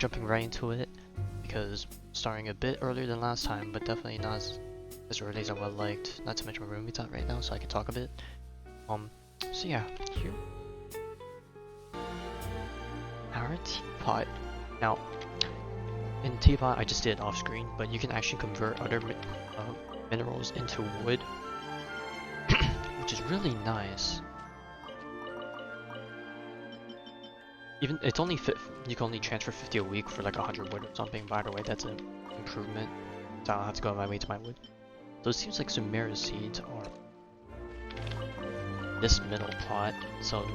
jumping right into it because starting a bit earlier than last time, but definitely not as early as I would have liked. Not to mention my roommate's out right now, so I can talk a bit. So yeah, here. Our teapot. Now, in teapot, I just did it off screen, but you can actually convert other minerals into wood, which is really nice. Even it's only you can only transfer 50 a week for like 100 wood or something. By the way, that's an improvement. So I don't have to go on my way to my wood. So it seems like Sumeru seeds are this middle plot. So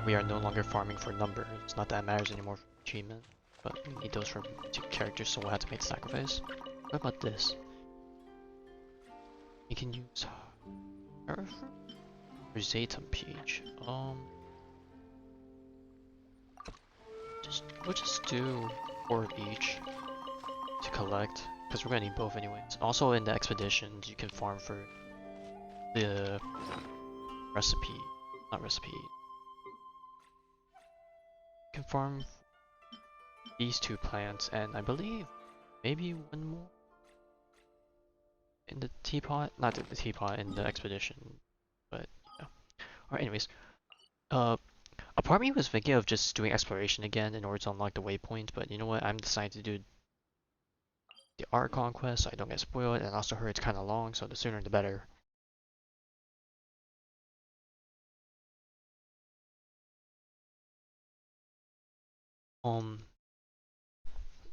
we are no longer farming for numbers. Not that it matters anymore for achievement, but we need those for 2 characters, so we'll have to make sacrifice. What about this? You can use or Zatum Peach. We'll just do 4 of each to collect, because we're gonna need both anyways. Also in the expeditions, you can farm for the you can farm these 2 plants, and I believe maybe 1 more in the teapot, not the teapot, in the expedition, but yeah. Alright, anyways, a part of me was thinking of just doing exploration again in order to unlock the waypoint, but you know what, I'm deciding to do the Archon quest so I don't get spoiled, and also heard it's kind of long, so the sooner the better.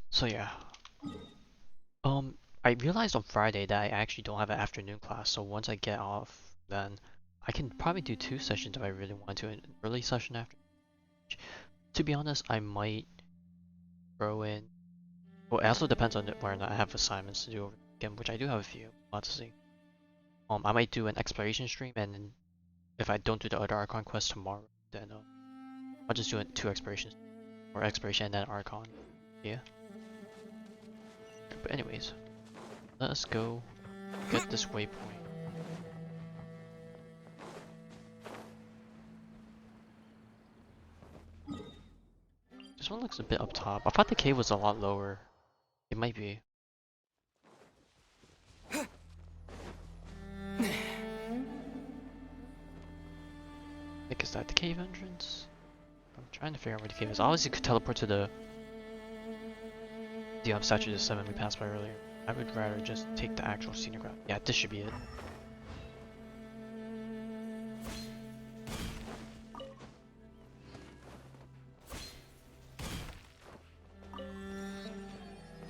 So yeah. I realized on Friday that I actually don't have an afternoon class, so once I get off, then I can probably do 2 sessions if I really want to, an early session after. To be honest, I might throw in. Well, it also depends on whether or not I have assignments to do over the weekend, which I do have a few. Lots to see. I might do an exploration stream, and then if I don't do the other Archon quest tomorrow, then I'll just do 2 explorations, or exploration and then Archon. Yeah. But anyways, let us go get this waypoint. This one looks a bit up top. I thought the cave was a lot lower. It might be. I think is that the cave entrance? I'm trying to figure out where the cave is. Obviously, you could teleport to the statue of the 7 we passed by earlier. I would rather just take the actual scenic route. Yeah, this should be it.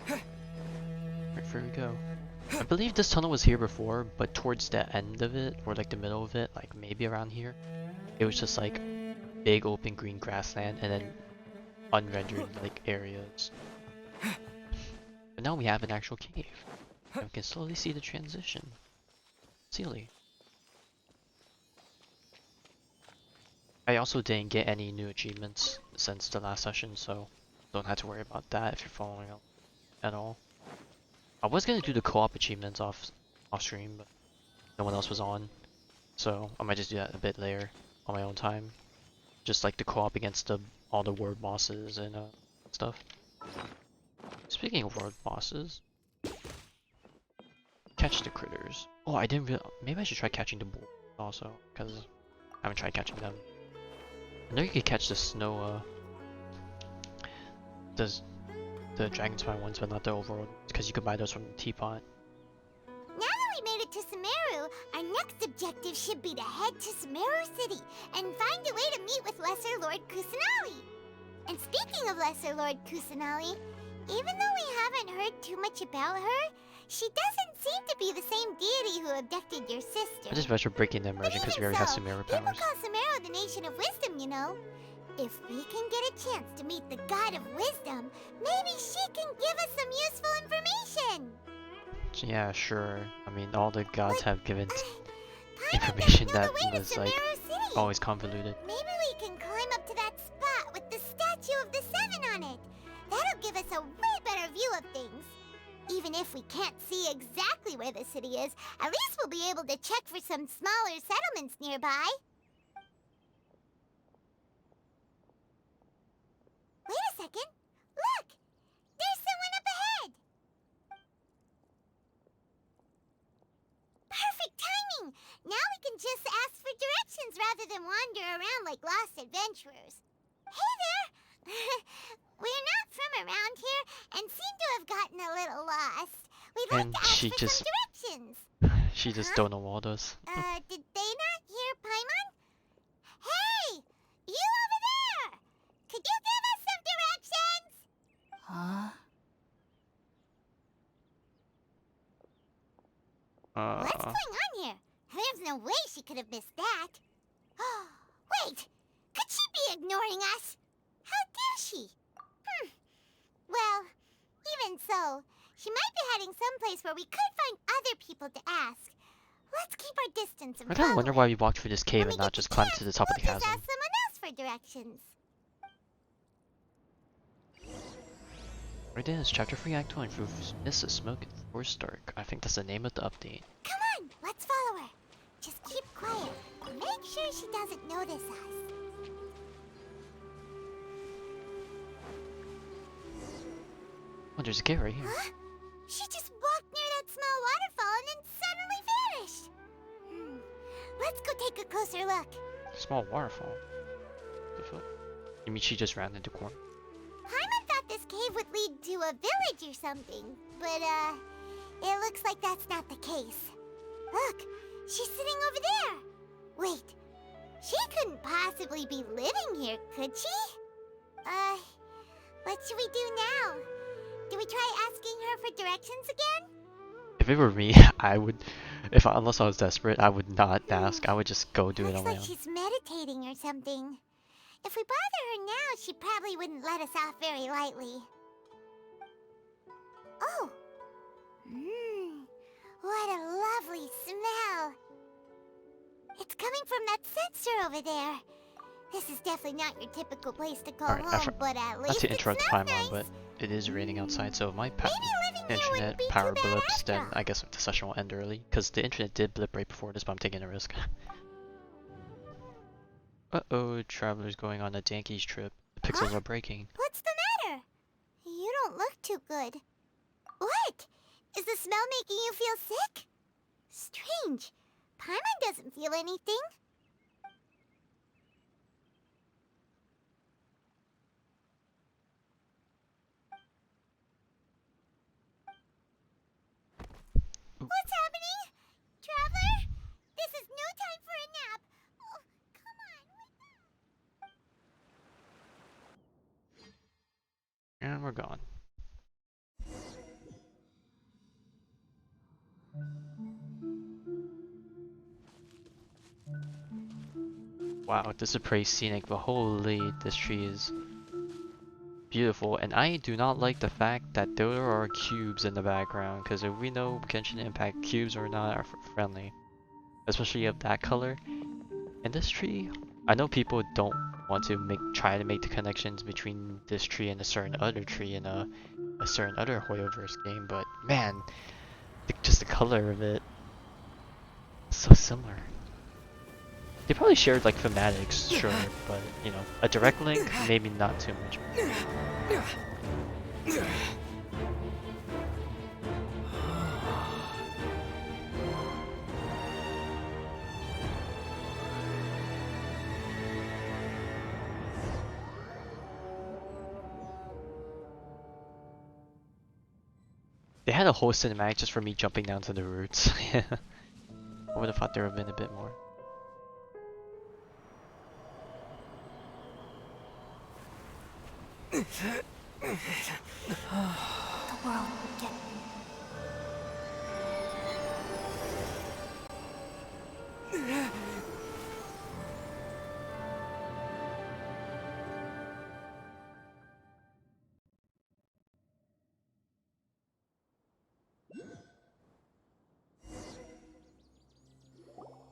Right, here we go. I believe this tunnel was here before, but towards the end of it, or like the middle of it, like maybe around here, it was just like big open green grassland and then unrendered like areas. But now we have an actual cave, and we can slowly see the transition. Silly. I also didn't get any new achievements since the last session, so don't have to worry about that if you're following up at all. I was gonna do the co-op achievements off stream, but no one else was on, so I might just do that a bit later on my own time. Just like the co-op against all the world bosses and stuff. Speaking of world bosses, catch the critters. Oh, I didn't really. Maybe I should try catching the bull also, because I haven't tried catching them. I know you can catch the snow. The dragon spine ones, but not the overworld, because you can buy those from the teapot. Now that we made it to Sumeru, our next objective should be to head to Sumeru City and find a way to meet with Lessor Lord Kusanali. And speaking of Lessor Lord Kusanali, even though we haven't heard too much about her, she doesn't seem to be the same deity who abducted your sister. I just bet you're breaking the immersion because we already have Sumeru powers. People call Sumeru the nation of wisdom, you know. If we can get a chance to meet the god of wisdom, maybe she can give us some useful information. Yeah, sure. I mean, all the gods have given information that was like always convoluted. Maybe we can climb up to that spot with the statue of the 7 on it. That'll give us a way better view of things. Even if we can't see exactly where the city is, at least we'll be able to check for some smaller settlements nearby. Wait a second. Look! rather than wander around like lost adventurers. Hey there! We're not from around here and seem to have gotten a little lost. We'd like And to ask she for just some directions. she just Huh? stonewalled us. Did they not hear Paimon? Hey! You over there! Could you give us some directions? Huh? What's going on here? There's no way she could have missed that. Wait! Could she be ignoring us? How dare she? Well, even so, she might be heading someplace where we could find other people to ask. Let's keep our distance and I kind of wonder follow why her. we walked through this cave When and we not get just climbed to the top of the we'll just chasm. ask someone else for directions. Right in, it's Chapter 3, Act 1, through Miss Smoke or Stark. I think that's the name of the update. Come on, let's follow her. Just keep quiet. Make sure she doesn't notice us. Oh, there's a cave right here. Huh? She just walked near that small waterfall and then suddenly vanished. Let's go take a closer look. Small waterfall. The fuck? You mean she just ran into corn? Paimon thought this cave would lead to a village or something, but it looks like that's not the case. Look, she's sitting over there. Wait, she couldn't possibly be living here, could she? What should we do now? Do we try asking her for directions again? If it were me, I would, unless I was desperate, I would not ask. I would just go do it on Looks my like own. she's meditating or something. If we bother her now, she probably wouldn't let us off very lightly. Oh! What a lovely smell! It's coming from that sensor over there. This is definitely not your typical place to call home, but at Not least to it interrupt smells Paimon, nice. but it is raining outside, so if my Maybe living here internet wouldn't be power too bad blips, after then all. I guess the session will end early. Because the internet did blip right before this, but I'm taking a risk. Uh-oh, Traveler's going on a Danky's trip. The pixels are breaking. What's the matter? You don't look too good. What? Is the smell making you feel sick? Strange. Paimon doesn't feel anything. What's happening? Traveler? This is no time for a nap. Oh, come on, wake up. And we're gone. Wow, this is pretty scenic, but holy, this tree is beautiful. And I do not like the fact that there are cubes in the background, because if we know Genshin Impact, cubes are not friendly. Especially of that color. And this tree, I know people don't want to try to make the connections between this tree and a certain other tree in a certain other Hoyoverse game, but man, just the color of it, so similar. They probably shared like thematics, sure, but you know, a direct link, maybe not too much. They had a whole cinematic just for me jumping down to the roots. I would have thought there would have been a bit more. The world will get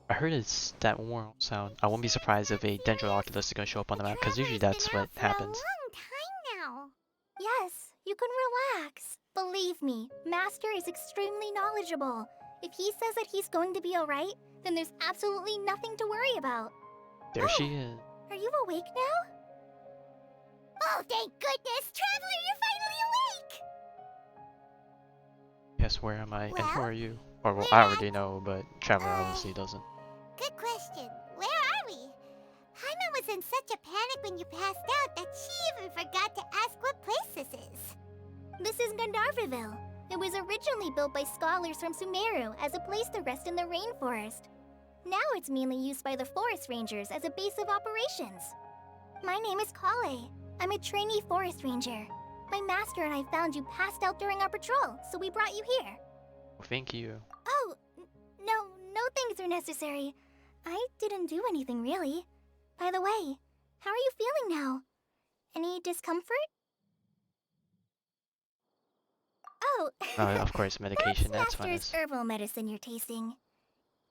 I heard it's that warm sound. I won't be surprised if a Dendro Archon is gonna show up on the map, because usually that's what happens. For a long time now. Yes, you can relax. Believe me, Master is extremely knowledgeable. If he says that he's going to be alright, then there's absolutely nothing to worry about. There she is. Are you awake now? Oh, thank goodness! Traveler, you're finally awake! Yes, where am I? And who Well, are you? Or well, we're I already know, but Traveler obviously doesn't. Good question. Where are we? in such a panic when you passed out that she even forgot to ask what place this is. This is Gandharvaville. It was originally built by scholars from Sumeru as a place to rest in the rainforest. Now it's mainly used by the forest rangers as a base of operations. My name is Collei. I'm a trainee forest ranger. My master and I found you passed out during our patrol, so we brought you here. Thank you. Oh, no thanks are necessary. I didn't do anything really. By the way, how are you feeling now? Any discomfort? Oh, Of course, medication, that's fine. Master's herbal medicine you're tasting.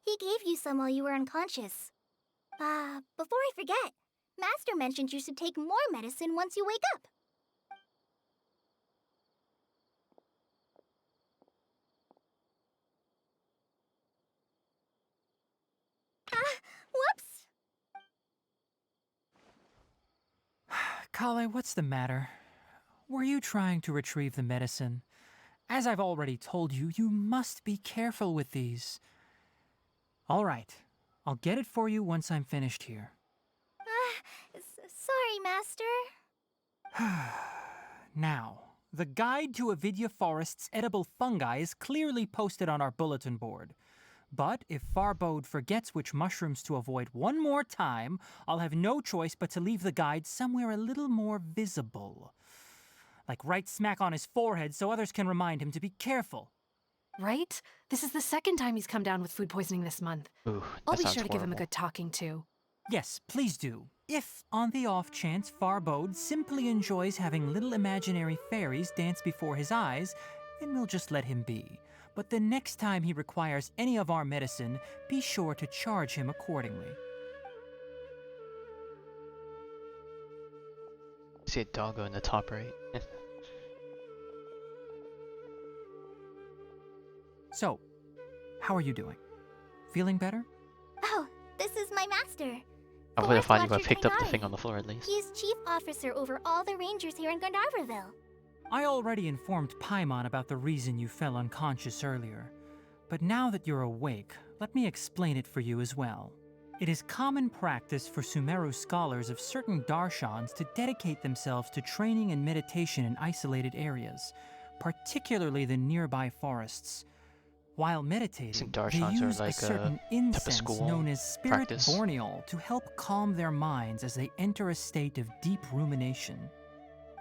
He gave you some while you were unconscious. Before I forget, Master mentioned you should take more medicine once you wake up. Whoops! Collei, what's the matter? Were you trying to retrieve the medicine? As I've already told you, you must be careful with these. All right, I'll get it for you once I'm finished here. Sorry, Master. Now, the guide to Avidya Forest's edible fungi is clearly posted on our bulletin board. But if Farbode forgets which mushrooms to avoid one more time, I'll have no choice but to leave the guide somewhere a little more visible. Like right smack on his forehead so others can remind him to be careful. Right? This is the second time he's come down with food poisoning this month. Ooh, I'll that be sounds sure to give him a horrible. good talking to. Yes, please do. If, on the off chance, Farbode simply enjoys having little imaginary fairies dance before his eyes, then we'll just let him be. But the next time he requires any of our medicine, be sure to charge him accordingly. See a doggo in the top right. So, how are you doing? Feeling better? Oh, this is my master. I would have thought you Forest would have picked up the Tighnari. thing on the floor at least. He is chief officer over all the rangers here in Gandharvaville. I already informed Paimon about the reason you fell unconscious earlier. But now that you're awake, let me explain it for you as well. It is common practice for Sumeru scholars of certain darshans to dedicate themselves to training and meditation in isolated areas, particularly the nearby forests. While meditating, they darshans are use like a certain type of incense school known as spirit practice. borneol to help calm their minds as they enter a state of deep rumination.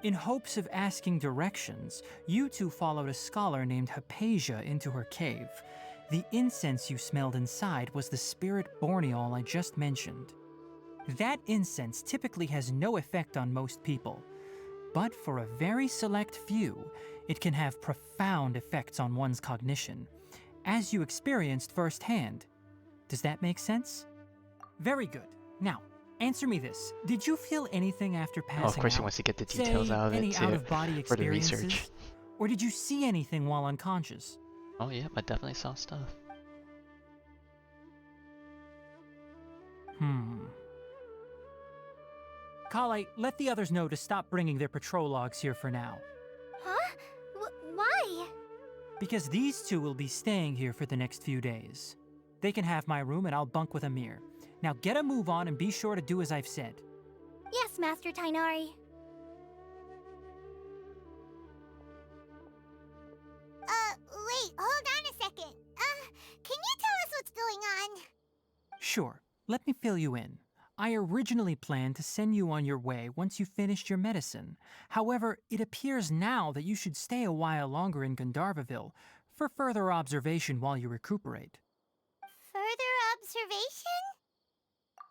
In hopes of asking directions, you two followed a scholar named Hypatia into her cave. The incense you smelled inside was the spirit borneol I just mentioned. That incense typically has no effect on most people, but for a very select few, it can have profound effects on one's cognition, as you experienced firsthand. Does that make sense? Very good. Now, answer me this. Did you feel anything after passing Oh, of course out? he wants to get the details Say, out of any it too, out-of-body for the experiences? research. Or did you see anything while unconscious? Oh yeah, I definitely saw stuff. Collei, let the others know to stop bringing their patrol logs here for now. Huh? Why? Because these two will be staying here for the next few days. They can have my room and I'll bunk with Amir. Now get a move on and be sure to do as I've said. Yes, Master Tighnari. Wait, hold on a second. Can you tell us what's going on? Sure, let me fill you in. I originally planned to send you on your way once you finished your medicine. However, it appears now that you should stay a while longer in Gandharvaville for further observation while you recuperate. Further observation?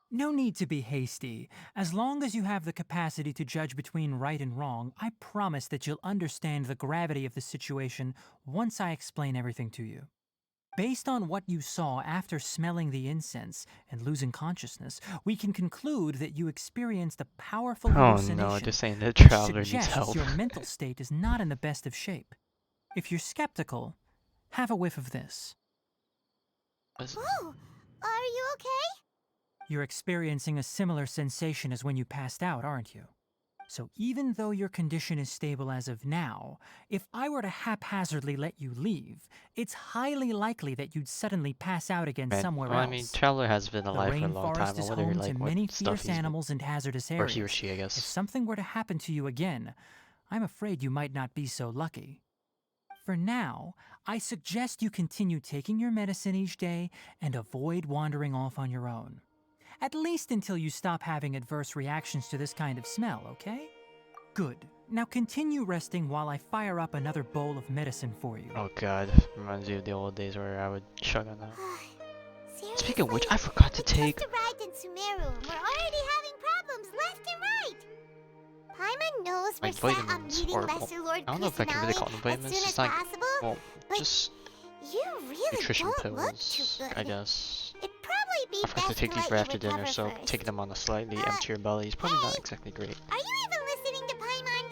No need to be hasty. As long as you have the capacity to judge between right and wrong, I promise that you'll understand the gravity of the situation once I explain everything to you. Based on what you saw after smelling the incense and losing consciousness, we can conclude that you experienced a powerful Oh hallucination, no, just saying the which traveler needs suggests help. your mental state is not in the best of shape. If you're skeptical, have a whiff of this. Oh, are you okay? You're experiencing a similar sensation as when you passed out, aren't you? So even though your condition is stable as of now, if I were to haphazardly let you leave, it's highly likely that you'd suddenly pass out again Man, somewhere well, I else. mean, Traveler has been The alive for a long time. rainforest I is wonder, home to like, what many stuff fierce he's been, animals and hazardous or he or areas. she, I If guess. something were to happen to you again, I'm afraid you might not be so lucky. For now, I suggest you continue taking your medicine each day and avoid wandering off on your own. At least until you stop having adverse reactions to this kind of smell, okay? Good. Now continue resting while I fire up another bowl of medicine for you. Oh god, reminds me of the old days where I would chug on that. Seriously? Speaking of which, I forgot to We take. just arrived in Sumeru and we're already having problems left and right. Paimon knows we're Like set on vitamins, meeting or Lesser Lord I don't know if I can really Kusanali call them as vitamins. soon as It's not, possible, well, but just you really nutrition don't look too pills, good. I guess. It'd probably be I forgot to best take to these let right you after dinner, recover so first. taking them on a slightly emptier belly is probably not exactly great. Are you even listening to Paimon?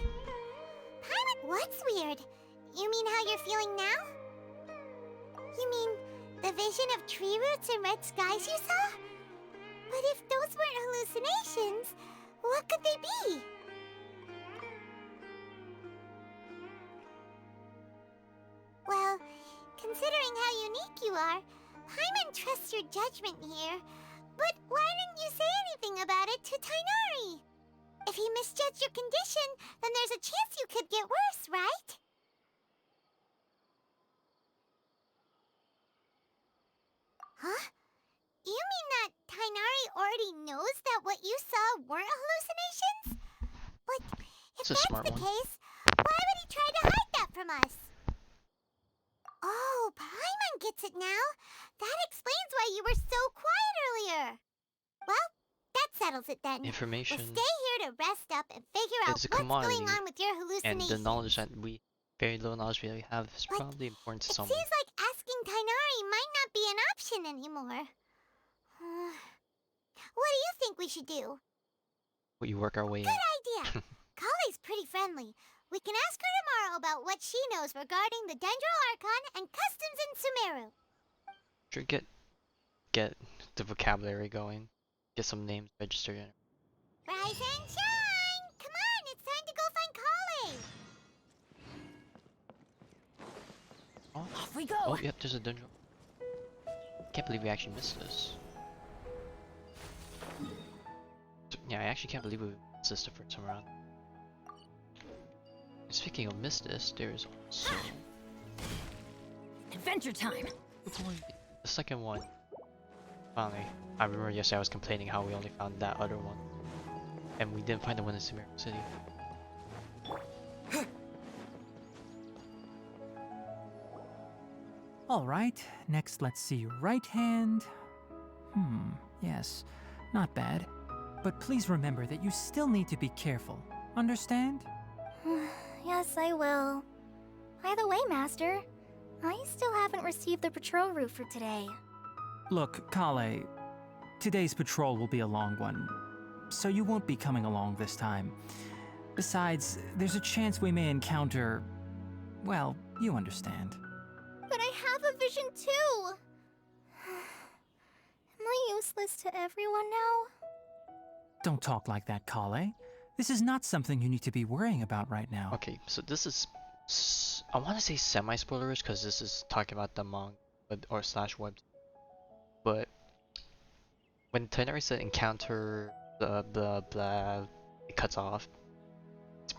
Paimon, what's weird? You mean how you're feeling now? You mean the vision of tree roots and red skies you saw? But if those weren't hallucinations, what could they be? Well, considering how unique you are, Paimon trusts your judgment here. But why didn't you say anything about it to Tighnari? If he misjudged your condition, then there's a chance you could get worse, right? Huh? You mean that Tighnari already knows that what you saw weren't hallucinations? But if It's a that's smart the one. case, why would he try to hide that from us? Oh, Paimon gets it now. That explains why you were so quiet earlier. Well, that settles it then. Information We'll stay here to rest up and figure out is a what's commodity, going on with your and hallucinations. the knowledge that we, very little knowledge we have, is Like, probably important to It someone. seems like asking Tighnari might not be an option anymore. What do you think we should do? We work our way in. Good idea. Collei's pretty friendly. We can ask her tomorrow about what she knows regarding the Dendro Archon and customs in Sumeru. Sure, get the vocabulary going. Get some names registered in. Rise and shine! Come on, it's time to go find Collei! Oh, Off we go! oh, yep, there's a dungeon. Can't believe we actually missed this. Yeah, I actually can't believe we missed this the first time around. Speaking of missed this, there's also Adventure time! the second one. Finally, I remember yesterday I was complaining how we only found that other one, and we didn't find the one in Sumeru City. Alright, next let's see your right hand. Yes, not bad. But please remember that you still need to be careful. Understand? Yes, I will. By the way, Master, I still haven't received the patrol route for today. Look, Collei, today's patrol will be a long one, so you won't be coming along this time. Besides, there's a chance we may encounter... well, you understand. But I have a vision too! Am I useless to everyone now? Don't talk like that, Collei. This is not something you need to be worrying about right now. Okay, so this is, I want to say semi-spoilerish because this is talking about the manga or slash web. But when Tighnari said encounter blah blah blah, it cuts off.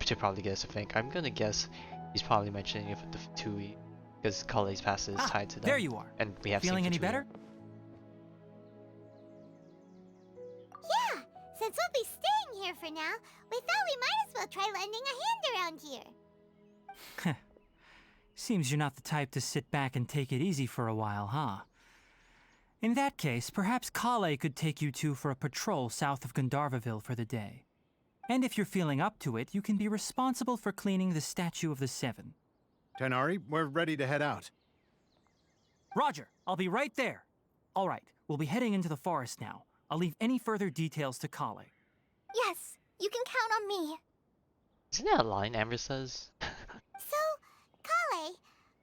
To probably guess, I think. I'm gonna guess he's probably mentioning it for the Fatui because Collei's past is tied to them. There you are. And we have Feeling seen any Fatui. better? Yeah, since we'll be staying here for now, we thought we might as well try lending a hand around here. Seems you're not the type to sit back and take it easy for a while, huh? In that case, perhaps Collei could take you two for a patrol south of Gandharvaville for the day. And if you're feeling up to it, you can be responsible for cleaning the Statue of the Seven. Tighnari, we're ready to head out. Roger, I'll be right there. All right, we'll be heading into the forest now. I'll leave any further details to Collei. Yes, you can count on me. Isn't that a line Amber says? So, Collei,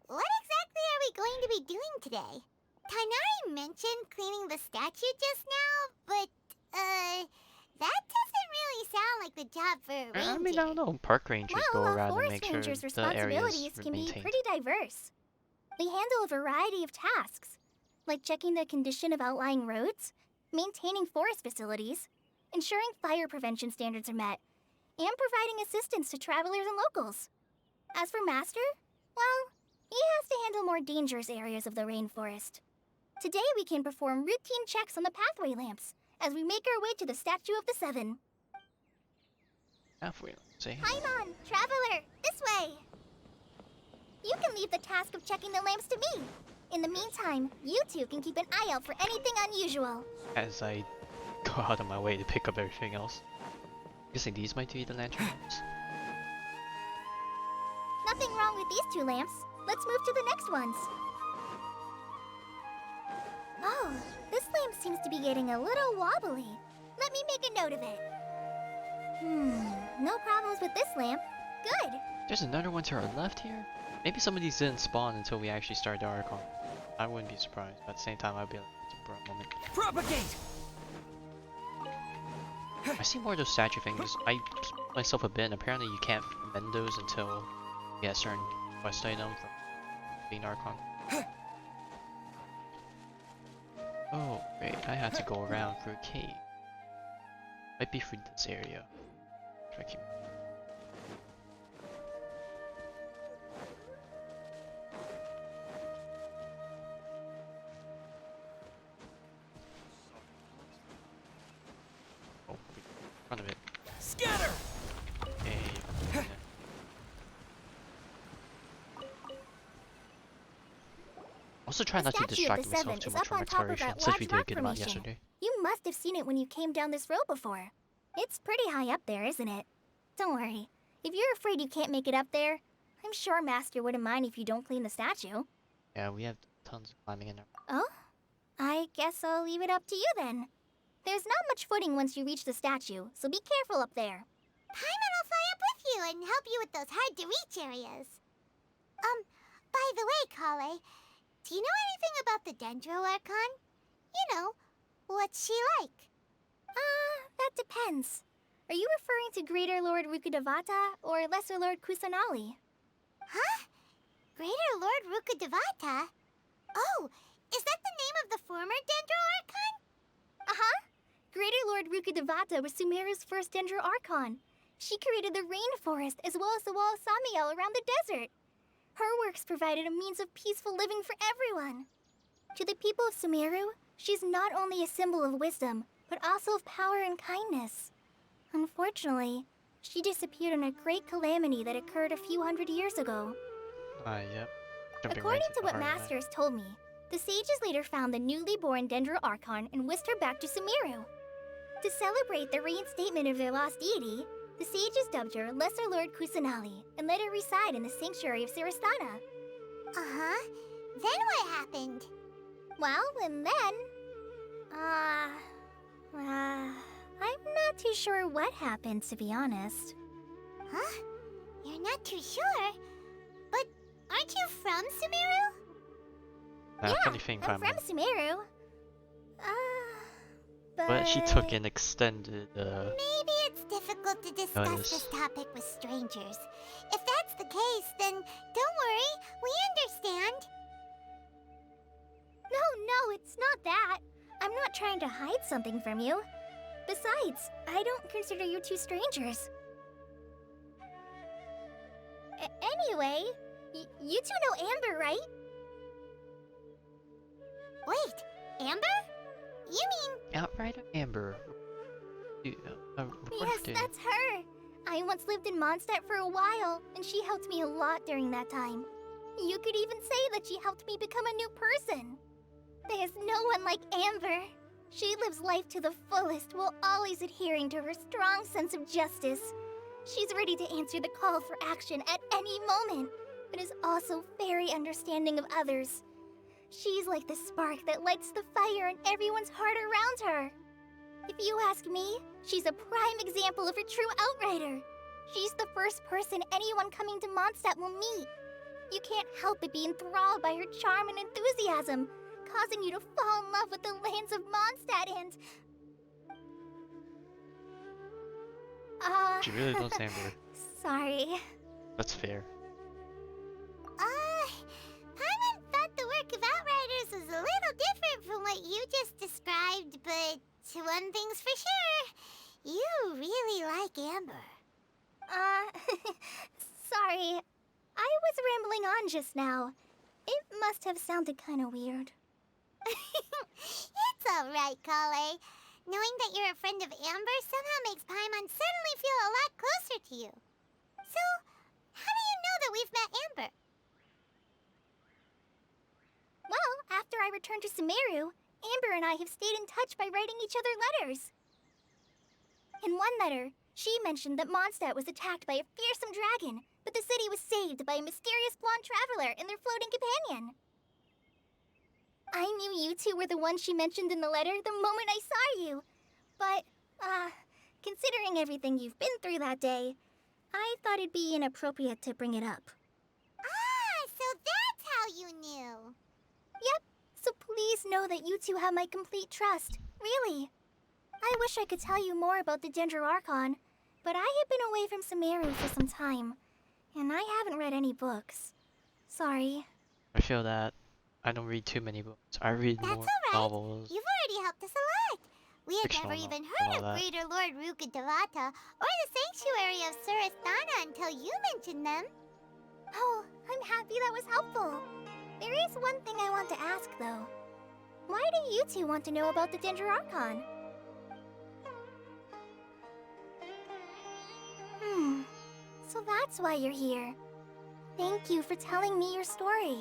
what exactly are we going to be doing today? Tighnari mentioned cleaning the statue just now, but, that doesn't really sound like the job for a ranger. I mean, I don't know. Park rangers go Well, around and forest make sure rangers' the areas responsibilities are can be maintained. pretty diverse. They handle a variety of tasks, like checking the condition of outlying roads, maintaining forest facilities, ensuring fire prevention standards are met, and providing assistance to travelers and locals. As for Master, well, he has to handle more dangerous areas of the rainforest. Today we can perform routine checks on the pathway lamps as we make our way to the Statue of the Seven. Halfway, let's see. Paimon, Traveler, this way! You can leave the task of checking the lamps to me. In the meantime, you two can keep an eye out for anything unusual. As I go out of my way to pick up everything else. Guessing these might be the lantern lamps. Nothing wrong with these two lamps. Let's move to the next ones. Oh, this lamp seems to be getting a little wobbly. Let me make a note of it. No problems with this lamp. Good. There's another one to our left here. Maybe some of these didn't spawn until we actually started the Archon. I wouldn't be surprised, but at the same time I'd be like, it's a bro moment. Propagate! I see more of those statue things. I myself a bit, and apparently you can't mend those until you get a certain quest item from being Archon. Oh, great, I had to go around through a cave. Might be through this area. Try to keep... Oh, in front of it. Scatter! Okay. Also try The not to Statue of distract the myself Seven too is much up from on top of exploration, that since we large did a rock good amount formation. yesterday. You must have seen it when you came down this road before. It's pretty high up there, isn't it? Don't worry. If you're afraid you can't make it up there, I'm sure Master wouldn't mind if you don't clean the statue. Yeah, we have tons of climbing in there. Oh? I guess I'll leave it up to you then. There's not much footing once you reach the statue, so be careful up there. Paimon will fly up with you and help you with those hard-to-reach areas. By the way, Collei, do you know anything about the Dendro Archon? You know, what's she like? That depends. Are you referring to Greater Lord Rukkhadevata or Lessor Lord Kusanali? Huh? Greater Lord Rukkhadevata? Oh, is that the name of the former Dendro Archon? Uh-huh. Greater Lord Rukkhadevata was Sumeru's first Dendro Archon. She created the rainforest as well as the wall of Samiel around the desert. Her works provided a means of peaceful living for everyone. To the people of Sumeru, she's not only a symbol of wisdom, but also of power and kindness. Unfortunately, she disappeared in a great calamity that occurred a few hundred years ago. Yep. Jumping According right to the what heart of that. Master has told me, the sages later found the newly born Dendro Archon and whisked her back to Sumeru. To celebrate the reinstatement of their lost deity, the sages dubbed her Lessor Lord Kusanali and let her reside in the sanctuary of Sarastana. Uh-huh. Then what happened? Well, and then... I'm not too sure what happened, to be honest. Huh? You're not too sure? But aren't you from Sumeru? Funny thing, I'm Paimon. from Sumeru. But she took an extended, Maybe it's difficult to discuss Notice. this topic with strangers. If that's the case, then don't worry, we understand. No, it's not that. I'm not trying to hide something from you. Besides, I don't consider you two strangers. Anyway, you two know Amber, right? Wait, Amber? You mean... Outrider Amber. Yes, that's her. I once lived in Mondstadt for a while, and she helped me a lot during that time. You could even say that she helped me become a new person. There's no one like Amber. She lives life to the fullest while always adhering to her strong sense of justice. She's ready to answer the call for action at any moment, but is also very understanding of others. She's like the spark that lights the fire in everyone's heart around her. If you ask me, she's a prime example of a true outrider. She's the first person anyone coming to Mondstadt will meet. You can't help but be enthralled by her charm and enthusiasm, causing you to fall in love with the lands of Mondstadt and... She really loves Amber. Sorry. That's fair. Paimon thought the work of Outriders was a little different from what you just described, but one thing's for sure. You really like Amber. Sorry. I was rambling on just now. It must have sounded kind of weird. It's alright, Collei. Knowing that you're a friend of Amber somehow makes Paimon suddenly feel a lot closer to you. So, how do you know that we've met Amber? Well, after I returned to Sumeru, Amber and I have stayed in touch by writing each other letters. In one letter, she mentioned that Mondstadt was attacked by a fearsome dragon, but the city was saved by a mysterious blonde traveler and their floating companion. I knew you two were the ones she mentioned in the letter the moment I saw you. But, considering everything you've been through that day, I thought it'd be inappropriate to bring it up. Ah, so that's how you knew. Yep, so please know that you two have my complete trust. Really. I wish I could tell you more about the Dendro Archon, but I have been away from Sumeru for some time, and I haven't read any books. Sorry. I feel that. I don't read too many books. I read That's more alright. novels. You've already helped us a lot. We had Fictional never novel, even heard all of that. Greater Lord Rukkhadevata or the Sanctuary of Surasthana until you mentioned them. Oh, I'm happy that was helpful. There is one thing I want to ask, though. Why do you two want to know about the Dendro Archon? So that's why you're here. Thank you for telling me your story.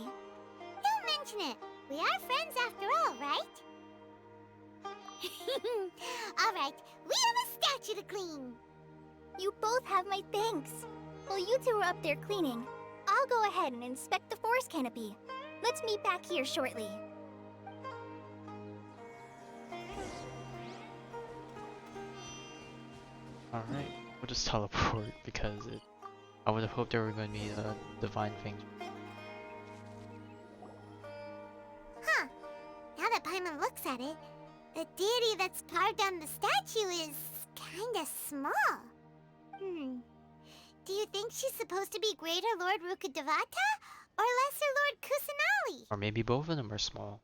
Don't mention it. We are friends after all, right? Alright, we have a statue to clean. You both have my thanks. While you two are up there cleaning, I'll go ahead and inspect the forest canopy. Let's meet back here shortly. Alright, we'll just teleport because I would have hoped there were going to be divine things. Huh. Now that Paimon looks at it, the deity that's carved on the statue is kinda small. Do you think she's supposed to be Greater Lord Rukkhadevata or Lessor Lord Kusanali? Or maybe both of them are small.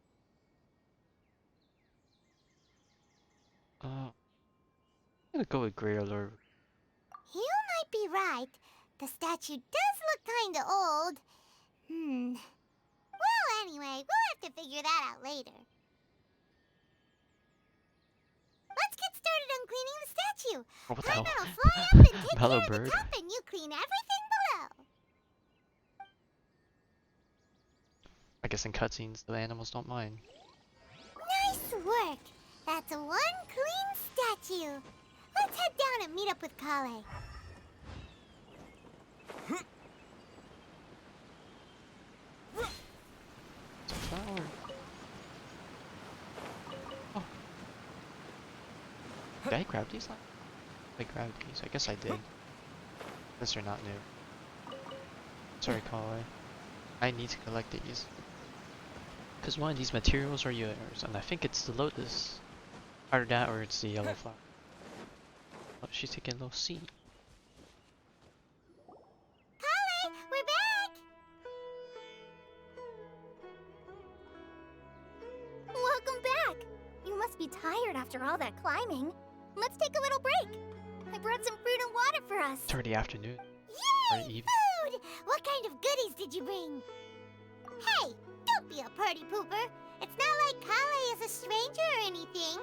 I'm gonna go with Greater Lord. You might be right. The statue does look kinda old. Well, anyway, we'll have to figure that out later. Let's get started on cleaning the statue. Oh, what the hell? Paimon will fly up and take Hello, care of bird. the top, and you clean everything below. I guess in cutscenes the animals don't mind. Nice work. That's one clean statue. Let's head down and meet up with Collei. It's a flower. Oh. Did I grab these? I grabbed these. I guess I did. Guess they're not new. Sorry, Collei. I need to collect these. Because one of these materials are yours, and I think it's the lotus. Either that or it's the yellow flower. Oh, she's taking a little seat. Collei, we're back! Welcome back! You must be tired after all that climbing. Let's take a little break. I brought some fruit and water for us. It's already afternoon. Yay! Or evening. Food! What kind of goodies did you bring? Hey, don't be a party pooper. It's not like Collei is a stranger or anything.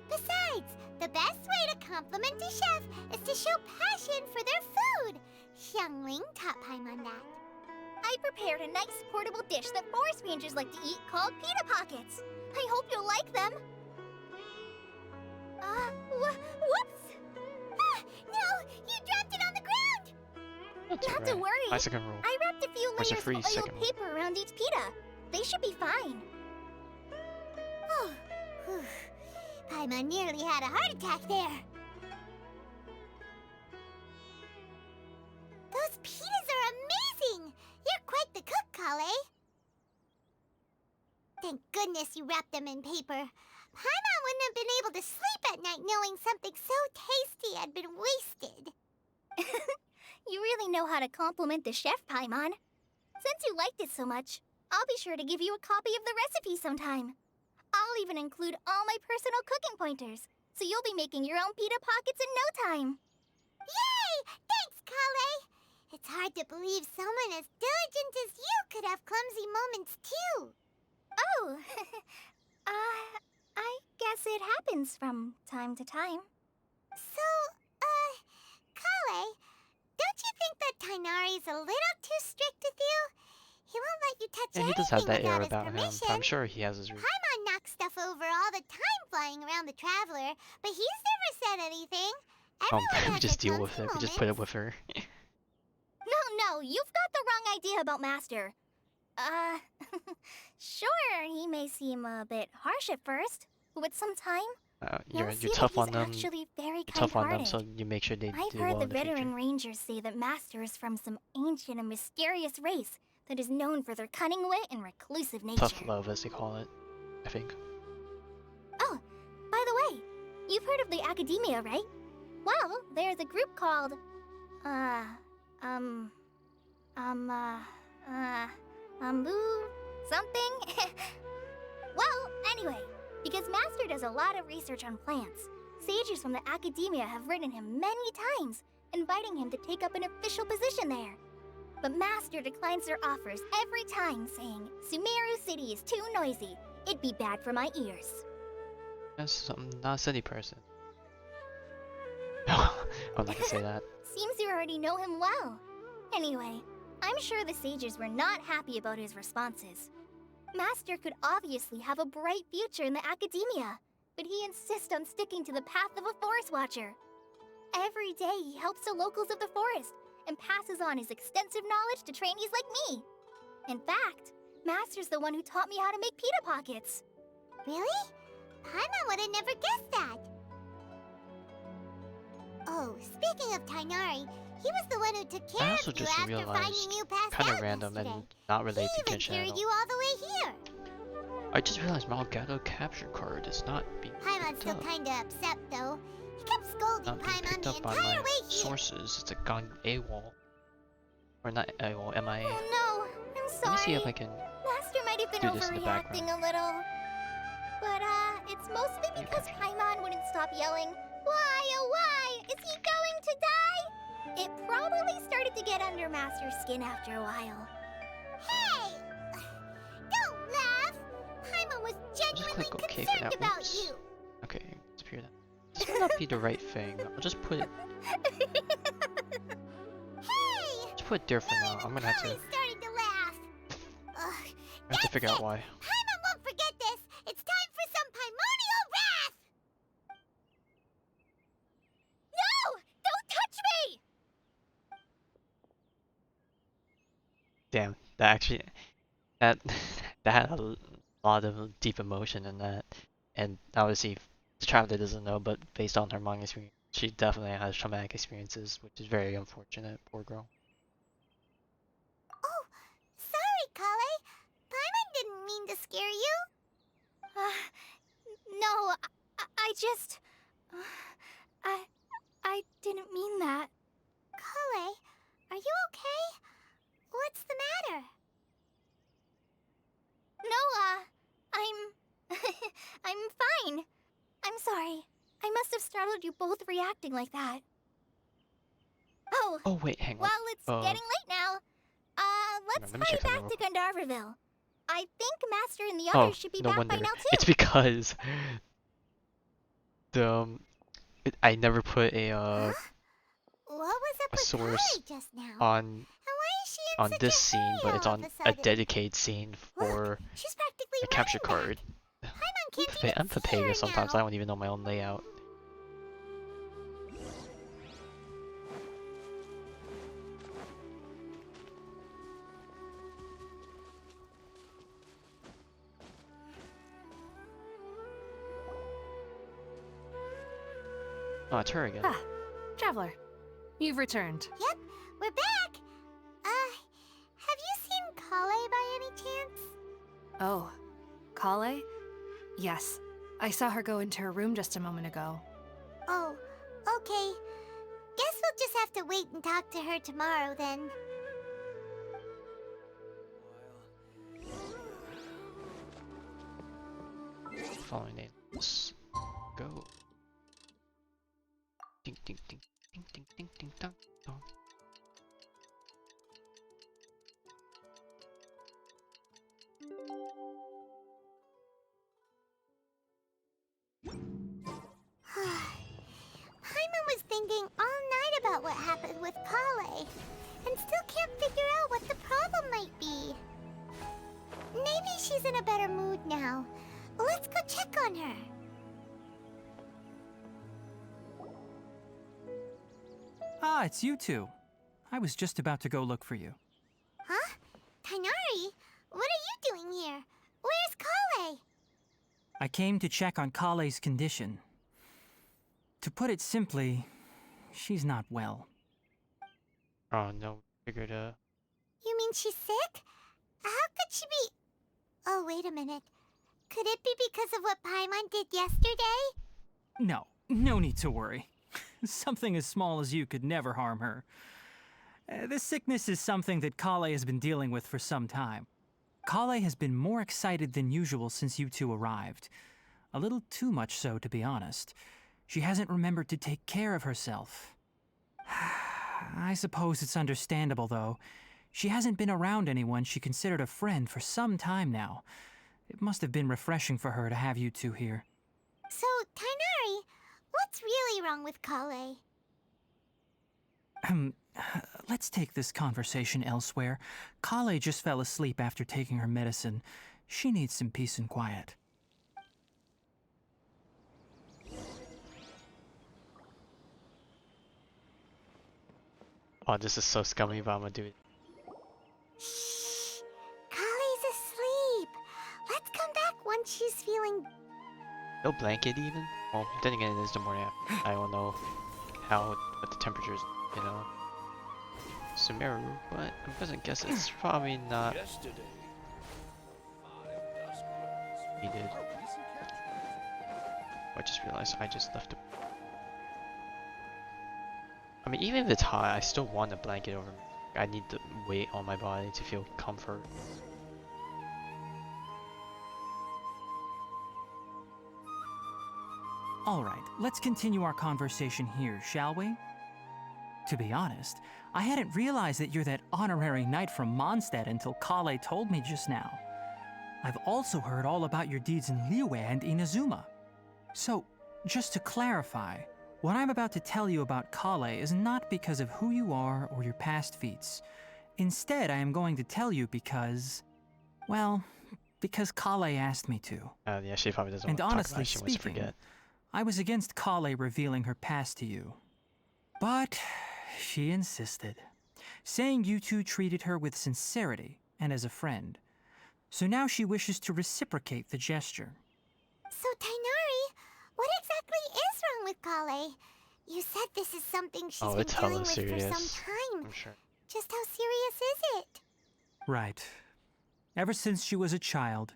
Besides, the best way to compliment a chef is to show passion for their food. Xiangling taught Paimon that. I prepared a nice portable dish that forest rangers like to eat called pita pockets. I hope you'll like them. Whoops! Ah, no! You dropped it on the ground! That's Not to alright. worry. My second rule. I wrapped a few Where's the layers free of oiled second one? paper around each pita. They should be fine. Oh, whew. Paimon nearly had a heart attack there. Those pitas are amazing! You're quite the cook, Collei. Thank goodness you wrapped them in paper. Paimon wouldn't have been able to sleep at night knowing something so tasty had been wasted. You really know how to compliment the chef, Paimon. Since you liked it so much, I'll be sure to give you a copy of the recipe sometime. I'll even include all my personal cooking pointers, so you'll be making your own pita pockets in no time. Yay! Thanks, Collei! It's hard to believe someone as diligent as you could have clumsy moments, too. Oh, I guess it happens from time to time. So, Collei, don't you think that Tighnari's a little too strict with you? He won't let you touch Yeah, he does anything have that air without his about him. permission. But I'm sure he has his reasons. Paimon knocks stuff over all the time flying around the Traveler, but he's never said anything. Everyone We has just their deal with clumsy it. We just put it moments. with her. No, you've got the wrong idea about Master. Sure, he may seem a bit harsh at first, but with some time, You're you'll see tough that on he's them. actually very You're tough on them, kind-hearted. so you make sure they I've do heard well the in the future. veteran rangers say that Master is from some ancient and mysterious race that is known for their cunning wit and reclusive nature. Tough love, as they call it, I think. Oh, by the way, you've heard of the Academia, right? Well, there's a group called, something? Well, anyway, because Master does a lot of research on plants, sages from the Academia have written him many times, inviting him to take up an official position there. But Master declines their offers every time, saying, Sumeru City is too noisy. It'd be bad for my ears. That's not a city person. I'm not gonna say that. Seems you already know him well. Anyway, I'm sure the sages were not happy about his responses. Master could obviously have a bright future in the Academia, but he insists on sticking to the path of a forest watcher. Every day he helps the locals of the forest and passes on his extensive knowledge to trainees like me. In fact, Master's the one who taught me how to make pita pockets. Really? Paimon would have never guessed that. Oh, speaking of Tighnari, he was the one who took I care also of you just after realized, finding you passed kind out of random yesterday. and not related He to even Genshin at carried all. you all the way here. I just realized Malgado capture card is not being Paimon's picked still up. kinda upset, though. He kept scolding Not being Paimon picked the up by entire my way here. sources. It's gone AWOL. Or not AWOL, MIA. Oh no, I'm sorry. Let me see if I can Master might have been do this in the overreacting a little. But, it's mostly You because capture. Paimon wouldn't stop yelling, Why, oh why, is he going to die? It probably started to get under Master's skin after a while. Hey! Don't laugh! Paimon was genuinely click OK for concerned that. about Whoops. you. Okay, disappear that. This might not be the right thing. I'll just put it. Hey! Just put it there for now. I'm gonna have to. Collei started to laugh. Ugh, I have to figure out why. Paimon won't forget this. It's time for some Paimonial wrath. No! Don't touch me! Damn, that actually, that that had a lot of deep emotion in that, and obviously the Traveler doesn't know, but based on her manga experience, she definitely has traumatic experiences, which is very unfortunate. Poor girl. Oh, sorry, Collei. Paimon didn't mean to scare you. No, I just... I didn't mean that. Collei, are you okay? What's the matter? No, I'm fine. I'm sorry. I must have startled you both reacting like that. Oh, Oh wait, hang on. well, it's getting late now. Let's let me hurry check something back to Gandharville. I think Master and the Oh, others should be no back wonder. by now too. It's because the I never put a Huh? What was up a with source Collei just now? on And why is she in on such this a scene, hurry but it's all on of a a sudden? dedicated scene for Look, she's practically a capture running card. back. Paimon can't I'm even see Papega her sometimes. now. I don't even know my own layout. Oh, it's her again. Ah, Traveler, you've returned. Yep, we're back. Have you seen Collei by any chance? Oh, Collei? Yes, I saw her go into her room just a moment ago. Oh, okay. Guess we'll just have to to wait and talk to her tomorrow then. Following name. Let's go. Ding ding ding ding ding ding ding dong dong. Paimon was thinking all night about what happened with Collei, and still can't figure out what the problem might be. Maybe she's in a better mood now. Let's go check on her. Ah, it's you two. I was just about to go look for you. Huh? Tighnari? What are you doing here? Where's Collei? I came to check on Collei's condition. To put it simply, she's not well. Oh no, figured You mean she's sick? How could she be... Oh, wait a minute. Could it be because of what Paimon did yesterday? No need to worry. Something as small as you could never harm her. This sickness is something that Collei has been dealing with for some time. Collei has been more excited than usual since you two arrived. A little too much so, to be honest. She hasn't remembered to take care of herself. I suppose it's understandable, though. She hasn't been around anyone she considered a friend for some time now. It must have been refreshing for her to have you two here. So, Tighnari, what's really wrong with Collei? Let's take this conversation elsewhere. Collei just fell asleep after taking her medicine. She needs some peace and quiet. Oh, this is so scummy, but I'm gonna do it. Shh! Collei's asleep. Let's come back once she's feeling... No blanket even? Well, then again, it is the morning. I don't know what the temperature is, you know. Sumeru, but I'm gonna guess it's probably not needed. I just realized I just left it. I mean, even if it's hot, I still want a blanket over me. I need the weight on my body to feel comfort. Alright, let's continue our conversation here, shall we? To be honest, I hadn't realized that you're that honorary knight from Mondstadt until Collei told me just now. I've also heard all about your deeds in Liyue and Inazuma. So, just to clarify, what I'm about to tell you about Collei is not because of who you are or your past feats. Instead, I am going to tell you because... well, because Collei asked me to. Yeah, she probably doesn't And want to talk about honestly it. She wants to speaking, forget. I was against Collei revealing her past to you. But she insisted, saying you two treated her with sincerity and as a friend. So now she wishes to reciprocate the gesture. So, Tighnari, what exactly is wrong with Collei? You said this is something she's been It's dealing hella with for serious. some time. I'm sure. Just how serious is it? Right. Ever since she was a child,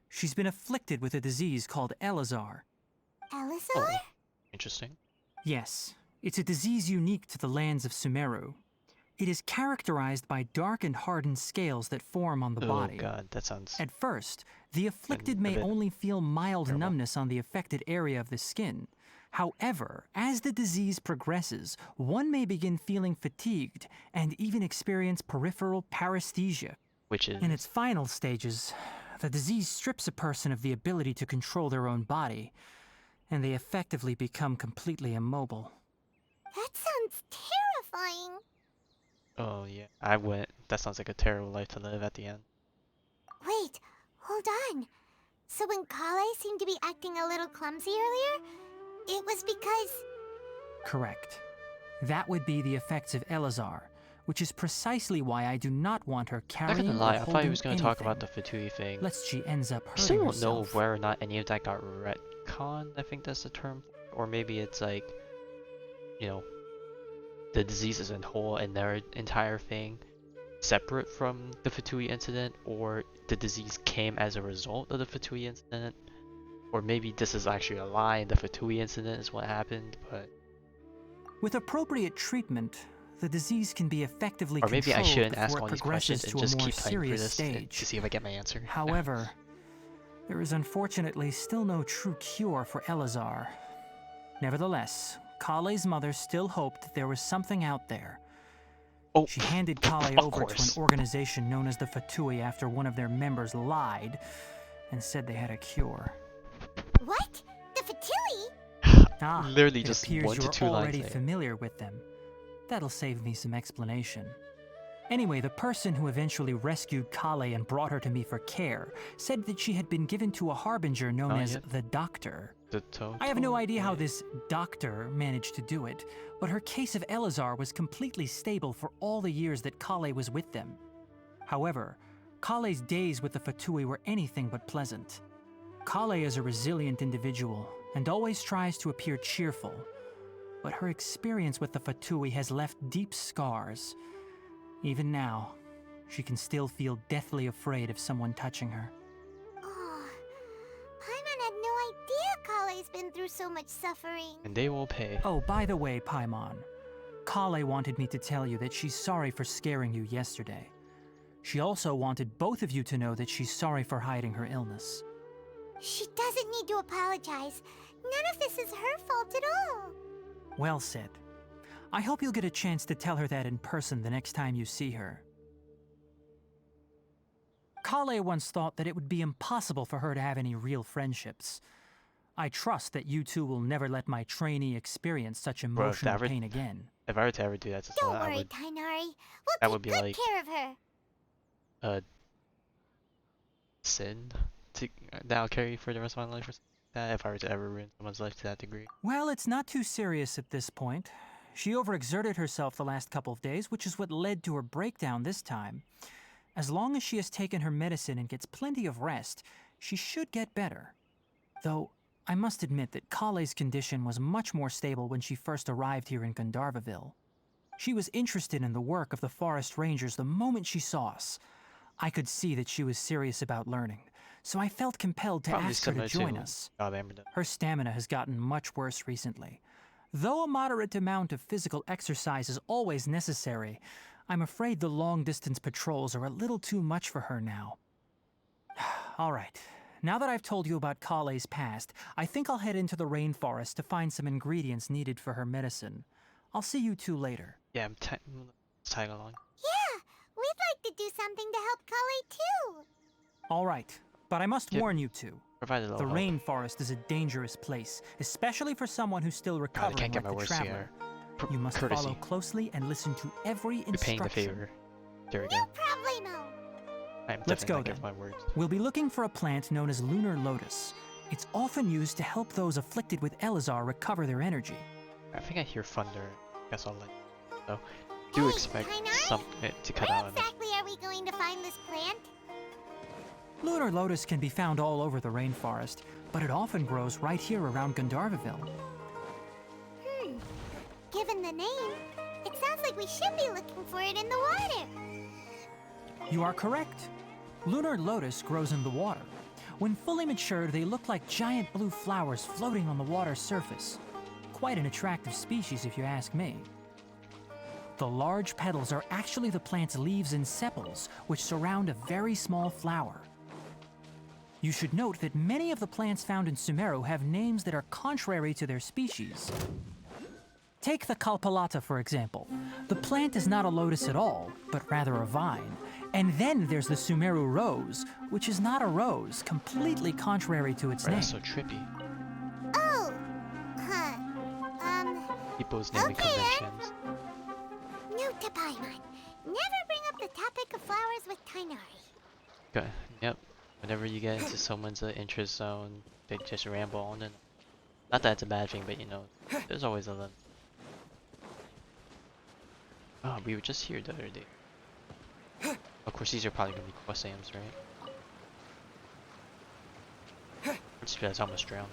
she's been afflicted with a disease called Elazar. Lessor? Oh, interesting. Yes, it's a disease unique to the lands of Sumeru. It is characterized by dark and hardened scales that form on the body. Oh god, that sounds... At first, the afflicted a may bit only feel mild terrible. numbness on the affected area of the skin. However, as the disease progresses, one may begin feeling fatigued and even experience peripheral paresthesia. Which is... In its final stages, the disease strips a person of the ability to control their own body, and they effectively become completely immobile. That sounds terrifying. Oh yeah, I went. That sounds like a terrible life to live at the end. Wait, hold on. So when Collei seemed to be acting a little clumsy earlier, it was because... Correct. That would be the effects of Elazar, which is precisely why I do not want her Not carrying gonna or lie, I thought he holding was gonna talk about anything, the Fatui thing. lest she ends up I hurting still don't know herself. whether or not any of that got retconned, I think that's the term. Or maybe it's like, you know, the disease is in whole and their entire thing separate from the Fatui incident, or the disease came as a result of the Fatui incident, or maybe this is actually a lie and the Fatui incident is what happened, but... With appropriate treatment, the disease can be effectively Or maybe I controlled shouldn't ask before all it these progresses questions and to a just more keep playing through serious this stage. to see if I get my answer. However, there is unfortunately still no true cure for Elazar. Nevertheless, Collei's mother still hoped that there was something out there. Oh, She handed Collei of over to an course. organization known as the Fatui after one of their members lied and said they had a cure. What? The Fatui? Ah, Literally it just appears 1 to you are 2 lines already there. familiar with them. That'll save me some explanation. Anyway, the person who eventually rescued Collei and brought her to me for care said that she had been given to a harbinger known as yep. the Doctor. The I have no idea how yeah. this doctor managed to do it, but her case of Elazar was completely stable for all the years that Collei was with them. However, Collei's days with the Fatui were anything but pleasant. Collei is a resilient individual and always tries to appear cheerful, but her experience with the Fatui has left deep scars. Even now, she can still feel deathly afraid of someone touching her. Oh, Paimon had no idea Collei's been through so much suffering. And they will pay. Oh, by the way, Paimon, Collei wanted me to tell you that she's sorry for scaring you yesterday. She also wanted both of you to know that she's sorry for hiding her illness. She doesn't need to apologize. None of this is her fault at all. Well said. I hope you'll get a chance to tell her that in person the next time you see her. Collei once thought that it would be impossible for her to have any real friendships. I trust that you two will never let my trainee experience such Bro, if emotional that were- pain again. If I were to ever do that to Don't someone, I worry, would Tighnari. that We'll would take be good like- care of her. sin to that I'll carry for the rest of my life or something like that if I were to ever ruin someone's life to that degree. Well, it's not too serious at this point. She overexerted herself the last couple of days, which is what led to her breakdown this time. As long as she has taken her medicine and gets plenty of rest, she should get better. Though, I must admit that Collei's condition was much more stable when she first arrived here in Gandharvaville. She was interested in the work of the forest rangers the moment she saw us. I could see that she was serious about learning, so I felt compelled to Probably ask her to similar join to us. Amber does. Her stamina has gotten much worse recently. Though a moderate amount of physical exercise is always necessary, I'm afraid the long-distance patrols are a little too much for her now. All right, now that I've told you about Collei's past, I think I'll head into the rainforest to find some ingredients needed for her medicine. I'll see you two later. Yeah, I'm tag along. Yeah, we'd like to do something to help Collei too. All right, but I must Yep. warn you two. Provide a The little help. rainforest is a dangerous place, especially for someone who's still God, I recovering can't get like my the words Traveler. together. You must Courtesy. follow closely and listen to every You're paying the instruction. favor. There we No go. problemo. I'm Let's definitely go not then. giving my words. We'll be looking for a plant known as lunar lotus. It's often used to help those afflicted with Elazar recover their energy. I think I hear thunder. Guess I'll let you know. Do Hey, expect Tighnari? some it to cut Where out on it. exactly are we going to find this plant? Lunar lotus can be found all over the rainforest, but it often grows right here around Gandharvaville. Given the name, it sounds like we should be looking for it in the water. You are correct. Lunar lotus grows in the water. When fully matured, they look like giant blue flowers floating on the water's surface. Quite an attractive species, if you ask me. The large petals are actually the plant's leaves and sepals, which surround a very small flower. You should note that many of the plants found in Sumeru have names that are contrary to their species. Take the Kalpalata, for example. The plant is not a lotus at all, but rather a vine. And then there's the Sumeru rose, which is not a rose, completely contrary to its Right, name. that's so trippy. Oh, huh. People's naming Okay, then. conventions. Note to Paimon. Never bring up the topic of flowers with Tighnari. Okay. Yep. Whenever you get into someone's interest zone, they just ramble on and not that it's a bad thing, but you know, there's always a limit. Oh, we were just here the other day. Of course, these are probably gonna be Quasams, right? I just realized I almost drowned.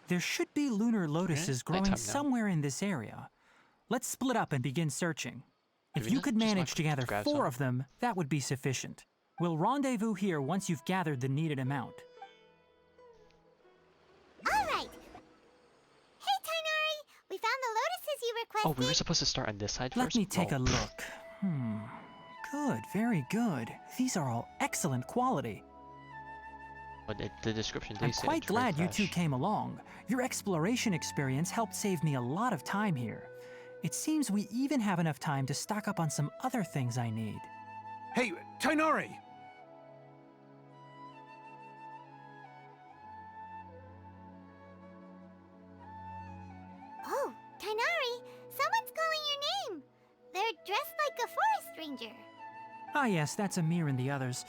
There should be lunar lotuses growing nighttime now. somewhere in this area. Let's split up and begin searching. Do If we you not could just not manage to gather grab 4 some? of them, that would be sufficient. We'll rendezvous here once you've gathered the needed amount. Alright. Hey, Tighnari! We found the lotuses you Oh, requested. we were supposed to start on this side Let first? me take Oh, a look. Good, very good. These are all excellent quality. But the description I'm did say quite it's very glad you two fresh. came along. Your exploration experience helped save me a lot of time here. It seems we even have enough time to stock up on some other things I need. Hey, Tighnari! Oh, Tighnari, someone's calling your name. They're dressed like a forest ranger. Ah yes, that's Amir and the others.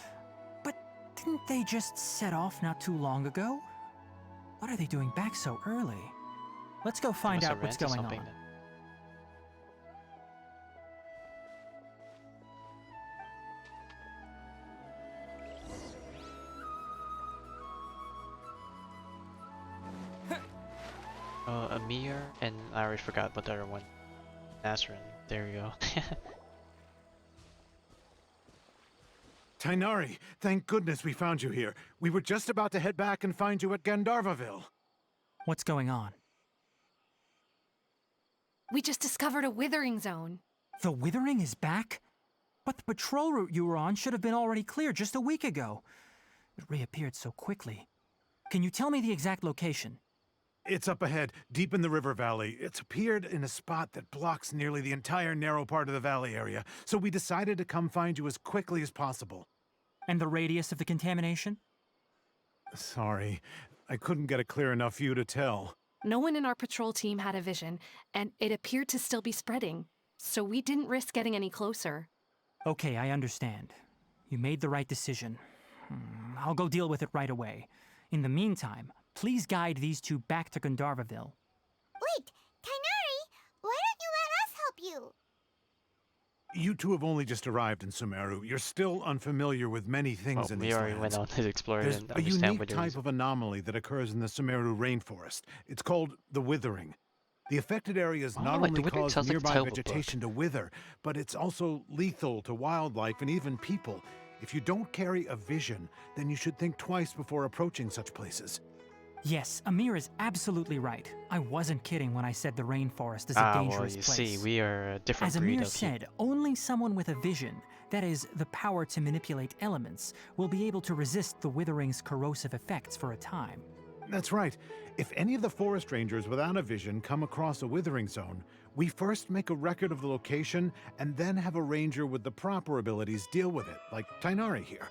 But didn't they just set off not too long ago? What are they doing back so early? Let's go They find must out have what's ran to going something on. then. Amir and I already forgot what the other one. Nasrin. There we go. Tighnari, thank goodness we found you here. We were just about to head back and find you at Gandharvaville. What's going on? We just discovered a withering zone. The Withering is back? But the patrol route you were on should have been already cleared just a week ago. It reappeared so quickly. Can you tell me the exact location? It's up ahead, deep in the river valley. It's appeared in a spot that blocks nearly the entire narrow part of the valley area, so we decided to come find you as quickly as possible. And the radius of the contamination? Sorry, I couldn't get a clear enough view to tell. No one in our patrol team had a vision, and it appeared to still be spreading, so we didn't risk getting any closer. Okay, I understand. You made the right decision. I'll go deal with it right away. In the meantime, please guide these two back to Gandharvaville. Wait, Tighnari, why don't you let us help you? You two have only just arrived in Sumeru. You're still unfamiliar with many things Well, in we these already lands. went on to explore There's and a understand unique what it type is. of anomaly that occurs in the Sumeru rainforest. It's called the Withering. The affected areas Oh, not the only Withering cause sounds like a nearby Telltale book. vegetation to wither, but it's also lethal to wildlife and even people. If you don't carry a vision, then you should think twice before approaching such places. Yes, Amir is absolutely right. I wasn't kidding when I said the rainforest is a Well, dangerous you place. see, we are a different As breed Amir of said, only someone with a vision, that is, the power to manipulate elements, will be able to resist the Withering's corrosive effects for a time. That's right. If any of the forest rangers without a vision come across a withering zone, we first make a record of the location and then have a ranger with the proper abilities deal with it, like Tighnari here.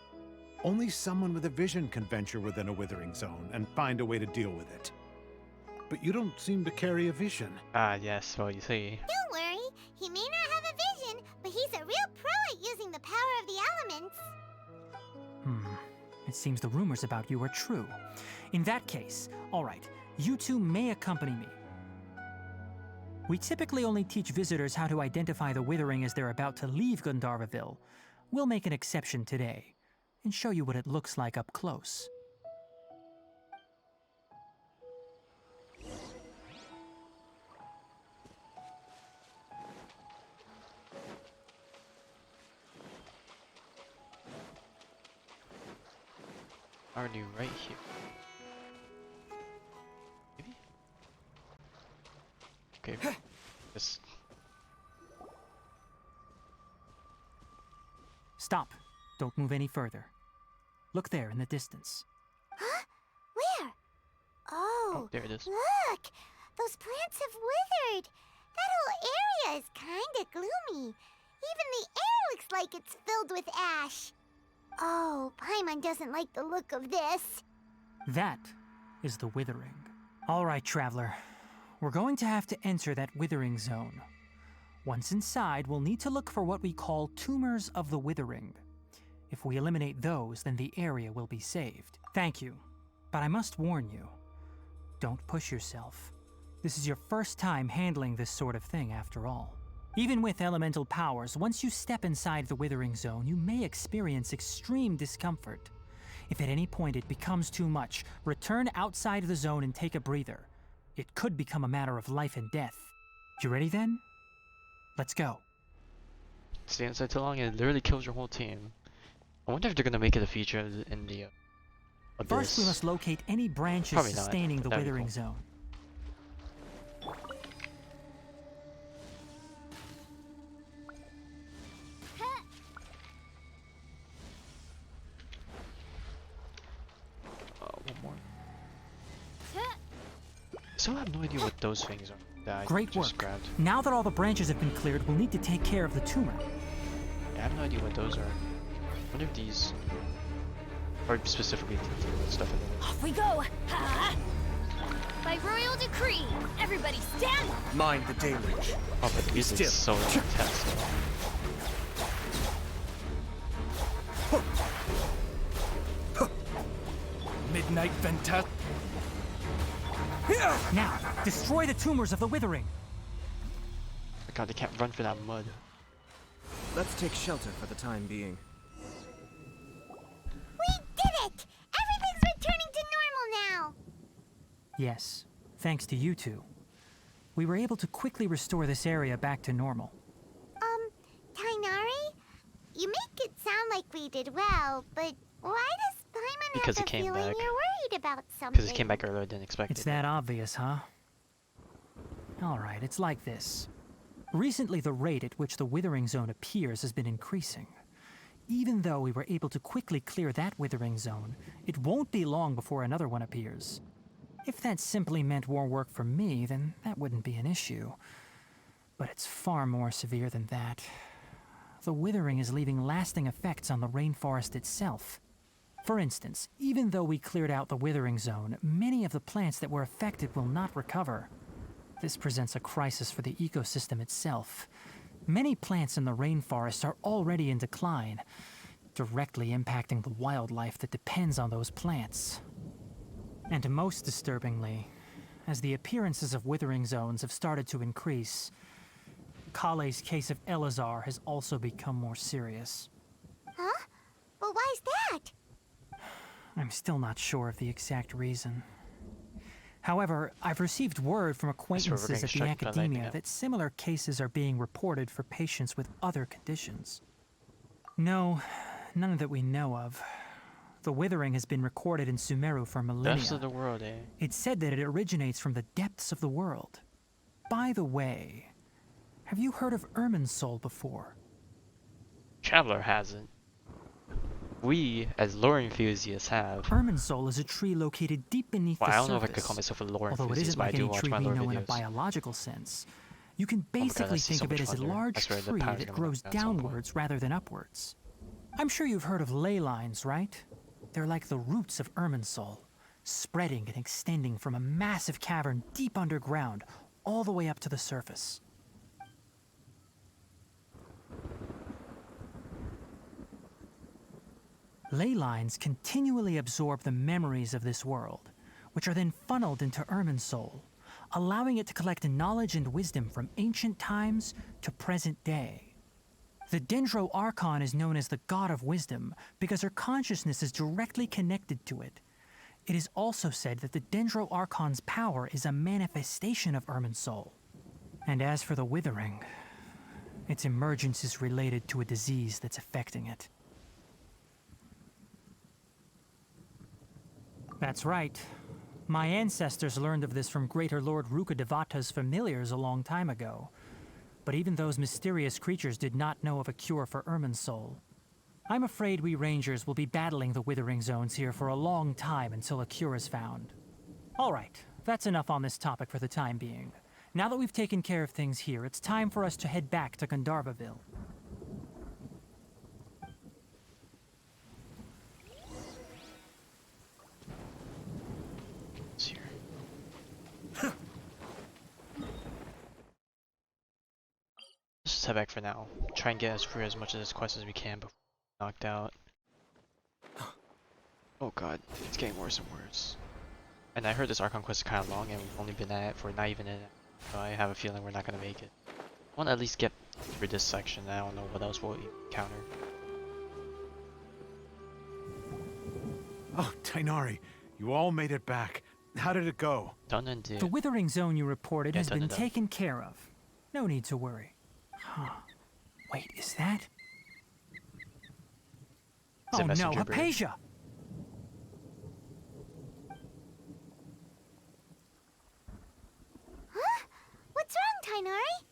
Only someone with a vision can venture within a withering zone and find a way to deal with it. But you don't seem to carry a vision. Ah, yes, well, you see. Don't worry, he may not have a vision, but he's a real pro at using the power of the elements. It seems the rumors about you are true. In that case, all right, you two may accompany me. We typically only teach visitors how to identify the Withering as they're about to leave Gandharvaville. We'll make an exception today and show you what it looks like up close. Are you right here? Maybe? Okay. Just Stop. Don't move any further. Look there in the distance. Huh? Where? Oh, there it is. Look! Those plants have withered. That whole area is kinda gloomy. Even the air looks like it's filled with ash. Oh, Paimon doesn't like the look of this. That is the Withering. All right, Traveler. We're going to have to enter that Withering zone. Once inside, we'll need to look for what we call tumors of the Withering. If we eliminate those, then the area will be saved. Thank you, but I must warn you. Don't push yourself. This is your first time handling this sort of thing, after all. Even with elemental powers, once you step inside the Withering zone, you may experience extreme discomfort. If at any point it becomes too much, return outside of the zone and take a breather. It could become a matter of life and death. You ready then? Let's go. Stay inside too long and it literally kills your whole team. I wonder if they're gonna make it a feature in the Abyss. First, we must locate any branches Probably not, sustaining but the that'd be Withering cool. Zone. One more. So I have no idea what those things are that I Great just work. grabbed. Now that all the branches have been cleared, we'll need to take care of the tumor. Yeah, I have no idea what those are. I wonder if these are specifically the stuff in the Off we go! Ha! By royal decree, everybody stand! Mind the deluge. Oh, but the music is so Still. intense. Midnight Ventas. Now, destroy the tumors of the Withering. My god, they can't run for that mud. Let's take shelter for the time being. We did it! Everything's returning to normal now! Yes, thanks to you two. We were able to quickly restore this area back to normal. Tighnari? You make it sound like we did well, but why does Paimon Because have it the came feeling back. you're worried about something? Because it came back earlier than expected. It's that obvious, huh? Alright, it's like this. Recently, the rate at which the Withering Zone appears has been increasing. Even though we were able to quickly clear that Withering Zone, it won't be long before another one appears. If that simply meant more work for me, then that wouldn't be an issue. But it's far more severe than that. The Withering is leaving lasting effects on the rainforest itself. For instance, even though we cleared out the Withering Zone, many of the plants that were affected will not recover. This presents a crisis for the ecosystem itself. Many plants in the rainforest are already in decline, directly impacting the wildlife that depends on those plants. And most disturbingly, as the appearances of Withering Zones have started to increase, Collei's case of Elazar has also become more serious. Huh? Well, why's that? I'm still not sure of the exact reason. However, I've received word from acquaintances getting at the struck by lightning academia now. that similar cases are being reported for patients with other conditions. No, none that we know of. The Withering has been recorded in Sumeru for millennia. Depths of the world, eh? It's said that it originates from the depths of the world. By the way, have you heard of Irminsul before? Traveler hasn't. We, as lore enthusiasts, have. Irminsul is a tree located deep beneath Well, the I don't surface. know if I could call myself a lore Although it enthusiast, isn't but I like do any watch tree my we lore know in a videos. biological sense. You can Oh my God, basically I see think so of it much as a fun there. I large swear the tree power's that gonna grows come down at some point. downwards rather than upwards. I'm sure you've heard of ley lines, right? They're like the roots of Irminsul, spreading and extending from a massive cavern deep underground all the way up to the surface. Ley lines continually absorb the memories of this world, which are then funneled into Irminsul, allowing it to collect knowledge and wisdom from ancient times to present day. The Dendro Archon is known as the God of Wisdom because her consciousness is directly connected to it. It is also said that the Dendro Archon's power is a manifestation of Irminsul. And as for the Withering, its emergence is related to a disease that's affecting it. That's right. My ancestors learned of this from Greater Lord Rukadevata's familiars a long time ago. But even those mysterious creatures did not know of a cure for Irminsul. I'm afraid we Rangers will be battling the Withering Zones here for a long time until a cure is found. Alright, that's enough on this topic for the time being. Now that we've taken care of things here, it's time for us to head back to Gandharvaville. It's here. Let's just head back for now. Try and get through as much of this quest as we can before we're knocked out. Oh god, it's getting worse and worse. And I heard this Archon quest is kind of long and we've only been at it for not even an hour. So I have a feeling we're not going to make it. I want to at least get through this section. I don't know what else we'll encounter. Oh, Tighnari, you all made it back. How did it go? Done and did. The Withering Zone you reported Yeah, has done been and done. taken care of. No need to worry. Wait, is that? Is it Oh no, messenger bird? Hypatia! Huh? What's wrong, Tighnari?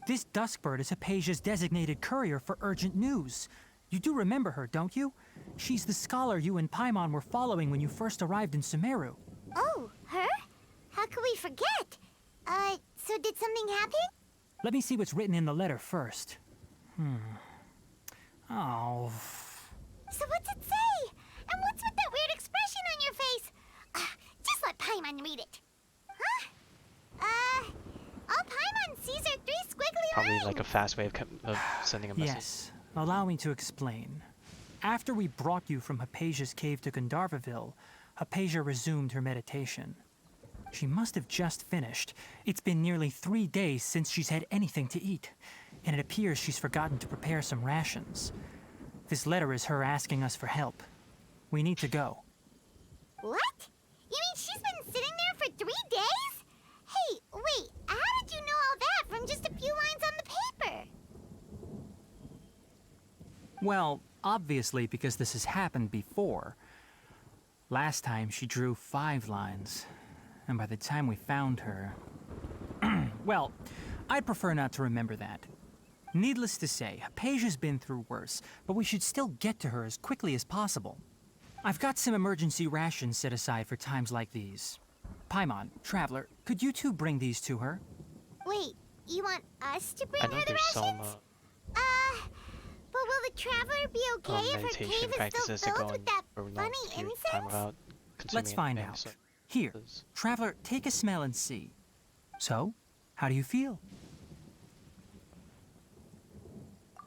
This Duskbird is Hypatia's designated courier for urgent news. You do remember her, don't you? She's the scholar you and Paimon were following when you first arrived in Sumeru. Oh, her? How could we forget? So did something happen? Let me see what's written in the letter first. Oh. So what's it say? And what's with that weird expression on your face? Just let Paimon read it. Huh? All Paimon sees are 3 squiggly Probably lines. like a fast way of sending a message. Yes, allow me to explain. After we brought you from Hypatia's cave to Gandharvaville, Hypatia resumed her meditation. She must have just finished. It's been nearly 3 days since she's had anything to eat, and it appears she's forgotten to prepare some rations. This letter is her asking us for help. We need to go. What? You mean she's been sitting there for 3 days? Hey, wait, how did you know all that from just a few lines on the paper? Well, obviously because this has happened before. Last time she drew 5 lines, and by the time we found her... Well, I'd prefer not to remember that. Needless to say, Hypatia's been through worse, but we should still get to her as quickly as possible. I've got some emergency rations set aside for times like these. Paimon, Traveler, could you two bring these to her? Wait, you want us to bring I her know the there's some rations? But will the Traveler be okay if her meditation cave is practices still to go filled with in that for a long funny period of time incense? without consuming Let's find anything, out. so- Here, Traveler, take a smell and see. So, how do you feel?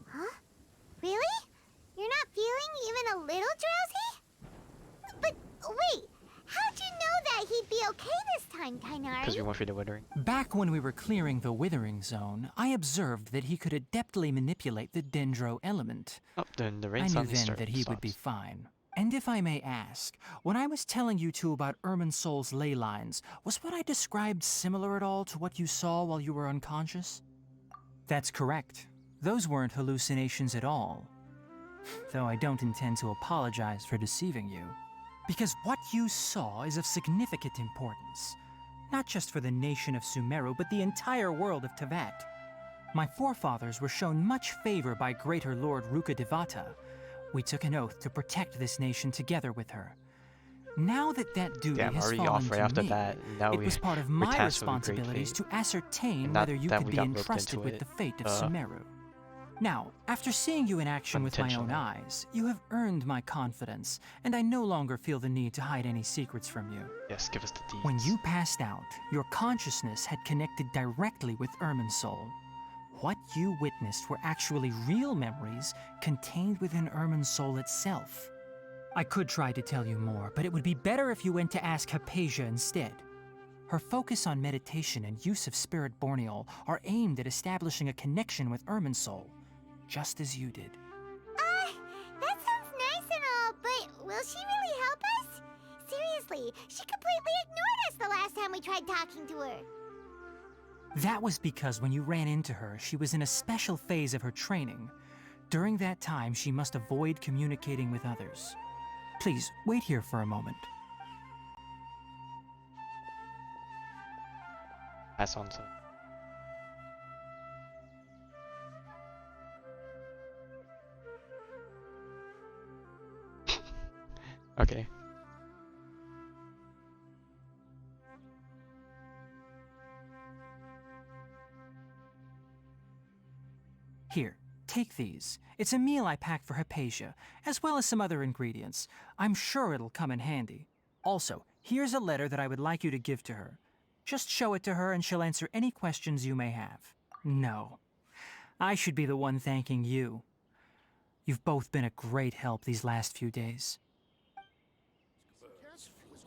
Huh? Really? You're not feeling even a little drowsy? But wait, how'd you know that he'd be okay this time, Because we Tighnari? went through the withering. Back when we were clearing the Withering Zone, I observed that he could adeptly manipulate the Dendro element. Oh, then the I rain knew suddenly then that he would be stops. fine. And if I may ask, when I was telling you two about Irminsol's ley lines, was what I described similar at all to what you saw while you were unconscious? That's correct. Those weren't hallucinations at all. Though I don't intend to apologize for deceiving you. Because what you saw is of significant importance. Not just for the nation of Sumeru, but the entire world of Tevat. My forefathers were shown much favor by Greater Lord Rukkhadevata. We took an oath to protect this nation together with her. Now that that duty Damn, has already fallen off right to after me, that. Now it we was part of we're my tasked with a great responsibilities fate. to ascertain And not whether you that could we be got roped entrusted into with it, the fate of Sumeru. Now, after seeing you in action with my own unintentionally. eyes, you have earned my confidence, and I no longer feel the need to hide any secrets from you. Yes, give us the deeds. When you passed out, your consciousness had connected directly with Irminsul. What you witnessed were actually real memories contained within Irminsul itself. I could try to tell you more, but it would be better if you went to ask Hypatia instead. Her focus on meditation and use of Spirit Borneol are aimed at establishing a connection with Irminsul, just as you did. That sounds nice and all, but will she really help us? Seriously, she completely ignored us the last time we tried talking to her. That was because when you ran into her, she was in a special phase of her training. During that time, she must avoid communicating with others. Please, wait here for a moment. Pass on to. Okay. Here, take these. It's a meal I packed for Hypatia, as well as some other ingredients. I'm sure it'll come in handy. Also, here's a letter that I would like you to give to her. Just show it to her and she'll answer any questions you may have. No. I should be the one thanking you. You've both been a great help these last few days.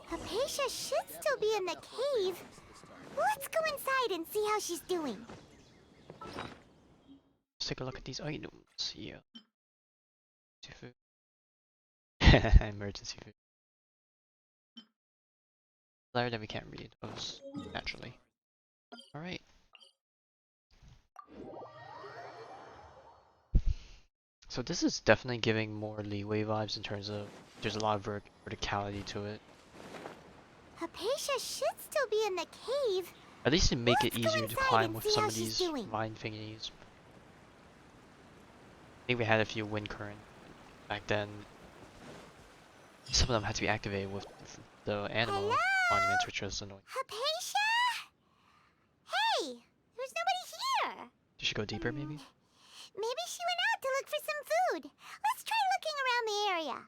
Hypatia should still be in the cave. Let's go inside and see how she's doing. Let's take a look at these items here. Food. Emergency food. Letter that we can't read, naturally. Alright. So this is definitely giving more leeway vibes in terms of there's a lot of verticality to it. Hypatia should still be in the cave. At least it make Let's it go easier to inside climb and with see some how of she's these doing. vine thingies. I think we had a few wind current back then. Some of them had to be activated with the animal Hello? monuments, which was annoying. Hypatia? Hey, there's nobody here. You should go deeper, maybe? Maybe she went out to look for some food. Let's try looking around the area.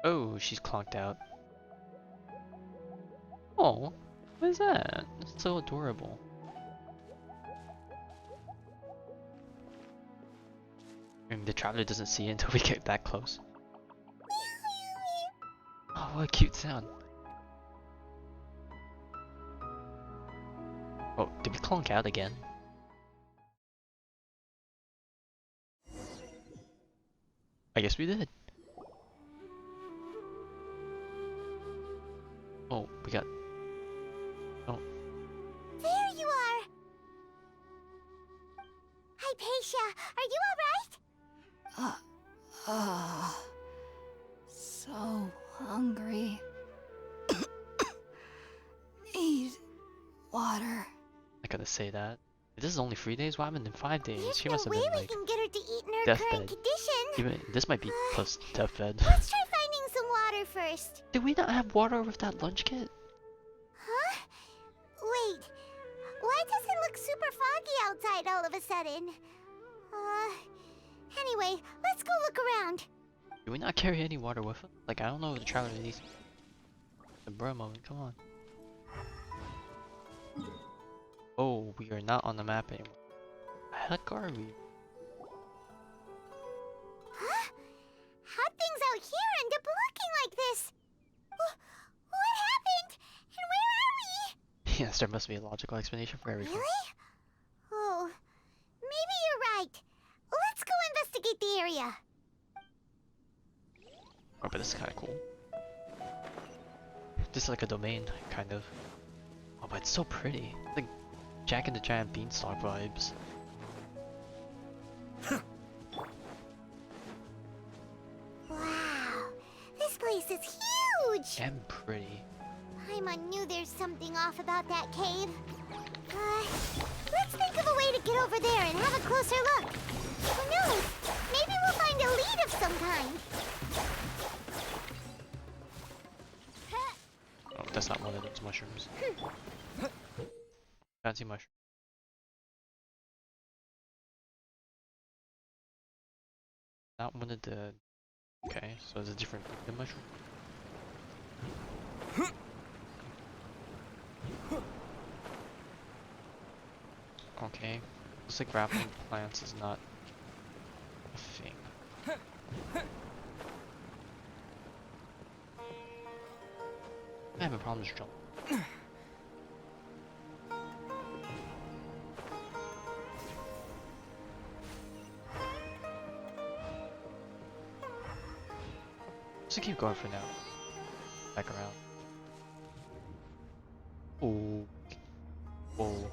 Oh, she's clonked out. Oh, what is that? That's so adorable. And the traveler doesn't see it until we get that close. Oh, what a cute sound. Oh, did we clonk out again? I guess we did. Oh, we got... Oh, There you are. Hypatia, are you alright? So hungry. Need water. I gotta say that. This is only 3 days? What happened in 5 days? There's She no must have way been we like can get her to eat in her deathbed. current condition. Even this might be close to deathbed. Let's try finding some water first. Did we not have water with that lunch kit? Huh? Wait. Why does it look super foggy outside all of a sudden? Anyway, let's go look around. Did we not carry any water with us? Like, I don't know if the traveler needs the bro moment, come on. Oh, we are not on the map anymore. The heck are we? Huh? How'd things out here end up looking like this? What happened? And where are we? Yes, there must be a logical explanation for everything. Really? Oh, maybe you're right. Let's go investigate the area. Oh, but this is kind of cool. This is like a domain, kind of. Oh, but it's so pretty. It's like Jack and the Giant Beanstalk vibes. Wow, this place is huge. And pretty. Paimon knew there's something off about that cave. Let's think of a way to get over there and have a closer look. Who knows? Maybe we'll find a lead of some kind. Oh, that's not one of those mushrooms. Fancy mushroom. Not one of the... Okay, so it's a different mushroom. Okay, looks like grappling plants is not a thing. I have a problem just jumping. Just keep going for now. Back around. Oh. Whoa.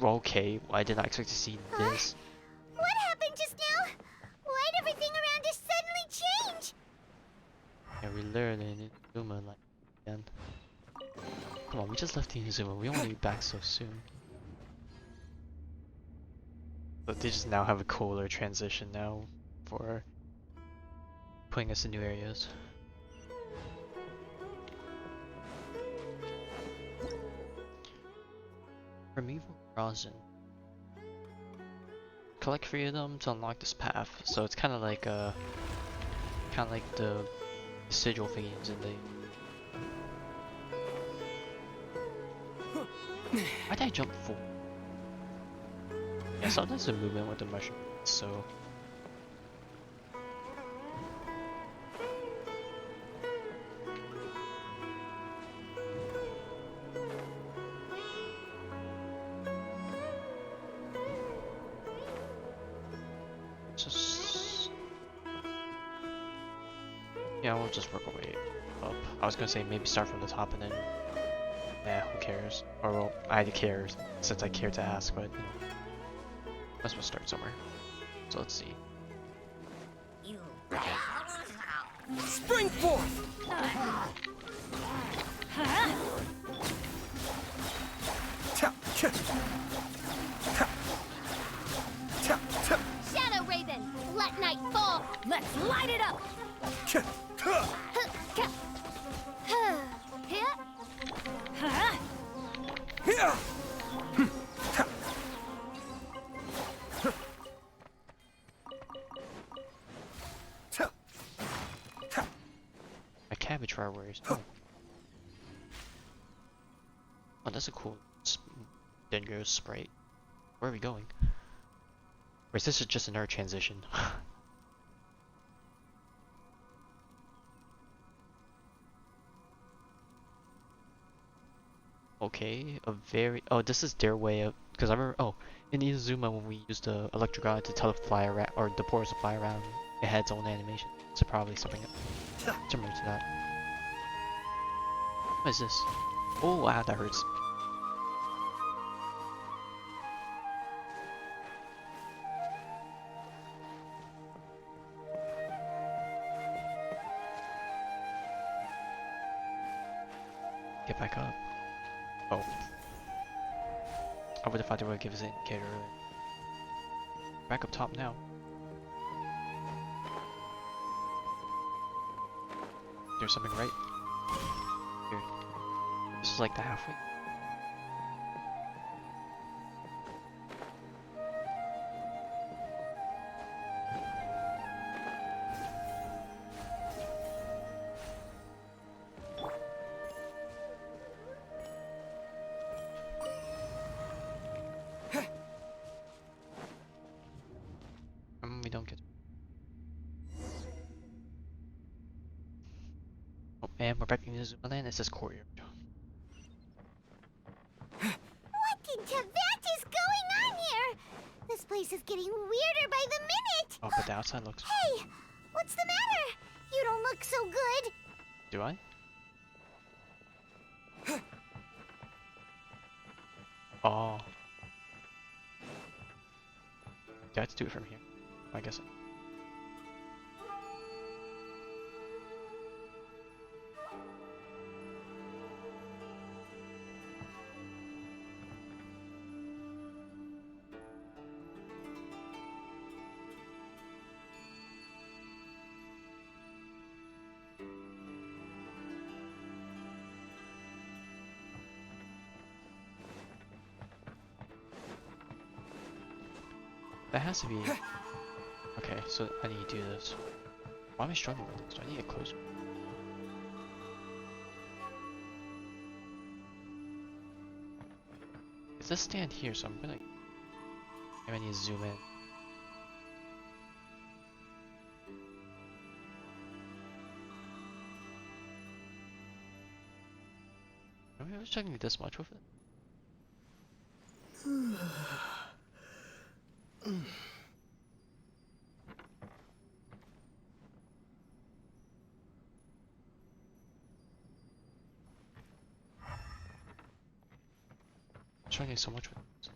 Okay, I did not expect to see this. What happened just now? Why'd everything around us suddenly change? Yeah, we literally Inazuma like again. Come on, we just left the Inazuma. We don't want to be back so soon. But they just now have a cooler transition now for putting us in new areas. Primeval rosin. Collect 3 of them to unlock this path. So it's kind of like the sigil thingies in the. Why did I jump forward? Yeah, sometimes the movement with the mushroom, so. just... Yeah, we'll just work our way up. I was gonna say maybe start from the top and then... Nah, who cares? Or well, I care since I care to ask, but... Might as well start somewhere. So let's see. Spring forth! Shadow Raven, let night fall. Let's light it up. My cabbage fire warriors. Oh. Oh, that's a cool Dendro sprite. Where are we going? Or is this just another transition? Okay, a very... Oh, this is their way of... Because I remember... Oh, in Inazuma when we used the Electric God to tell it to fly around... Or the portals to fly around, it had its own animation. So probably something similar to that. What is this? Oh, wow, that hurts. Get back up. Oh. I would have thought they would give us an indicator earlier. Back up top now. There's something right here. This is like the halfway. We don't get. Oh, and we're back in the Zuma land. It says courtyard. What in Tibet is going on here? This place is getting weirder by the minute. Oh, but the outside looks. Hey, what's the matter? You don't look so good. Do I? Oh. Do I have to do it from here? I guess. That has to be. Okay, so I need to do this. Why am I struggling with this? Do I need to get closer? It says stand here, so I'm gonna. I need to zoom in. I was checking this much with it. I'm struggling so much with this.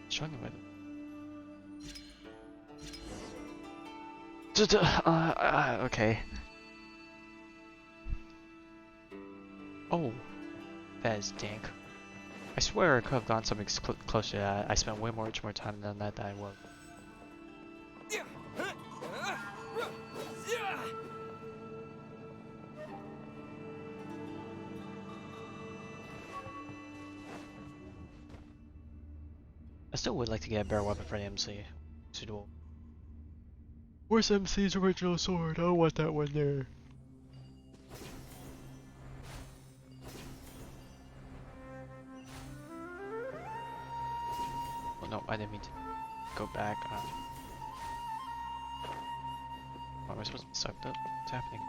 Struggling with it. Okay. Oh, that is dank. I swear I could have gone something closer to that. I spent way more time than that I was. I still would like to get a better weapon for the MC. Suitable. Where's MC's original sword? I don't want that one there. Oh no, I didn't mean to go back. What, am I supposed to be sucked up? What's happening?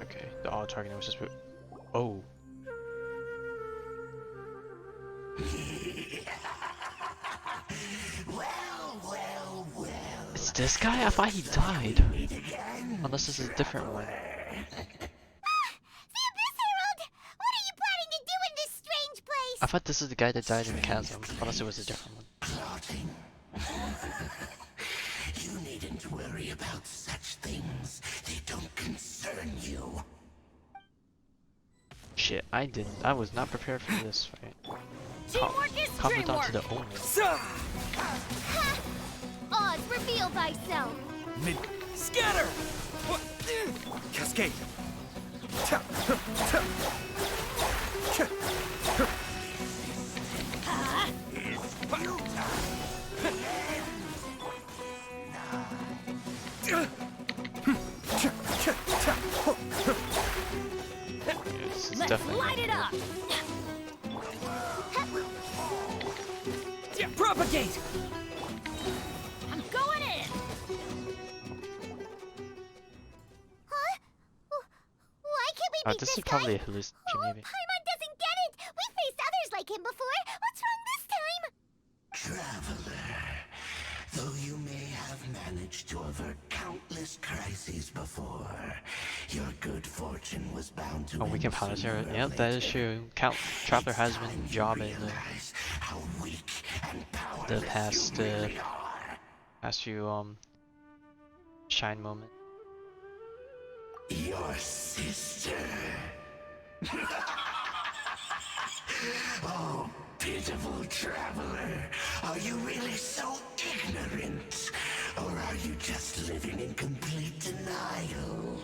Okay, the auto targeting was just. Oh. It's this guy? I thought he died. Unless this is a different one. I thought this is the guy that died in the chasm, unless it was a different one. You needn't worry about such things. They don't concern you. Shit, I was not prepared for this fight. Teamwork is Comment onto the dreamwork. owner. Oz, reveal thyself. Mid. Scatter! Cascade! This is Let's definitely light it up. Propagate! I'm going in. Huh? Why can't we beat this this is guy? probably a hallucination, Oh, maybe. Paimon doesn't get it. We faced others like him before. What's wrong this time? Traveler, though you may have managed to avert countless crises before, your good fortune was bound to Oh, we end can punish her. sooner or Yep, that is later. true. Traveler has been Time you jobbing realize how weak and the powerless past you really are. past few shine moment. Your sister. Oh, pitiful traveler. Are you really so ignorant? Or are you just living in complete denial?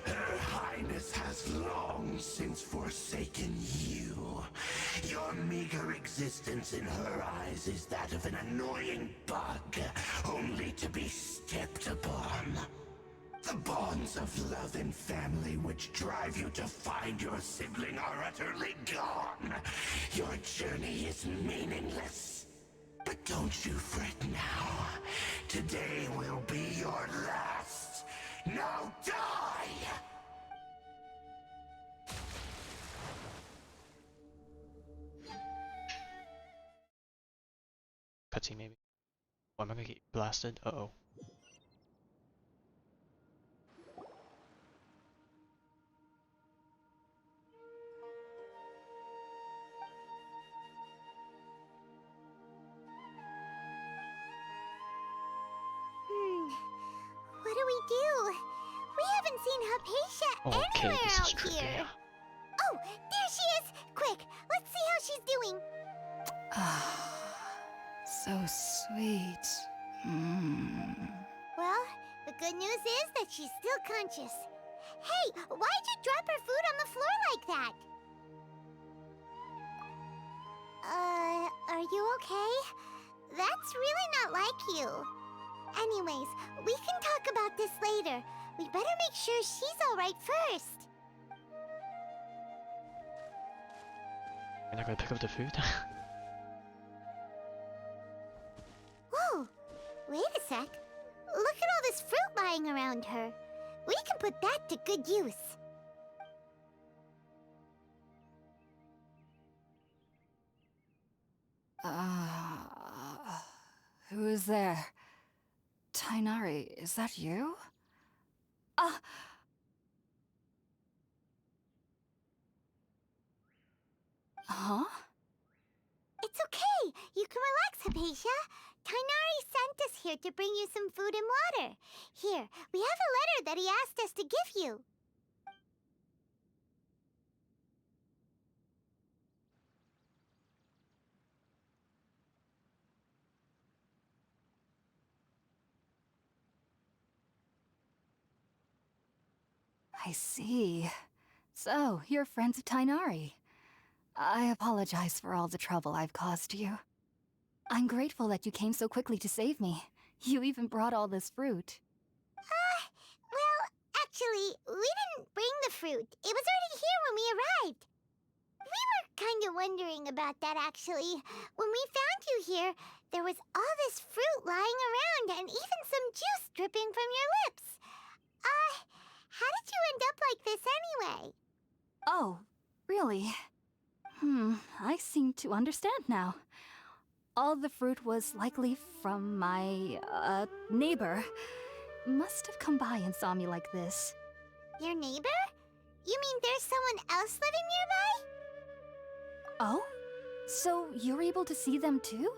Her Highness has long since forsaken you. Your meager existence in her eyes is that of an annoying bug, only to be stepped upon. The bonds of love and family which drive you to find your sibling are utterly gone. Your journey is meaningless. But don't you fret now. Today will be your last. Now die! Cutscene maybe. Oh, am I gonna get blasted? Uh-oh. What do we do? We haven't seen Hypatia Okay, anywhere this is out tricky. here. Oh, there she is! Quick, let's see how she's doing. So sweet. Well, the good news is that she's still conscious. Hey, why'd you drop her food on the floor like that? Are you okay? That's really not like you. Anyways, we can talk about this later. We better make sure she's alright first. You're not gonna pick up the food? Whoa, wait a sec. Look at all this fruit lying around her. We can put that to good use. Who is there? Tighnari, is that you? Huh? It's okay. You can relax, Hypatia. Tighnari sent us here to bring you some food and water. Here, we have a letter that he asked us to give you. I see. So, you're friends of Tighnari. I apologize for all the trouble I've caused you. I'm grateful that you came so quickly to save me. You even brought all this fruit. Well, actually, we didn't bring the fruit. It was already here when we arrived. We were kind of wondering about that, actually. When we found you here, there was all this fruit lying around and even some juice dripping from your lips. How did you end up like this anyway? Oh, really? I seem to understand now. All the fruit was likely from my, neighbor. Must have come by and saw me like this. Your neighbor? You mean there's someone else living nearby? Oh? So you're able to see them too?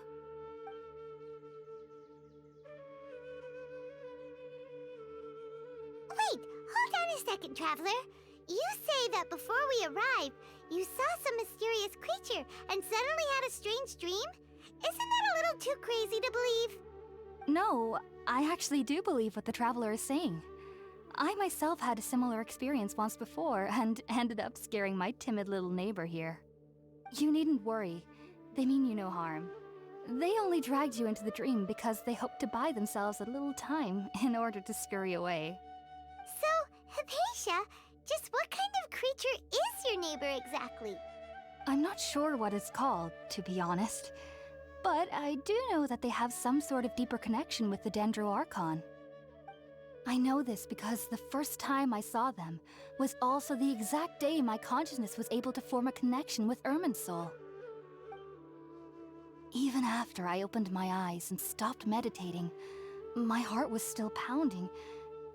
Wait, hold on a second, Traveler. You say that before we arrived, you saw some mysterious creature and suddenly had a strange dream? Isn't that a little too crazy to believe? No, I actually do believe what the Traveler is saying. I myself had a similar experience once before and ended up scaring my timid little neighbor here. You needn't worry. They mean you no harm. They only dragged you into the dream because they hoped to buy themselves a little time in order to scurry away. So, Hypatia, just what kind of creature is your neighbor exactly? I'm not sure what it's called, to be honest. But I do know that they have some sort of deeper connection with the Dendro Archon. I know this because the first time I saw them was also the exact day my consciousness was able to form a connection with Irminsul. Even after I opened my eyes and stopped meditating, my heart was still pounding,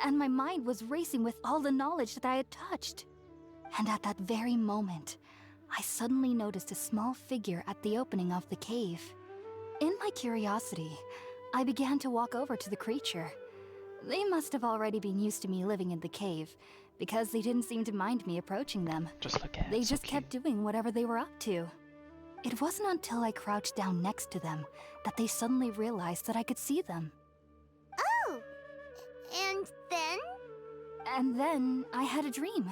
and my mind was racing with all the knowledge that I had touched. And at that very moment, I suddenly noticed a small figure at the opening of the cave. In my curiosity, I began to walk over to the creature. They must have already been used to me living in the cave, because they didn't seem to mind me approaching them. Just look at it. They So just cute. kept doing whatever they were up to. It wasn't until I crouched down next to them that they suddenly realized that I could see them. Oh! And then? And then I had a dream.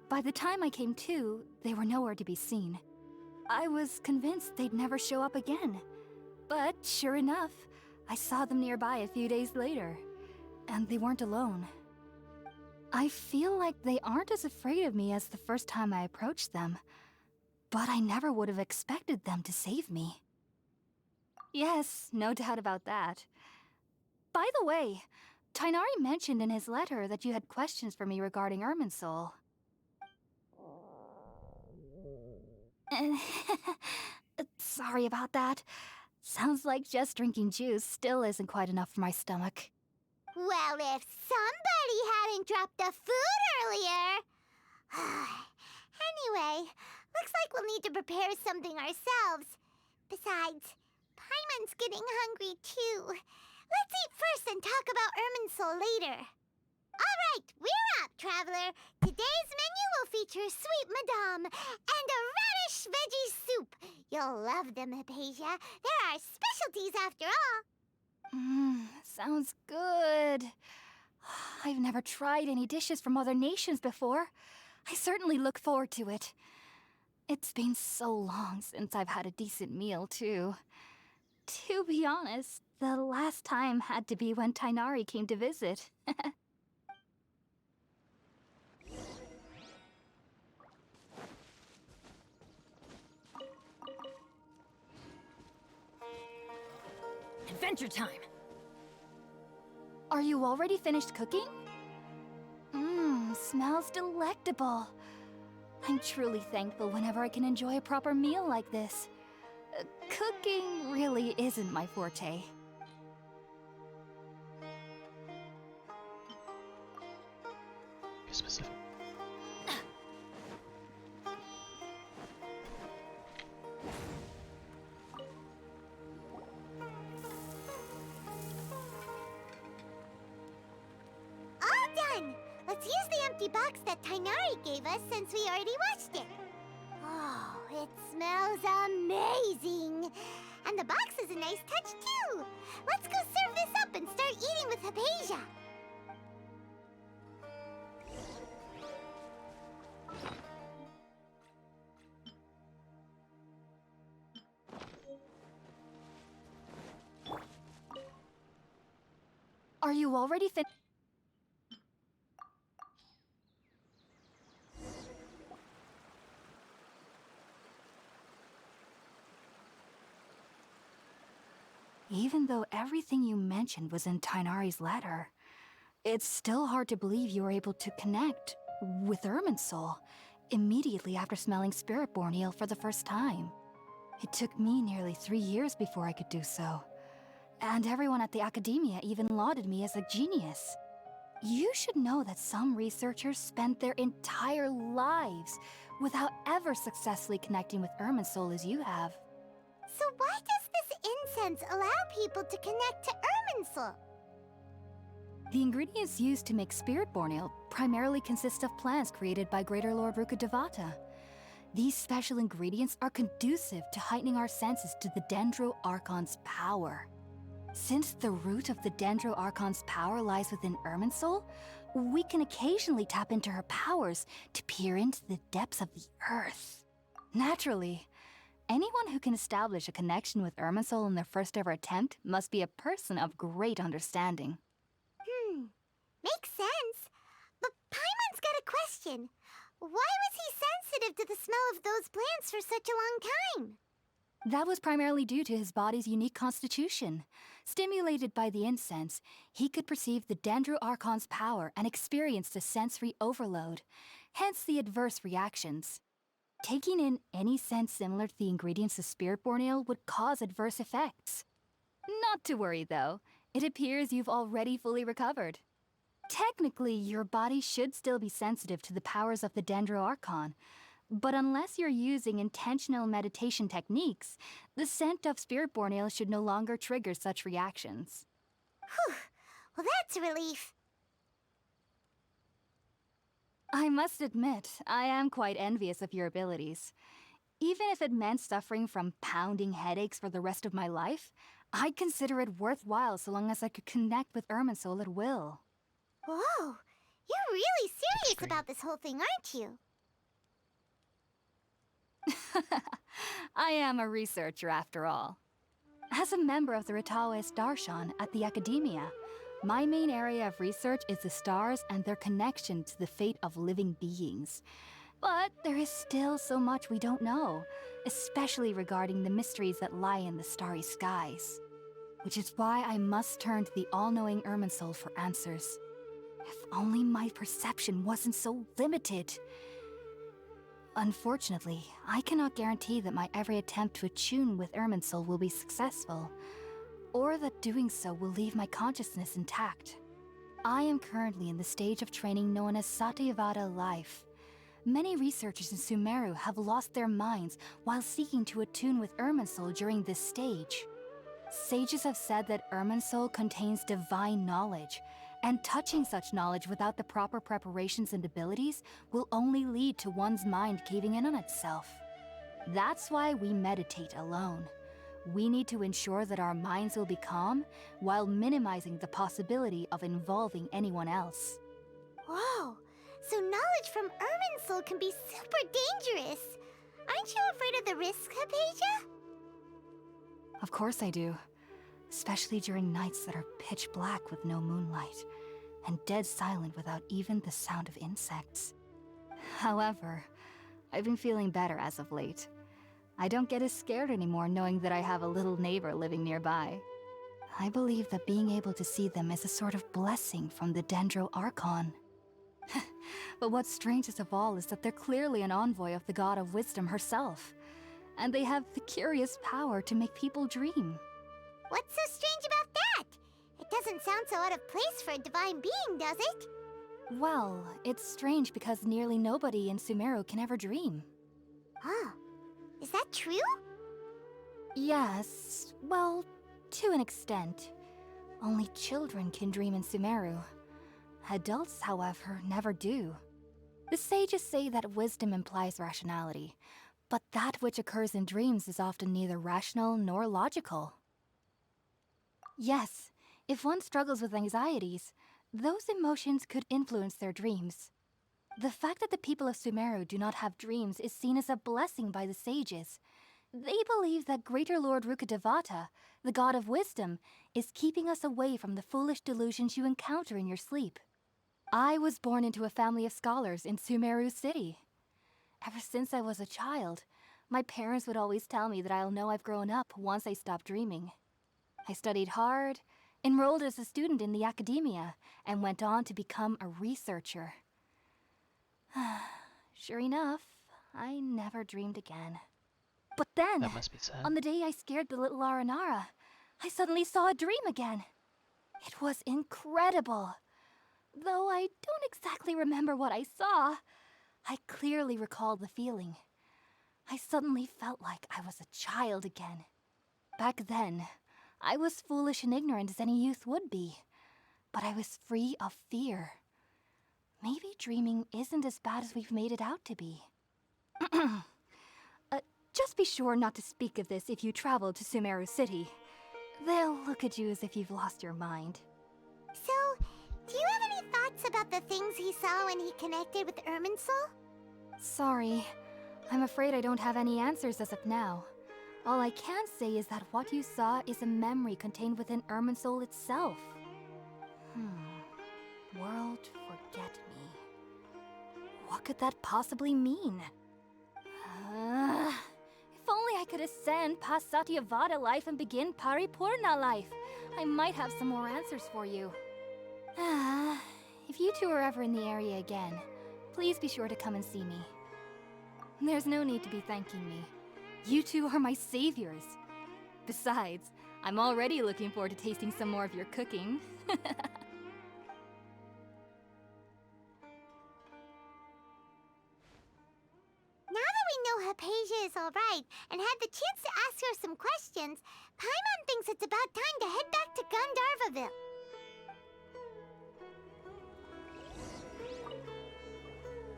By the time I came to, they were nowhere to be seen. I was convinced they'd never show up again. But sure enough, I saw them nearby a few days later. And they weren't alone. I feel like they aren't as afraid of me as the first time I approached them. But I never would have expected them to save me. Yes, no doubt about that. By the way, Tighnari mentioned in his letter that you had questions for me regarding Irminsul. Sorry about that. Sounds like just drinking juice still isn't quite enough for my stomach. Well, if somebody hadn't dropped the food earlier... Anyway, looks like we'll need to prepare something ourselves. Besides, Paimon's getting hungry too. Let's eat first and talk about Irminsul later. All right, we're up, Traveler. Today's menu will feature sweet madame and a radish veggie soup. You'll love them, Hypatia. They're our specialties after all. Sounds good. I've never tried any dishes from other nations before. I certainly look forward to it. It's been so long since I've had a decent meal, too. To be honest, the last time had to be when Tighnari came to visit. Adventure time! Are you already finished cooking? Smells delectable. I'm truly thankful whenever I can enjoy a proper meal like this. Cooking really isn't my forte. Be specific. All done! Let's use the empty box that Tighnari gave us since we already watched it. Oh, it smells amazing! And the box is a nice touch, too! Let's go serve this up and start eating with Hypatia! Are you already Even though everything you mentioned was in Tighnari's letter, it's still hard to believe you were able to connect with Irminsul immediately after smelling Spiritborn Ale for the first time. It took me nearly 3 years before I could do so. And everyone at the Academia even lauded me as a genius. You should know that some researchers spent their entire lives without ever successfully connecting with Irminsul as you have. So why does this incense allow people to connect to Irminsul? The ingredients used to make Spiritborn Ale primarily consist of plants created by Greater Lord Rukkhadevata. These special ingredients are conducive to heightening our senses to the Dendro Archon's power. Since the root of the Dendro Archon's power lies within Irminsul, we can occasionally tap into her powers to peer into the depths of the earth. Naturally, anyone who can establish a connection with Irminsul in their first ever attempt must be a person of great understanding. Makes sense. But Paimon's got a question. Why was he sensitive to the smell of those plants for such a long time? That was primarily due to his body's unique constitution. Stimulated by the incense, he could perceive the Dendro Archon's power and experienced a sensory overload, hence the adverse reactions. Taking in any scent similar to the ingredients of Spiritborn Ale would cause adverse effects. Not to worry, though. It appears you've already fully recovered. Technically, your body should still be sensitive to the powers of the Dendro Archon, but unless you're using intentional meditation techniques, the scent of Spiritborn Ale should no longer trigger such reactions. Whew. Well, that's a relief. I must admit, I am quite envious of your abilities. Even if it meant suffering from pounding headaches for the rest of my life, I'd consider it worthwhile so long as I could connect with Irminsul at will. Whoa, you're really serious great. about this whole thing, aren't you? I am a researcher after all. As a member of the Ritaoist Darshan at the Academia, my main area of research is the stars and their connection to the fate of living beings. But there is still so much we don't know, especially regarding the mysteries that lie in the starry skies. Which is why I must turn to the all-knowing Irminsul for answers. If only my perception wasn't so limited. Unfortunately, I cannot guarantee that my every attempt to attune with Irminsul will be successful, or that doing so will leave my consciousness intact. I am currently in the stage of training known as Satyavada life. Many researchers in Sumeru have lost their minds while seeking to attune with Irminsul during this stage. Sages have said that Irminsul contains divine knowledge, and touching such knowledge without the proper preparations and abilities will only lead to one's mind caving in on itself. That's why we meditate alone. We need to ensure that our minds will be calm while minimizing the possibility of involving anyone else. Whoa, so knowledge from Irminsul can be super dangerous. Aren't you afraid of the risks, Hypatia? Of course I do. Especially during nights that are pitch black with no moonlight, and dead silent without even the sound of insects. However, I've been feeling better as of late. I don't get as scared anymore knowing that I have a little neighbor living nearby. I believe that being able to see them is a sort of blessing from the Dendro Archon. But what's strangest of all is that they're clearly an envoy of the God of Wisdom herself, and they have the curious power to make people dream. What's so strange about that? It doesn't sound so out of place for a divine being, does it? Well, it's strange because nearly nobody in Sumeru can ever dream. Huh. Is that true? Yes, well, to an extent. Only children can dream in Sumeru. Adults, however, never do. The sages say that wisdom implies rationality, but that which occurs in dreams is often neither rational nor logical. Yes, if one struggles with anxieties, those emotions could influence their dreams. The fact that the people of Sumeru do not have dreams is seen as a blessing by the sages. They believe that Greater Lord Rukkhadevata, the god of wisdom, is keeping us away from the foolish delusions you encounter in your sleep. I was born into a family of scholars in Sumeru City. Ever since I was a child, my parents would always tell me that I'll know I've grown up once I stop dreaming. I studied hard, enrolled as a student in the academia, and went on to become a researcher. Sure enough, I never dreamed again. But then, That must be sad. on the day I scared the little Aranara, I suddenly saw a dream again. It was incredible. Though I don't exactly remember what I saw, I clearly recall the feeling. I suddenly felt like I was a child again. Back then, I was foolish and ignorant as any youth would be, but I was free of fear. Maybe dreaming isn't as bad as we've made it out to be. Just be sure not to speak of this if you travel to Sumeru City. They'll look at you as if you've lost your mind. So, do you have any thoughts about the things he saw when he connected with Irminsul? Sorry, I'm afraid I don't have any answers as of now. All I can say is that what you saw is a memory contained within Irminsul itself. World forget me. What could that possibly mean? If only I could ascend past Satyavada life and begin Paripurna life, I might have some more answers for you. If you two are ever in the area again, please be sure to come and see me. There's no need to be thanking me. You two are my saviors. Besides, I'm already looking forward to tasting some more of your cooking. Now that we know Hypatia is alright and had the chance to ask her some questions, Paimon thinks it's about time to head back to Gandharvaville.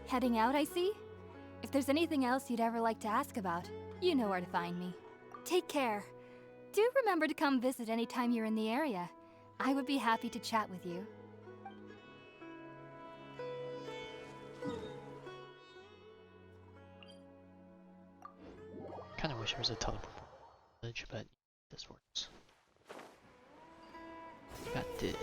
Heading out, I see? If there's anything else you'd ever like to ask about, you know where to find me. Take care. Do remember to come visit anytime you're in the area. I would be happy to chat with you. Kinda wish there was a teleport village, but this works. Got it.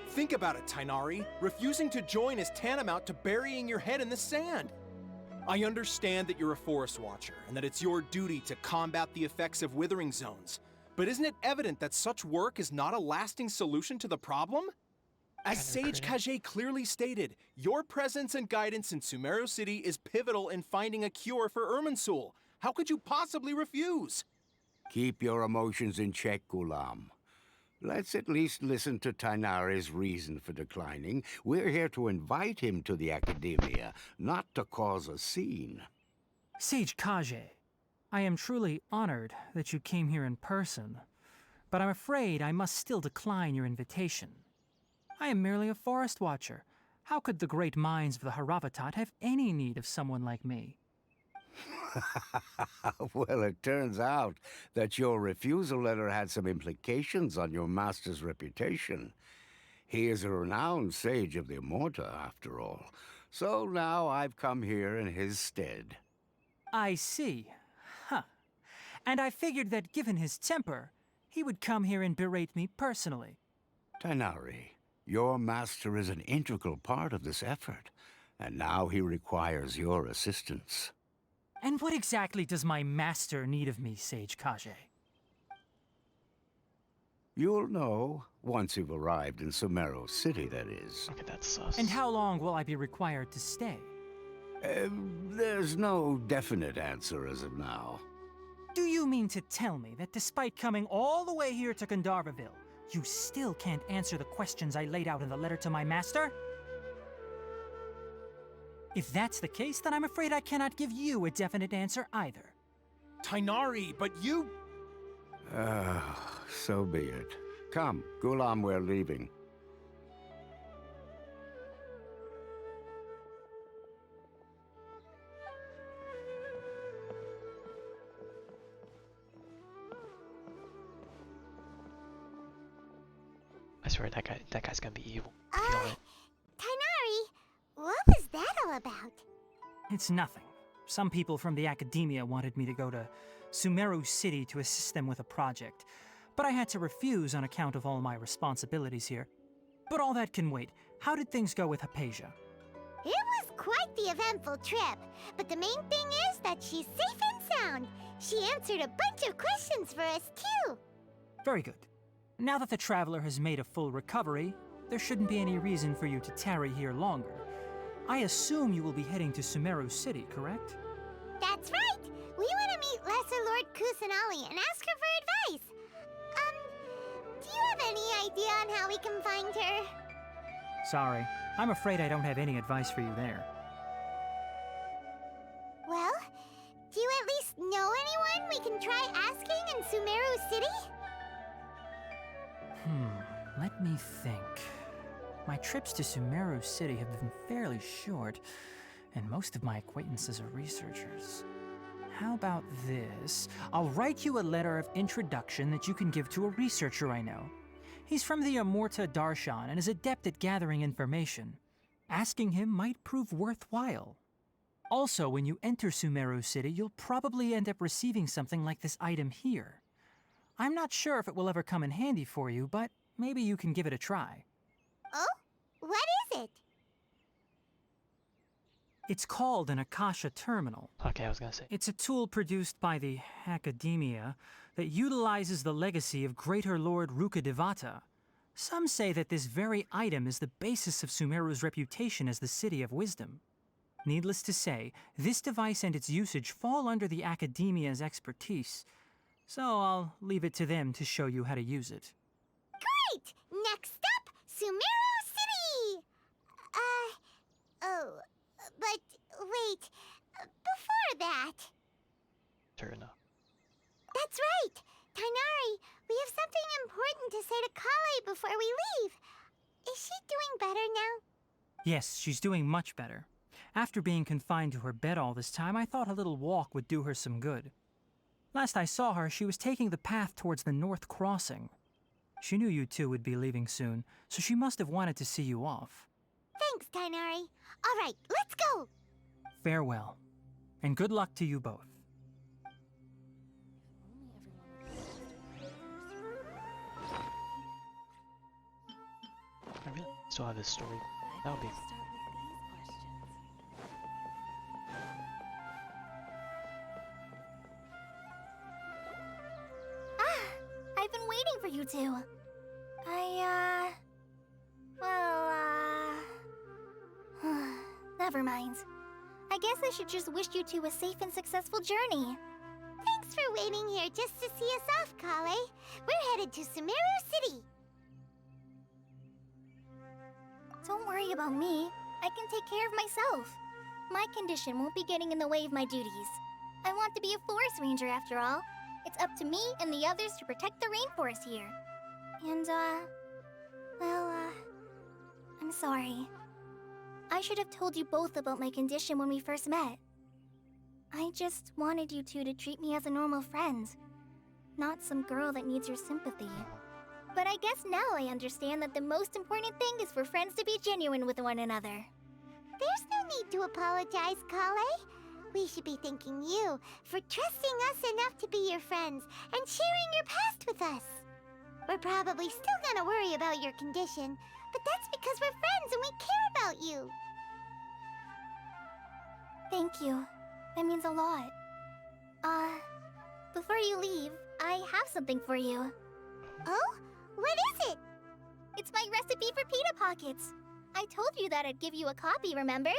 Think about it, Tighnari. Refusing to join is tantamount to burying your head in the sand. I understand that you're a forest watcher, and that it's your duty to combat the effects of withering zones. But isn't it evident that such work is not a lasting solution to the problem? As Sage Kage clearly stated, your presence and guidance in Sumeru City is pivotal in finding a cure for Irminsul. How could you possibly refuse? Keep your emotions in check, Ghulam. Let's at least listen to Tighnari's reason for declining. We're here to invite him to the Academia, not to cause a scene. Sage Kage, I am truly honored that you came here in person, but I'm afraid I must still decline your invitation. I am merely a forest watcher. How could the great minds of the Haravatat have any need of someone like me? Well, it turns out that your refusal letter had some implications on your master's reputation. He is a renowned sage of the Immorta, after all. So now I've come here in his stead. I see. Huh. And I figured that given his temper, he would come here and berate me personally. Tighnari, your master is an integral part of this effort, and now he requires your assistance. And what exactly does my master need of me, Sage Kage? You'll know, once you've arrived in Sumeru City, that is. Okay, that's sus. And how long will I be required to stay? There's no definite answer as of now. Do you mean to tell me that despite coming all the way here to Gandharvaville, you still can't answer the questions I laid out in the letter to my master? If that's the case, then I'm afraid I cannot give you a definite answer either. Tighnari, but you... So be it. Come, Ghulam, we're leaving. swear that guy's gonna be evil. I feel it. Tighnari, what was that all about? It's nothing. Some people from the academia wanted me to go to Sumeru City to assist them with a project, but I had to refuse on account of all my responsibilities here. But all that can wait. How did things go with Hypatia? It was quite the eventful trip, but the main thing is that she's safe and sound. She answered a bunch of questions for us, too. Very good. Now that the Traveler has made a full recovery, there shouldn't be any reason for you to tarry here longer. I assume you will be heading to Sumeru City, correct? That's right! We want to meet Lessor Lord Kusanali and ask her for advice. Do you have any idea on how we can find her? Sorry, I'm afraid I don't have any advice for you there. Well, do you at least know anyone we can try asking in Sumeru City? Let me think. My trips to Sumeru City have been fairly short, and most of my acquaintances are researchers. How about this? I'll write you a letter of introduction that you can give to a researcher I know. He's from the Amorta Darshan and is adept at gathering information. Asking him might prove worthwhile. Also, when you enter Sumeru City, you'll probably end up receiving something like this item here. I'm not sure if it will ever come in handy for you, but maybe you can give it a try. Oh? What is it? It's called an Akasha Terminal. Okay, I was gonna say. It's a tool produced by the Academia that utilizes the legacy of Greater Lord Rukkhadevata. Some say that this very item is the basis of Sumeru's reputation as the City of Wisdom. Needless to say, this device and its usage fall under the Academia's expertise, so I'll leave it to them to show you how to use it. Great! Next up, Sumeru City! But wait, before that... Sure enough. That's right! Tighnari, we have something important to say to Collei before we leave. Is she doing better now? Yes, she's doing much better. After being confined to her bed all this time, I thought a little walk would do her some good. Last I saw her, she was taking the path towards the North Crossing. She knew you two would be leaving soon, so she must have wanted to see you off. Thanks, Tighnari. All right, let's go! Farewell, and good luck to you both. I really still have this story. That would be. I've been waiting for you two. Never mind. I guess I should just wish you two a safe and successful journey. Thanks for waiting here just to see us off, Collei. We're headed to Sumeru City. Don't worry about me. I can take care of myself. My condition won't be getting in the way of my duties. I want to be a forest ranger after all. It's up to me and the others to protect the rainforest here. And, I'm sorry. I should have told you both about my condition when we first met. I just wanted you two to treat me as a normal friend, not some girl that needs your sympathy. But I guess now I understand that the most important thing is for friends to be genuine with one another. There's no need to apologize, Collei. We should be thanking you for trusting us enough to be your friends and sharing your past with us. We're probably still gonna worry about your condition, but that's because we're friends and we care about you. Thank you. That means a lot. Before you leave, I have something for you. Oh? What is it? It's my recipe for pita pockets. I told you that I'd give you a copy, remember?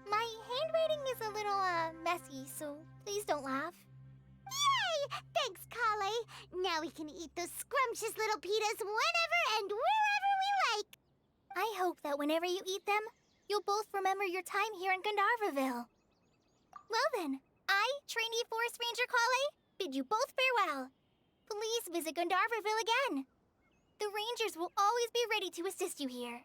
My handwriting is a little, messy, so please don't laugh. Yay! Thanks, Collei. Now we can eat those scrumptious little pitas whenever and wherever we like. I hope that whenever you eat them, you'll both remember your time here in Gandharvaville. Well then, I, trainee Forest Ranger Collei, bid you both farewell. Please visit Gandharvaville again. The Rangers will always be ready to assist you here.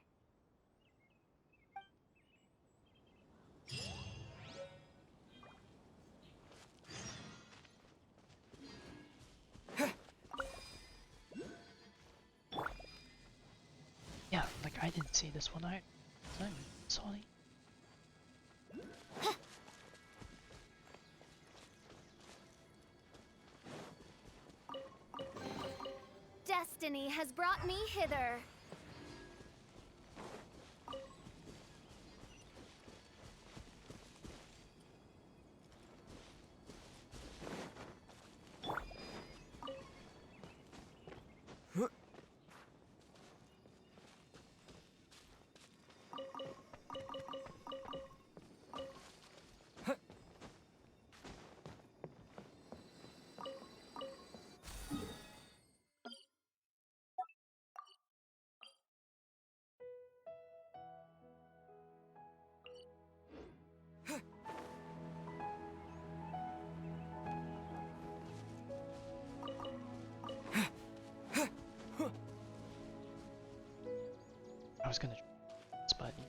I didn't see this one. I saw it. Destiny has brought me hither. I was gonna this button.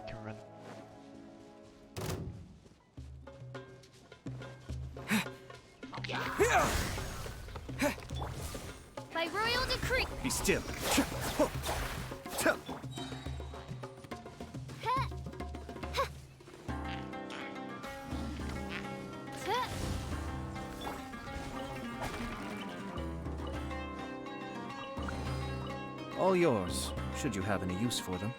Can run. By royal decree. Be still. All yours, should you have any use for them.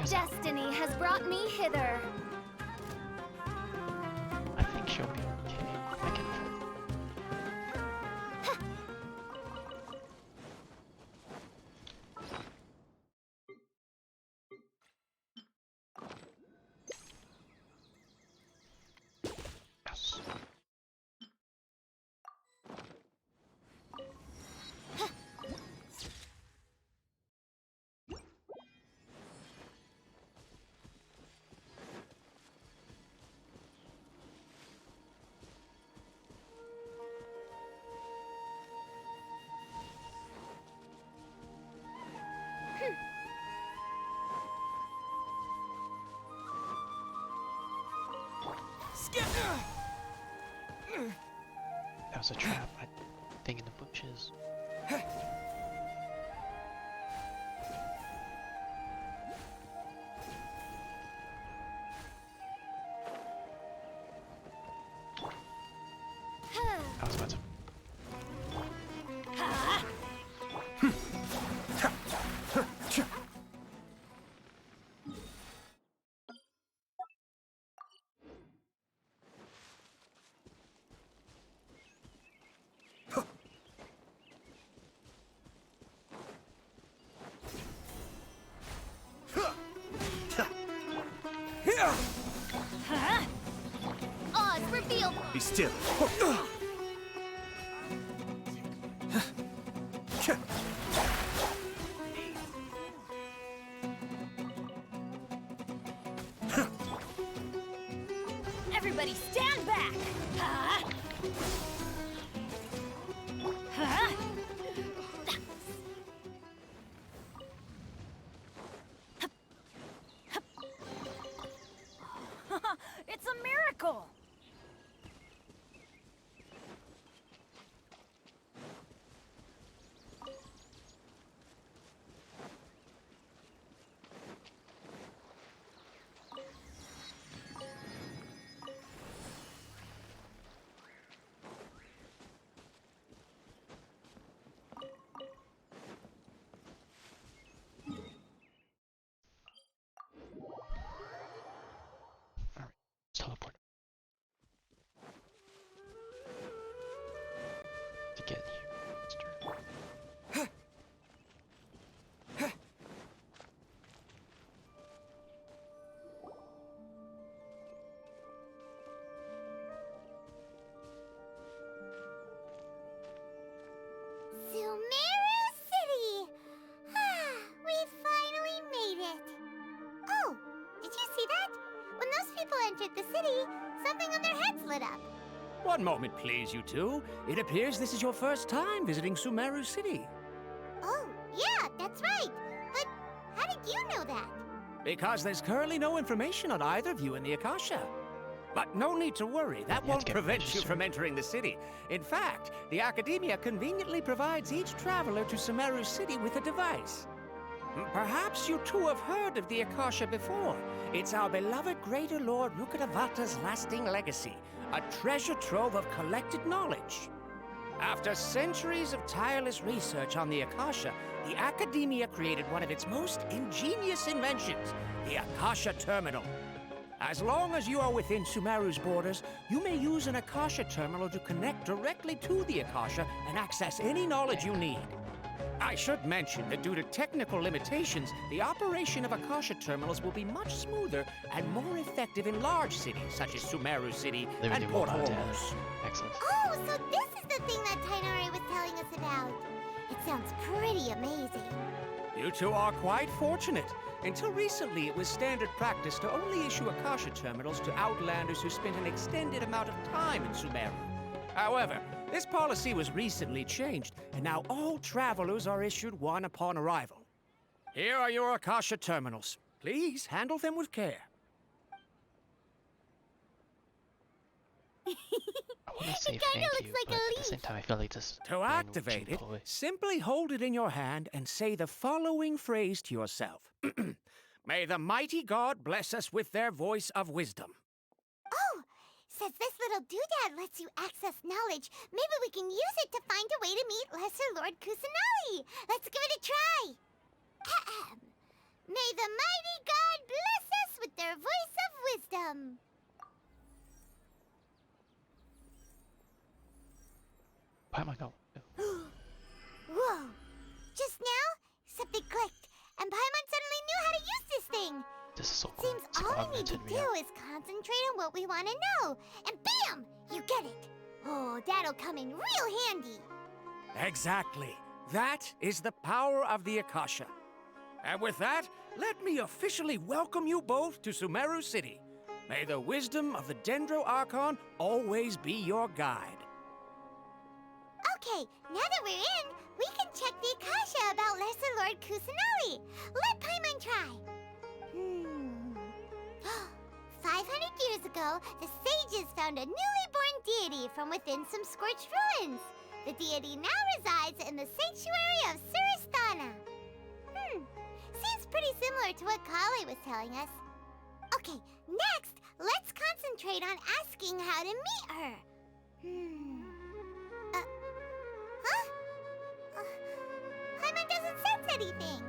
Destiny has brought me hither. I think she'll be okay. I can. Yes. That was a trap, I think, in the bushes. I was about to. Oz revealed. Be still. Everybody stand back! Huh? Huh? It's a miracle! the city, something on their heads lit up. One moment, please, you two. It appears this is your first time visiting Sumeru City. Oh, yeah, that's right. But how did you know that? Because there's currently no information on either of you in the Akasha. But no need to worry, that won't prevent you from entering the city. In fact, the Academia conveniently provides each traveler to Sumeru City with a device. Perhaps you two have heard of the Akasha before. It's our beloved Greater Lord Rukkhadevata's lasting legacy, a treasure trove of collected knowledge. After centuries of tireless research on the Akasha, the Academia created one of its most ingenious inventions, the Akasha Terminal. As long as you are within Sumeru's borders, you may use an Akasha terminal to connect directly to the Akasha and access any knowledge you need. I should mention that due to technical limitations, the operation of Akasha terminals will be much smoother and more effective in large cities such as Sumeru City and Port Ormuz. Excellent. Oh, so this is the thing that Tighnari was telling us about. It sounds pretty amazing. You two are quite fortunate. Until recently, it was standard practice to only issue Akasha terminals to outlanders who spent an extended amount of time in Sumeru. However, this policy was recently changed, and now all travelers are issued one upon arrival. Here are your Akasha terminals. Please handle them with care. I want to say thank you, but at the same time, I feel like this. To activate it, simply hold it in your hand and say the following phrase to yourself. May the mighty God bless us with their voice of wisdom. Oh, since this little doodad lets you access knowledge, maybe we can use it to find a way to meet Lessor Lord Kusanali. Let's give it a try. Ahem. May the mighty God bless us with their voice of wisdom. Paimon, go. Whoa! Just now, something clicked, and Paimon suddenly knew how to use this thing. This is so It cool. seems It's all we need to augmented do reality. is concentrate on what we want to know, and bam! You get it. Oh, that'll come in real handy. Exactly. That is the power of the Akasha. And with that, let me officially welcome you both to Sumeru City. May the wisdom of the Dendro Archon always be your guide. Okay, now that we're in, we can check the Akasha about Lessor Lord Kusanali. Let Paimon try. 500 years ago, the sages found a newly born deity from within some scorched ruins. The deity now resides in the sanctuary of Suristana. Seems pretty similar to what Collei was telling us. Okay, next, let's concentrate on asking how to meet her. Paimon doesn't sense anything.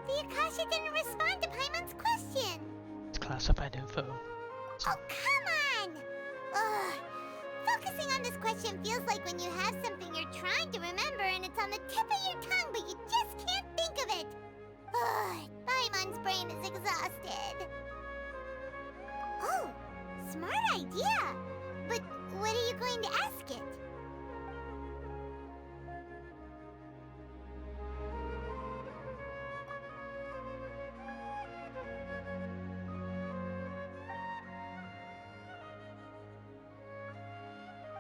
The Akasha didn't respond to Paimon's question. It's classified info. Oh, come on! Ugh. Focusing on this question feels like when you have something you're trying to remember and it's on the tip of your tongue, but you just can't think of it. Ugh. Paimon's brain is exhausted. Oh, smart idea. But what are you going to ask it?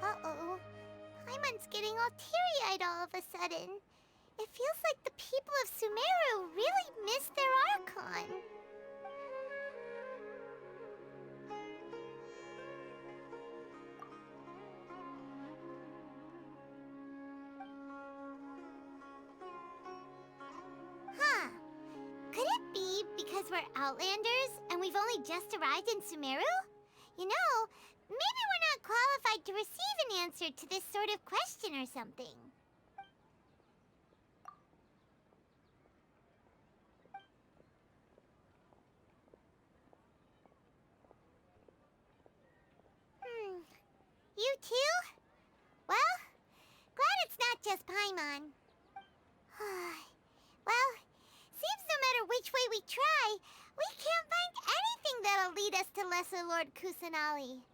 Uh-oh. Paimon's getting all teary-eyed all of a sudden. It feels like the people of Sumeru really miss their Archon. Huh. Could it be because we're Outlanders and we've only just arrived in Sumeru? You know, maybe we're not qualified to receive an answer to this sort of question or something. You too? Well, glad it's not just Paimon. Well, seems no matter which way we try, we can't find anything that'll lead us to Lessor Lord Kusanali.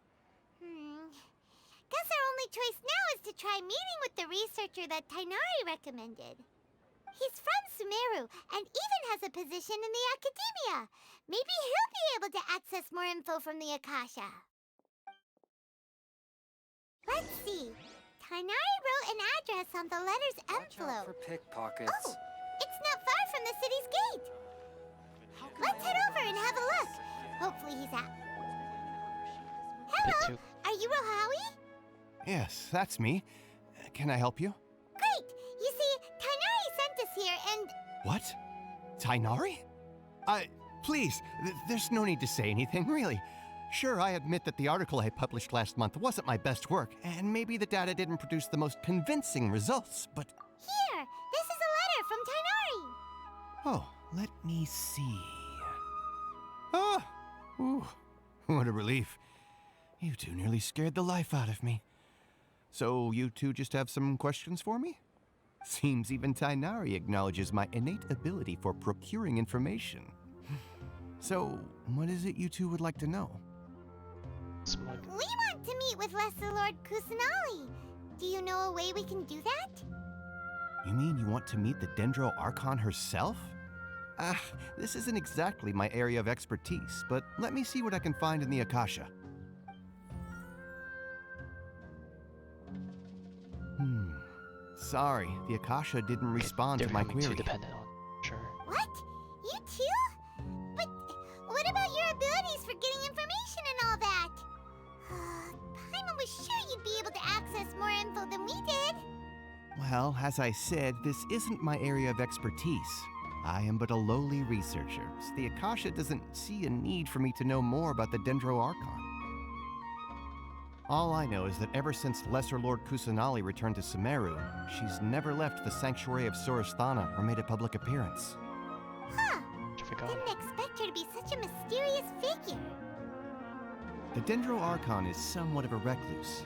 Guess our only choice now is to try meeting with the researcher that Tighnari recommended. He's from Sumeru and even has a position in the academia. Maybe he'll be able to access more info from the Akasha. Let's see. Tighnari wrote an address on the letter's envelope. For pickpockets. Oh, it's not far from the city's gate. Let's head over and have a look. Hopefully he's out. Hello, are you Rohawi? Yes, that's me. Can I help you? Great. You see, Tighnari sent us here and... What? Tighnari? Please, there's no need to say anything, really. Sure, I admit that the article I published last month wasn't my best work, and maybe the data didn't produce the most convincing results, but... Here, this is a letter from Tighnari. Oh, let me see. Ah! Ooh, what a relief. You two nearly scared the life out of me. So you two just have some questions for me? Seems even Tighnari acknowledges my innate ability for procuring information. So, what is it you two would like to know? We want to meet with Lessor Lord Kusanali. Do you know a way we can do that? You mean you want to meet the Dendro Archon herself? This isn't exactly my area of expertise, but let me see what I can find in the Akasha. Sorry, the Akasha didn't respond to my query. Too dependent on, sure. What? You too? But what about your abilities for getting information and all that? Paimon was sure you'd be able to access more info than we did. Well, as I said, this isn't my area of expertise. I am but a lowly researcher, so the Akasha doesn't see a need for me to know more about the Dendro Archon. All I know is that ever since Lessor Lord Kusanali returned to Sumeru, she's never left the sanctuary of Sorasthana or made a public appearance. Huh. Didn't expect her to be such a mysterious figure. The Dendro Archon is somewhat of a recluse.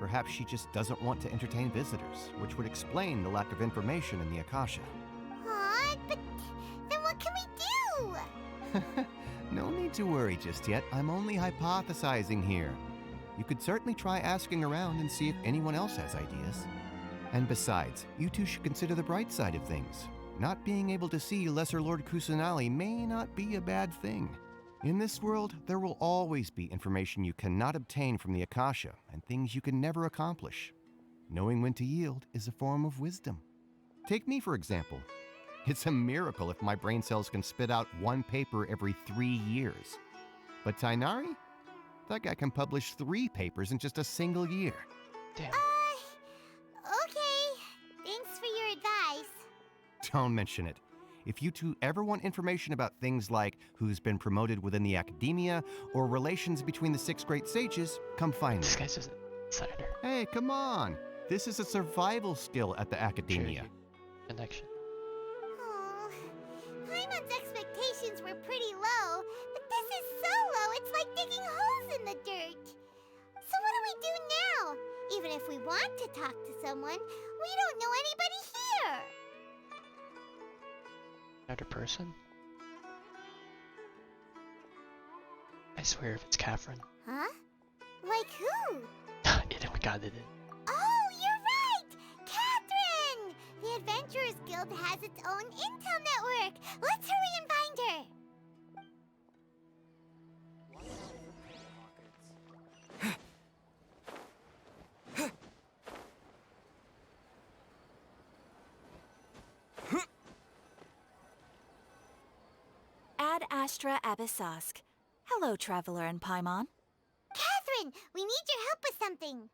Perhaps she just doesn't want to entertain visitors, which would explain the lack of information in the Akasha. But then what can we do? No need to worry just yet. I'm only hypothesizing here. You could certainly try asking around and see if anyone else has ideas. And besides, you two should consider the bright side of things. Not being able to see Lessor Lord Kusanali may not be a bad thing. In this world, there will always be information you cannot obtain from the Akasha and things you can never accomplish. Knowing when to yield is a form of wisdom. Take me, for example. It's a miracle if my brain cells can spit out one paper every 3 years. But Tighnari? That guy can publish 3 papers in just a single year. Damn. Okay. Thanks for your advice. Don't mention it. If you two ever want information about things like who's been promoted within the academia or relations between the 6 great sages, come find me. This guy's just an insider. Hey, come on. This is a survival skill at the academia. Connection. Oh, Paimon's expectations were pretty low, but this is so low it's like digging holes in the dirt. So what do we do now? Even if we want to talk to someone, we don't know anybody here. Another person? I swear if it's Catherine. Huh? Like who? We got it in. Oh, you're right! Catherine! The Adventurers Guild has its own intel network. Let's hurry and find her. Ad Astra Abyssosk. Hello, Traveler and Paimon. Catherine, we need your help with something.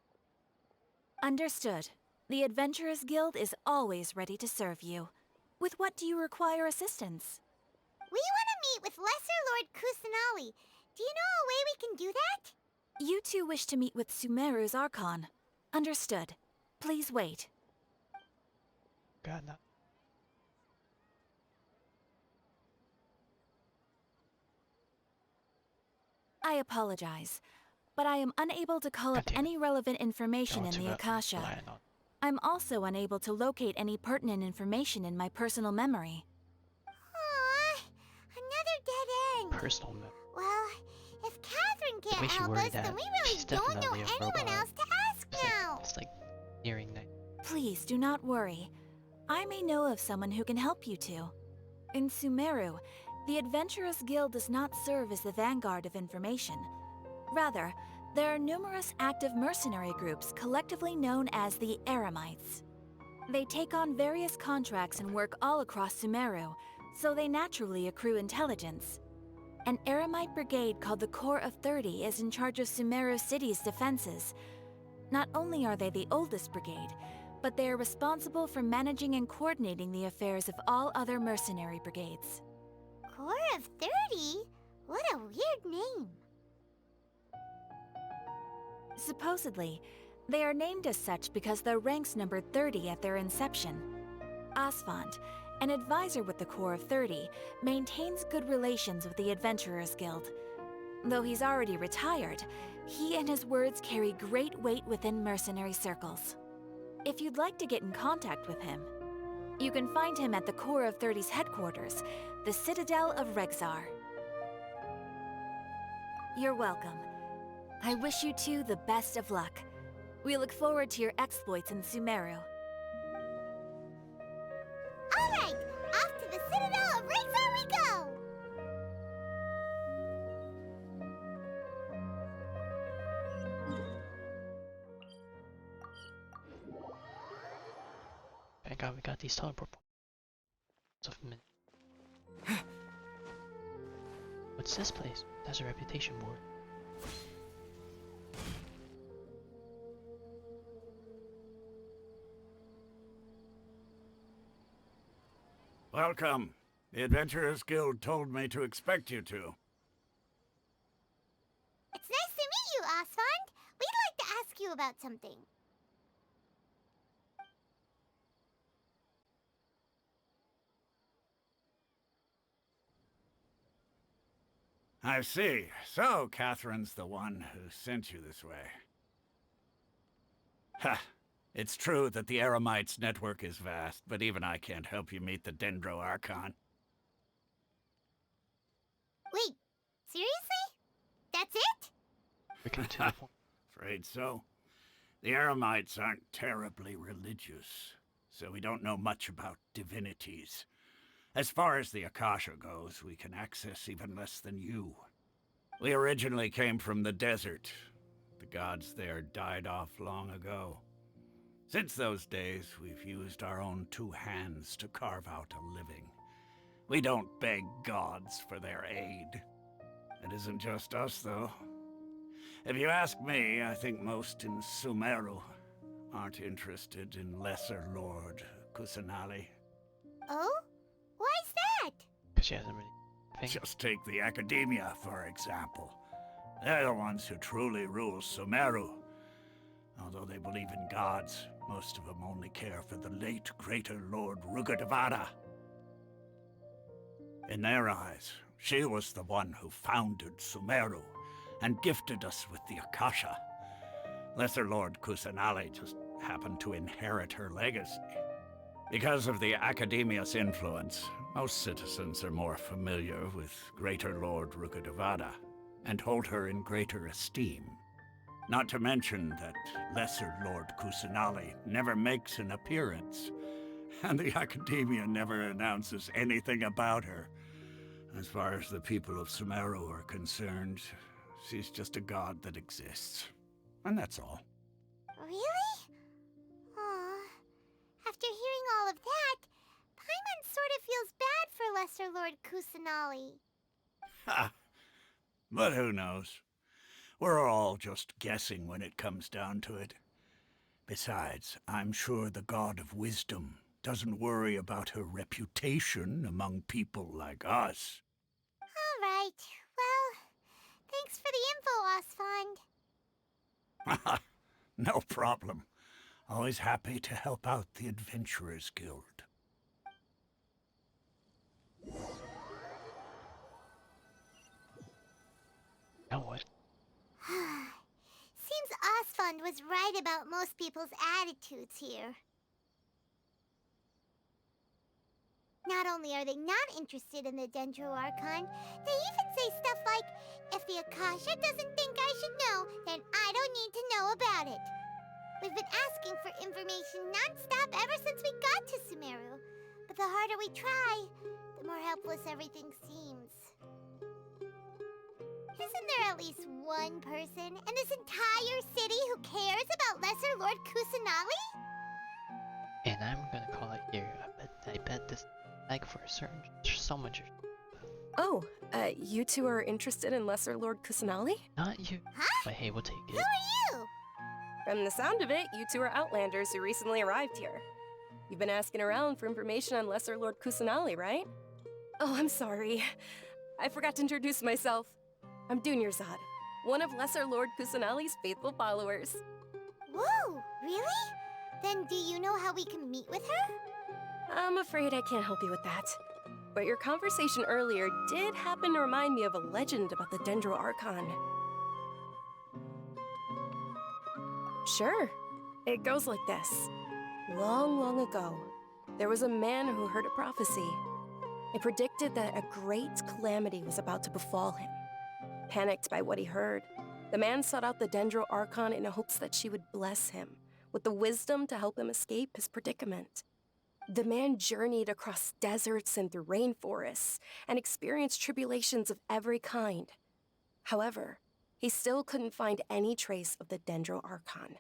Understood. The Adventurers Guild is always ready to serve you. With what do you require assistance? We want to meet with Lessor Lord Kusanali. Do you know a way we can do that? You two wish to meet with Sumeru's Archon. Understood. Please wait. God, no. I apologize, but I am unable to call up any relevant information in the Akasha. I'm also unable to locate any pertinent information in my personal memory. Aww, another dead end. Personal memory. Well, if Catherine can't help us, then we really don't know anyone else to ask now. It's like nearing night. Please do not worry. I may know of someone who can help you two. In Sumeru, the Adventurers Guild does not serve as the vanguard of information. Rather, there are numerous active mercenary groups collectively known as the Eremites. They take on various contracts and work all across Sumeru, so they naturally accrue intelligence. An Eremite brigade called the Corps of 30 is in charge of Sumeru City's defenses. Not only are they the oldest brigade, but they are responsible for managing and coordinating the affairs of all other mercenary brigades. Corps of 30? What a weird name. Supposedly, they are named as such because their ranks numbered 30 at their inception. Asfand, an advisor with the Corps of 30, maintains good relations with the Adventurers Guild. Though he's already retired, he and his words carry great weight within mercenary circles. If you'd like to get in contact with him, you can find him at the Corps of 30's headquarters, the Citadel of Rexar. You're welcome. I wish you two the best of luck. We look forward to your exploits in Sumeru. Alright, off to the Citadel of Rexar we go! Thank God we got these teleport points. What's this place? That's a reputation board. Welcome. The Adventurers Guild told me to expect you two. It's nice to meet you, Asfand. We'd like to ask you about something. I see. So, Catherine's the one who sent you this way. Ha! It's true that the Eremites' network is vast, but even I can't help you meet the Dendro Archon. Wait, seriously? That's it? Afraid so. The Eremites aren't terribly religious, so we don't know much about divinities. As far as the Akasha goes, we can access even less than you. We originally came from the desert. The gods there died off long ago. Since those days, we've used our own two hands to carve out a living. We don't beg gods for their aid. It isn't just us, though. If you ask me, I think most in Sumeru aren't interested in Lessor Lord Kusanali. Oh? Why's that? Because she hasn't really... Just take the Academia, for example. They're the ones who truly rule Sumeru. Although they believe in gods, most of them only care for the late Greater Lord Rukkhadevata. In their eyes, she was the one who founded Sumeru and gifted us with the Akasha. Lessor Lord Kusanali just happened to inherit her legacy. Because of the Academia's influence, most citizens are more familiar with Greater Lord Rukkhadevata and hold her in greater esteem. Not to mention that Lessor Lord Kusanali never makes an appearance, and the Academia never announces anything about her. As far as the people of Sumeru are concerned, she's just a god that exists. And that's all. Really? Aw. After hearing all of that, Paimon sort of feels bad for Lessor Lord Kusanali. Ha! But who knows? We're all just guessing when it comes down to it. Besides, I'm sure the God of Wisdom doesn't worry about her reputation among people like us. All right. Well, thanks for the info, Asfand. No problem. Always happy to help out the Adventurers Guild. Now what? Seems Asfand was right about most people's attitudes here. Not only are they not interested in the Dendro Archon, they even say stuff like, if the Akasha doesn't think I should know, then I don't need to know about it. We've been asking for information non-stop ever since we got to Sumeru. But the harder we try, the more helpless everything seems. Isn't there at least one person in this entire city who cares about Lessor Lord Kusanali? And I'm gonna call it here. I bet this like for a certain someone should. Oh, you two are interested in Lessor Lord Kusanali? Not you. Huh? But hey, we'll take it. Who are you? From the sound of it, you two are Outlanders who recently arrived here. You've been asking around for information on Lessor Lord Kusanali, right? Oh, I'm sorry. I forgot to introduce myself. I'm Dunyarzad, one of Lessor Lord Kusanali's faithful followers. Whoa, really? Then do you know how we can meet with her? I'm afraid I can't help you with that. But your conversation earlier did happen to remind me of a legend about the Dendro Archon. Sure, it goes like this. Long, long ago, there was a man who heard a prophecy. It predicted that a great calamity was about to befall him. Panicked by what he heard, the man sought out the Dendro Archon in hopes that she would bless him with the wisdom to help him escape his predicament. The man journeyed across deserts and through rainforests and experienced tribulations of every kind. However, he still couldn't find any trace of the Dendro Archon.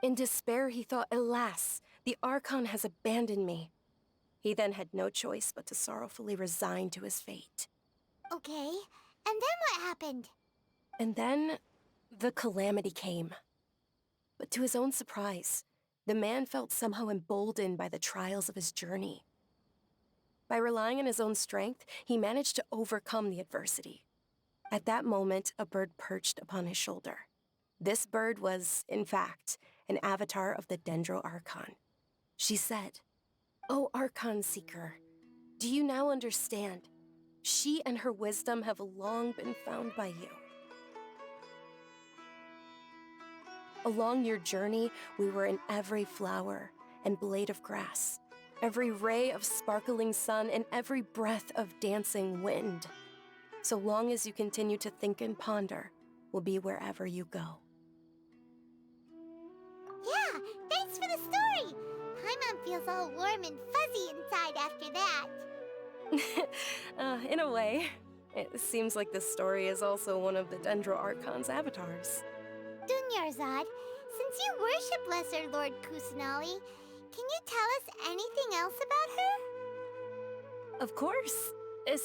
In despair, he thought, alas, the Archon has abandoned me. He then had no choice but to sorrowfully resign to his fate. Okay, and then what happened? And then, the calamity came. But to his own surprise, the man felt somehow emboldened by the trials of his journey. By relying on his own strength, he managed to overcome the adversity. At that moment, a bird perched upon his shoulder. This bird was, in fact, an avatar of the Dendro Archon. She said, "O Archon Seeker, do you now understand? She and her wisdom have long been found by you. Along your journey, we were in every flower and blade of grass, every ray of sparkling sun, and every breath of dancing wind. So long as you continue to think and ponder, we'll be wherever you go." Yeah, thanks for the story! Paimon feels all warm and fuzzy inside after that. In a way. It seems like this story is also one of the Dendro Archon's avatars. Dunyarzad, since you worship Lessor Lord Kusanali, can you tell us anything else about her? Of course.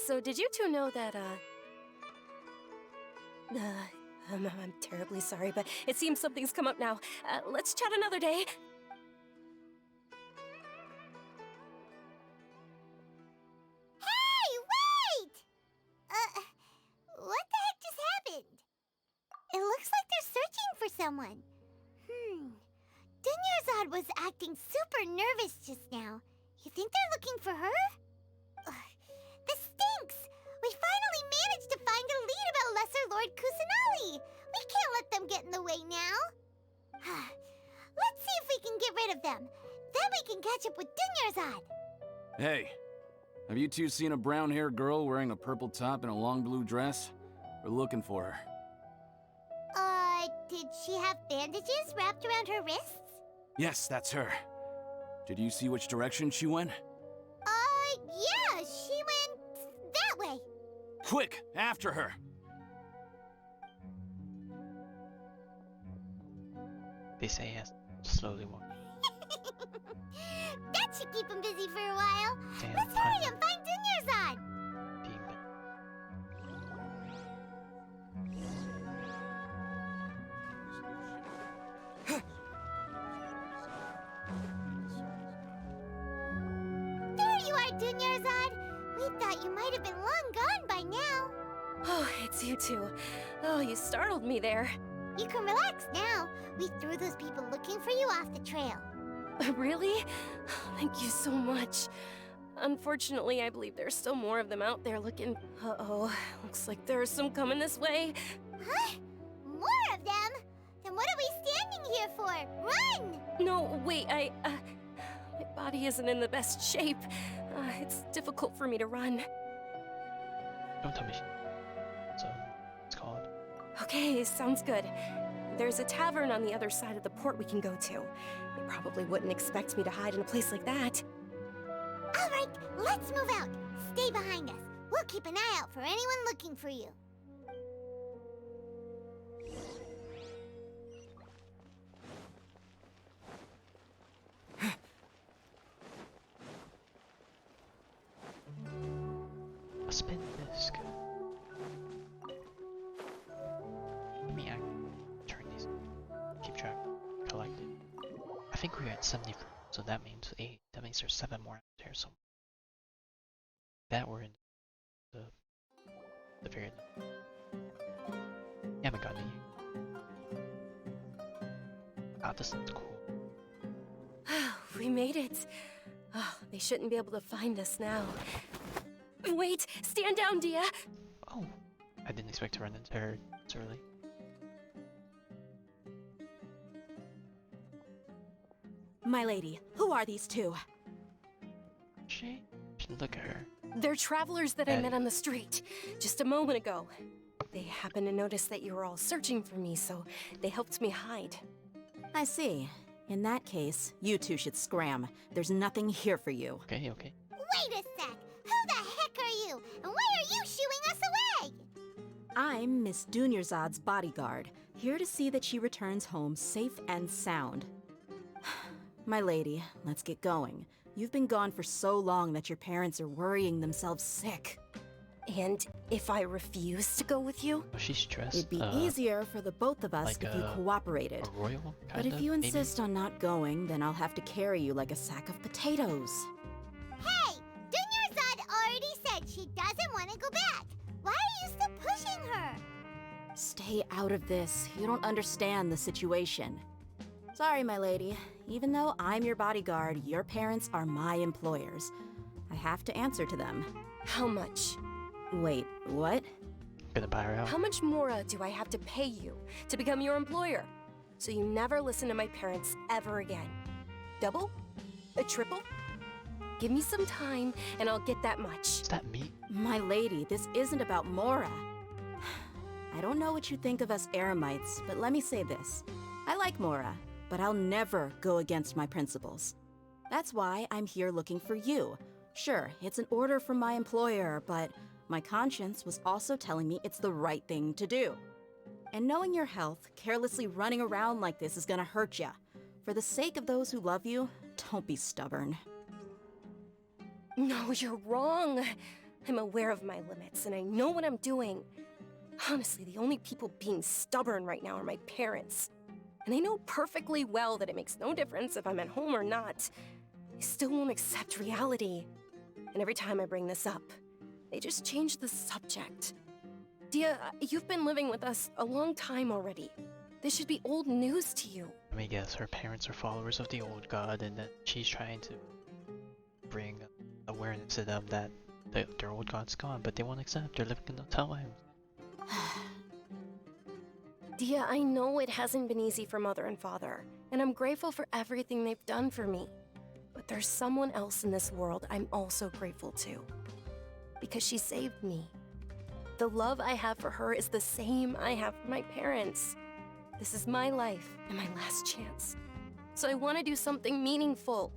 So did you two know that, I'm terribly sorry, but it seems something's come up now. Let's chat another day. Hey, wait! What the heck just happened? It looks like they're searching for someone. Dunyarzad was acting super nervous just now. You think they're looking for her? This stinks! We finally managed to find a lead about Lessor Lord Kusanali! We can't let them get in the way now! Let's see if we can get rid of them. Then we can catch up with Dunyarzad! Hey, have you two seen a brown-haired girl wearing a purple top and a long blue dress? We're looking for her. Did she have bandages wrapped around her wrists? Yes, that's her. Did you see which direction she went? Yeah, she went that way. Quick, after her! They say yes. Slowly walk. That should keep him busy for a while. Damn, Let's hurry and find Dunyarzad! There you are, Dunyarzad! We thought you might have been long gone by now. Oh, it's you two. Oh, you startled me there. You can relax now. We threw those people looking for you off the trail. Really? Thank you so much. Unfortunately, I believe there's still more of them out there looking. Uh-oh, looks like there's some coming this way. Huh? More of them? Then what are we standing here for? Run! No, wait, my body isn't in the best shape. It's difficult for me to run. Don't tell me. So, it's called. Okay, sounds good. there's a tavern on the other side of the port we can go to. They probably wouldn't expect me to hide in a place like that. All right, let's move out. Stay behind us. We'll keep an eye out for anyone looking for you. A spin disc. Let me turn these. Keep track. Collected. I think we're at 74, so that means 8. That means there's 7 more out there. So that we're in the very. You haven't gotten it yet. Ah, this looks cool. We made it. Oh, they shouldn't be able to find us now. Wait, stand down, Dia. Oh, I didn't expect to run into her this early. My lady, who are these two? She look at her. They're travelers that I met on the street just a moment ago. They happened to notice that you were all searching for me, so they helped me hide. I see. In that case, you two should scram. There's nothing here for you. Okay, okay. Wait a sec! Who the heck are you? And why are you shooing us away? I'm Miss Dunyarzad's bodyguard, here to see that she returns home safe and sound. My lady, let's get going. You've been gone for so long that your parents are worrying themselves sick. And if I refuse to go with you? Oh, she's dressed. It'd be easier for the both of us like if you cooperated. A royal, but if you insist on not going, then I'll have to carry you like a sack of potatoes. Hey! Dunyarzad already said she doesn't want to go back. Why are you still pushing her? Stay out of this. You don't understand the situation. Sorry, my lady. Even though I'm your bodyguard, your parents are my employers. I have to answer to them. How much? Wait, what? Gonna buy her out. How much more do I have to pay you to become your employer? So you never listen to my parents ever again. Double? A triple? Give me some time and I'll get that much. Is that me? My lady, this isn't about Mora. I don't know what you think of us Eremites, but let me say this. I like Mora, but I'll never go against my principles. That's why I'm here looking for you. Sure, it's an order from my employer, but my conscience was also telling me it's the right thing to do. And knowing your health, carelessly running around like this is gonna hurt ya. For the sake of those who love you, don't be stubborn. No, you're wrong. I'm aware of my limits, and I know what I'm doing. Honestly, the only people being stubborn right now are my parents. And I know perfectly well that it makes no difference if I'm at home or not. They still won't accept reality. And every time I bring this up, they just change the subject. Dia, you've been living with us a long time already. This should be old news to you. Let me guess, her parents are followers of the old god, and that she's trying to bring awareness to them that their old god's gone, but they won't accept. They're living in the times. Dia, I know it hasn't been easy for Mother and Father, and I'm grateful for everything they've done for me. But there's someone else in this world I'm also grateful to. Because she saved me. The love I have for her is the same I have for my parents. This is my life and my last chance. So I want to do something meaningful.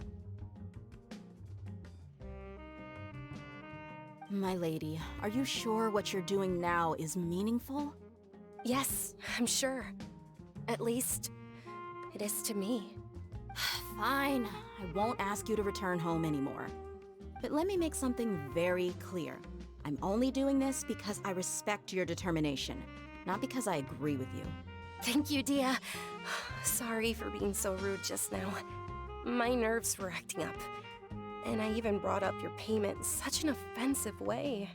My lady, are you sure what you're doing now is meaningful? Yes, I'm sure. At least, it is to me. Fine, I won't ask you to return home anymore. But let me make something very clear. I'm only doing this because I respect your determination, not because I agree with you. Thank you, Dia. Sorry for being so rude just now. My nerves were acting up. And I even brought up your payment in such an offensive way.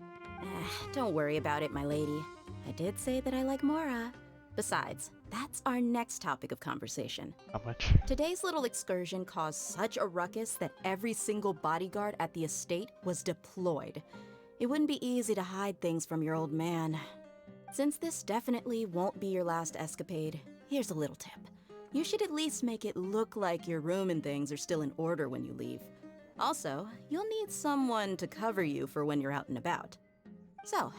Don't worry about it, my lady. I did say that I like Mora. Besides, that's our next topic of conversation. How much? Today's little excursion caused such a ruckus that every single bodyguard at the estate was deployed. It wouldn't be easy to hide things from your old man. Since this definitely won't be your last escapade, here's a little tip. You should at least make it look like your room and things are still in order when you leave. Also, you'll need someone to cover you for when you're out and about. So,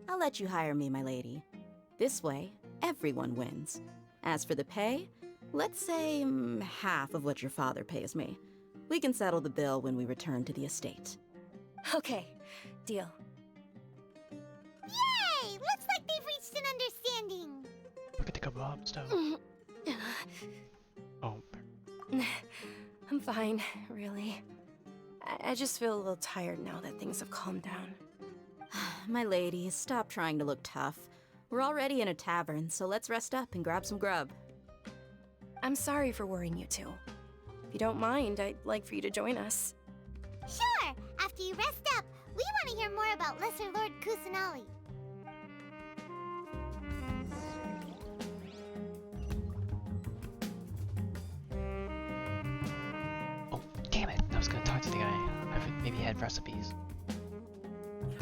I'll let you hire me, my lady. This way, everyone wins. As for the pay, let's say half of what your father pays me. We can settle the bill when we return to the estate. Okay, deal. Yay! Looks like they've reached an understanding. Look at the kebabs, though. Oh. I'm fine, really. I just feel a little tired now that things have calmed down. My lady, stop trying to look tough. We're already in a tavern, so let's rest up and grab some grub. I'm sorry for worrying you two. If you don't mind, I'd like for you to join us. Sure! After you rest up, we want to hear more about Lessor Lord Kusanali. Oh, damn it. I was gonna talk to the guy. Maybe he had recipes.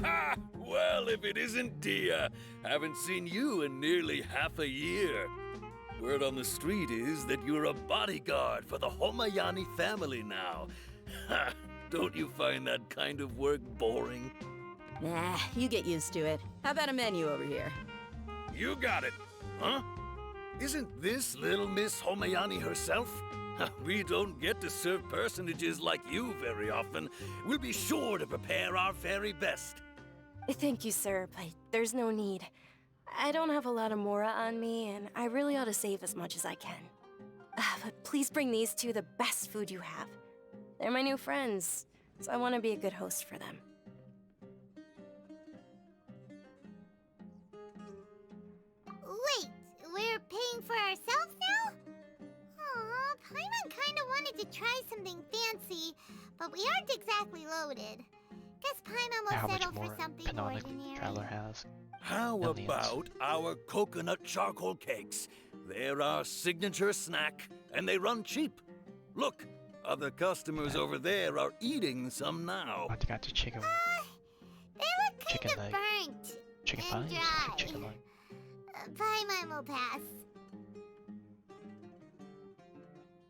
Ha! Well, if it isn't Dia. Haven't seen you in nearly half a year. Word on the street is that you're a bodyguard for the Homayani family now. Ha! Don't you find that kind of work boring? Nah, you get used to it. How about a menu over here? You got it. Huh? Isn't this little Miss Homayani herself? We don't get to serve personages like you very often. We'll be sure to prepare our very best. Thank you, sir, but there's no need. I don't have a lot of Mora on me, and I really ought to save as much as I can. But please bring these two the best food you have. They're my new friends, so I want to be a good host for them. Wait, we're paying for ourselves now? Aw, Paimon kinda wanted to try something fancy, but we aren't exactly loaded. Guess Paimon will settle for something ordinary. Traveler has. How about our coconut charcoal cakes? They're our signature snack, and they run cheap. Look, other customers over there are eating some now. I got the chicken. They look kinda burnt. Chicken and thighs? dry. Chicken leg. Paimon will pass.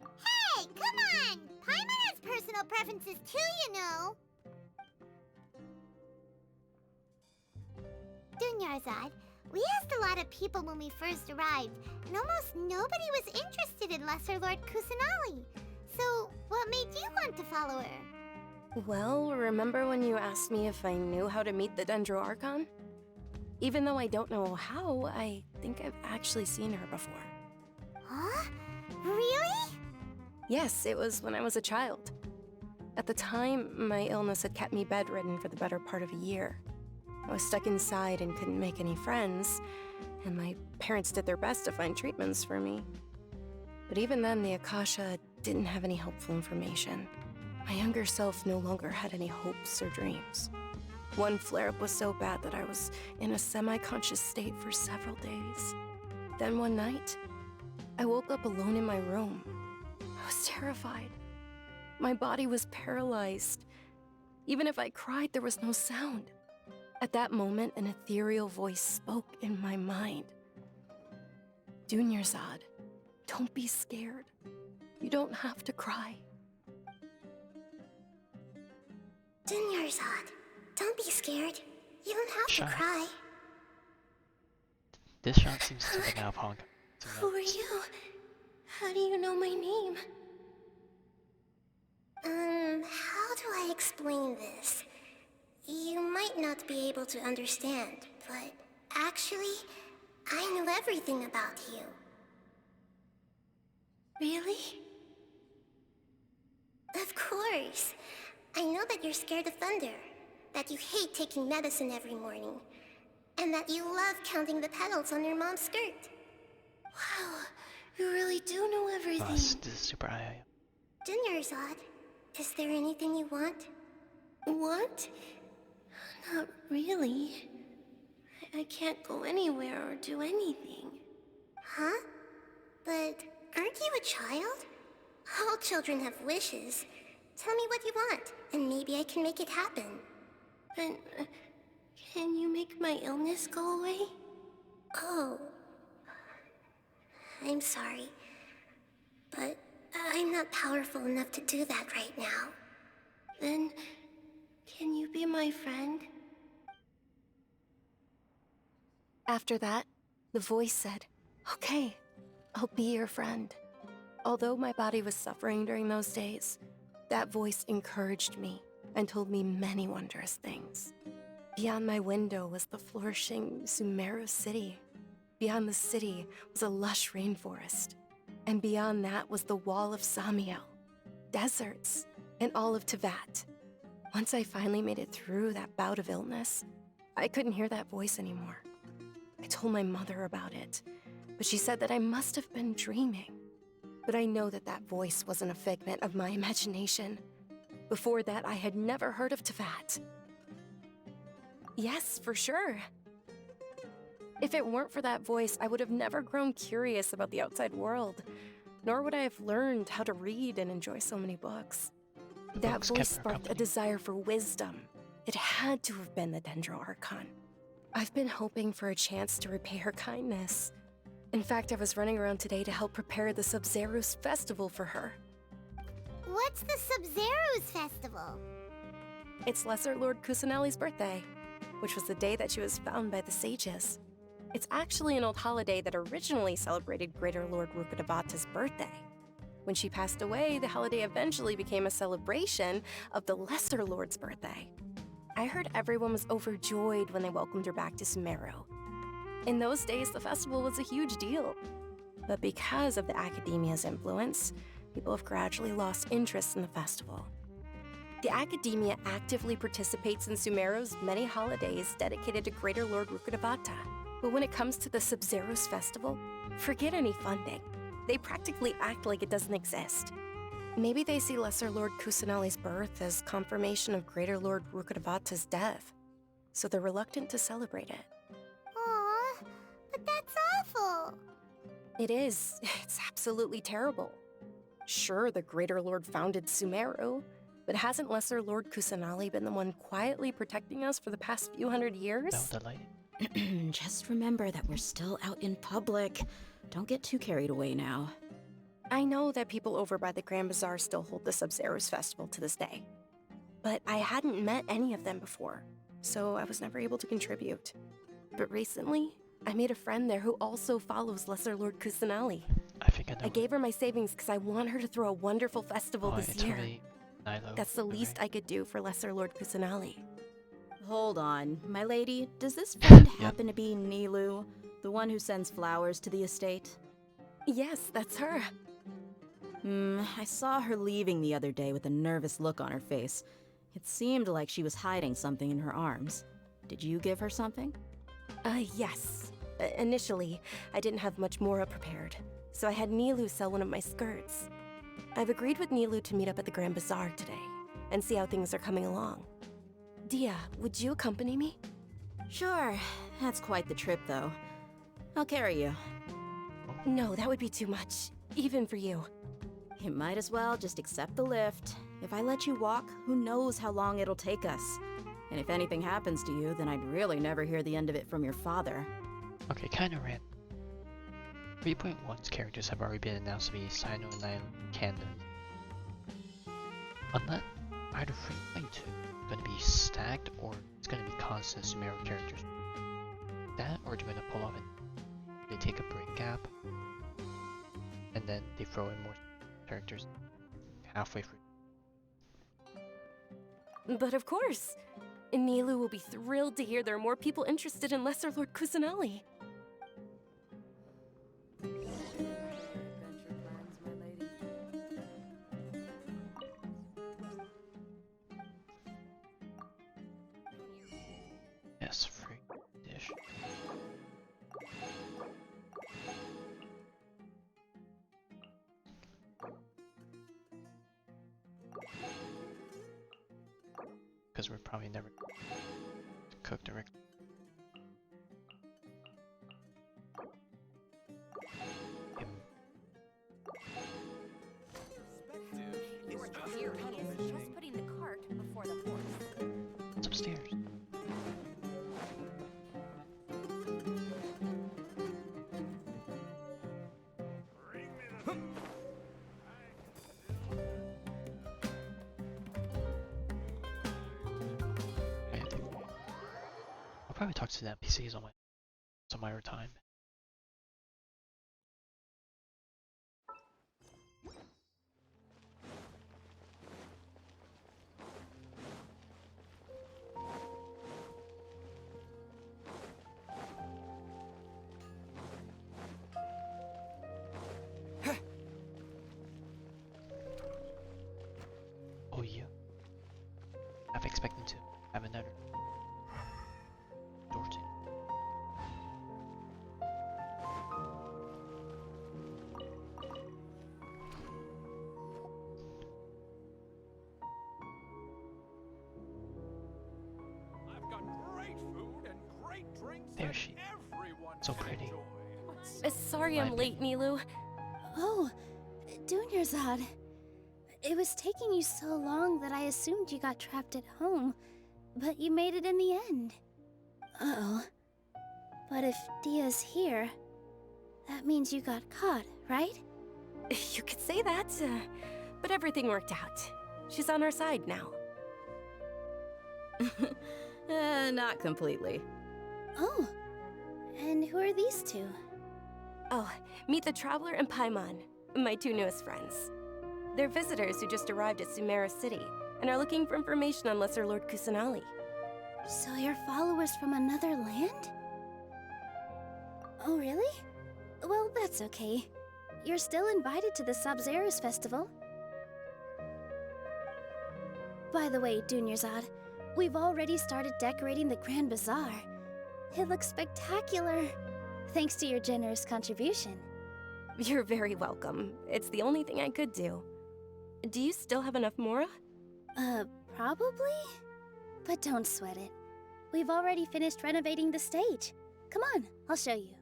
Hey, come on! Paimon has personal preferences too, you know. Dunyarzad, we asked a lot of people when we first arrived, and almost nobody was interested in Lessor Lord Kusanali. So, what made you want to follow her? Well, remember when you asked me if I knew how to meet the Dendro Archon? Even though I don't know how, I think I've actually seen her before. Huh? Really? Yes, it was when I was a child. At the time, my illness had kept me bedridden for the better part of a year. I was stuck inside and couldn't make any friends, and my parents did their best to find treatments for me. But even then, the Akasha didn't have any helpful information. My younger self no longer had any hopes or dreams. One flare-up was so bad that I was in a semi-conscious state for several days. Then one night, I woke up alone in my room. I was terrified. My body was paralyzed. Even if I cried, there was no sound. At that moment, an ethereal voice spoke in my mind. Dunyarzad, don't be scared. You don't have to cry. Dunyarzad, don't be scared. You don't have to cry. This shot seems to be now punk. Who are you? How do you know my name? How do I explain this? You might not be able to understand, but actually, I know everything about you. Really? Of course. I know that you're scared of thunder, that you hate taking medicine every morning, and that you love counting the petals on your mom's skirt. Wow, you really do know everything. This is super high. Dunyarzad, is there anything you want? Want? Not really. I can't go anywhere or do anything. Huh? But aren't you a child? All children have wishes. Tell me what you want, and maybe I can make it happen. But can you make my illness go away? Oh. I'm sorry. But I'm not powerful enough to do that right now. Then, can you be my friend? After that, the voice said, "Okay, I'll be your friend. Although my body was suffering during those days, that voice encouraged me and told me many wondrous things. Beyond my window was the flourishing Sumeru City. Beyond the city was a lush rainforest. And beyond that was the wall of Samiel, deserts, and all of Tevat. Once I finally made it through that bout of illness, I couldn't hear that voice anymore. I told my mother about it, but she said that I must have been dreaming. But I know that that voice wasn't a figment of my imagination. Before that, I had never heard of Tevat. Yes, for sure. If it weren't for that voice, I would have never grown curious about the outside world, nor would I have learned how to read and enjoy so many books. That voice sparked a desire for wisdom. It had to have been the Dendro Archon. I've been hoping for a chance to repay her kindness. In fact, I was running around today to help prepare the Sub-Zerus festival for her. What's the Sub-Zerus festival? It's Lessor Lord Kusanali's birthday, which was the day that she was found by the sages. It's actually an old holiday that originally celebrated Greater Lord Rukkhadevata's birthday. When she passed away, the holiday eventually became a celebration of the Lessor Lord's birthday. I heard everyone was overjoyed when they welcomed her back to Sumeru. In those days, the festival was a huge deal. But because of the Academia's influence, people have gradually lost interest in the festival. The Academia actively participates in Sumeru's many holidays dedicated to Greater Lord Rukkhadevata. But when it comes to the Sub-Zerus festival, forget any funding. They practically act like it doesn't exist. Maybe they see Lessor Lord Kusanali's birth as confirmation of Greater Lord Rukkhadevata's death, so they're reluctant to celebrate it. Aw, but that's awful. It is. It's absolutely terrible. Sure, the Greater Lord founded Sumeru, but hasn't Lessor Lord Kusanali been the one quietly protecting us for the past few hundred years? Just remember that we're still out in public. Don't get too carried away now. I know that people over by the Grand Bazaar still hold the Sub-Zerus festival to this day. But I hadn't met any of them before, so I was never able to contribute. But recently, I made a friend there who also follows Lessor Lord Kusanali. I gave her my savings because I want her to throw a wonderful festival this year. That's the least I could do for Lessor Lord Kusanali. Hold on, my lady. Does this friend happen to be Nilou, the one who sends flowers to the estate? Yes, that's her. I saw her leaving the other day with a nervous look on her face. It seemed like she was hiding something in her arms. Did you give her something? Yes. Initially, I didn't have much Mora prepared, so I had Nilou sell one of my skirts. I've agreed with Nilou to meet up at the Grand Bazaar today, and see how things are coming along. Dia, would you accompany me? Sure. That's quite the trip, though. I'll carry you. No, that would be too much, even for you. You might as well just accept the lift. If I let you walk, who knows how long it'll take us. And if anything happens to you, then I'd really never hear the end of it from your father. Okay, kinda random. 3.1's characters have already been announced to be Sino and Nile canon. Unless either 3.2 is going to be stacked or it's going to be constant Sumeru characters. That or they're going to pull off and they take a break gap and then they throw in more characters halfway through. But of course, Nilou will be thrilled to hear there are more people interested in Lessor Lord Kusanali. Yes, free dish. Because we're probably never cook directly. Just putting the cart before the horse. It's upstairs. I'll probably talk to the NPCs on my time. into having that Dorothy. I've got great food and great drinks There she is. So pretty. Sorry I'm late, Nilu. Oh, Dunyarzad. It was taking you so long that I assumed you got trapped at home, but you made it in the end. Uh-oh. But if Dia's here, that means you got caught, right? You could say that, but everything worked out. She's on our side now. Not completely. Oh, and who are these two? Oh, meet the Traveler and Paimon, my two newest friends. They're visitors who just arrived at Sumeru City and are looking for information on Lessor Lord Kusanali. So you're followers from another land? Oh, really? Well, that's okay. You're still invited to the Sabzeruz festival. By the way, Dunyarzad, we've already started decorating the Grand Bazaar. It looks spectacular, thanks to your generous contribution. You're very welcome. It's the only thing I could do. Do you still have enough Mora? Probably? But don't sweat it. We've already finished renovating the stage. Come on, I'll show you.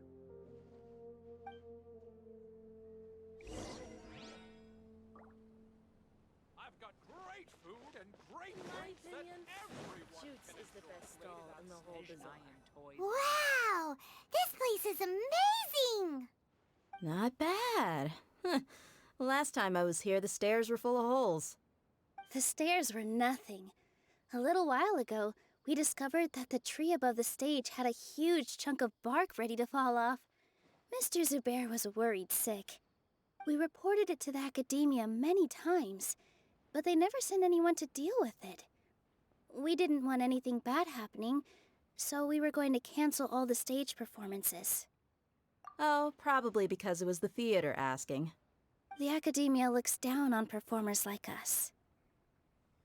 I've got great food and great drinks that everyone Shoots is the best stall in the whole bazaar. Wow! This place is amazing! Not bad. Last time I was here, the stairs were full of holes. The stairs were nothing. A little while ago, we discovered that the tree above the stage had a huge chunk of bark ready to fall off. Mr. Zubair was worried sick. We reported it to the academia many times, but they never sent anyone to deal with it. We didn't want anything bad happening, so we were going to cancel all the stage performances. Oh, probably because it was the theater asking. The academia looks down on performers like us.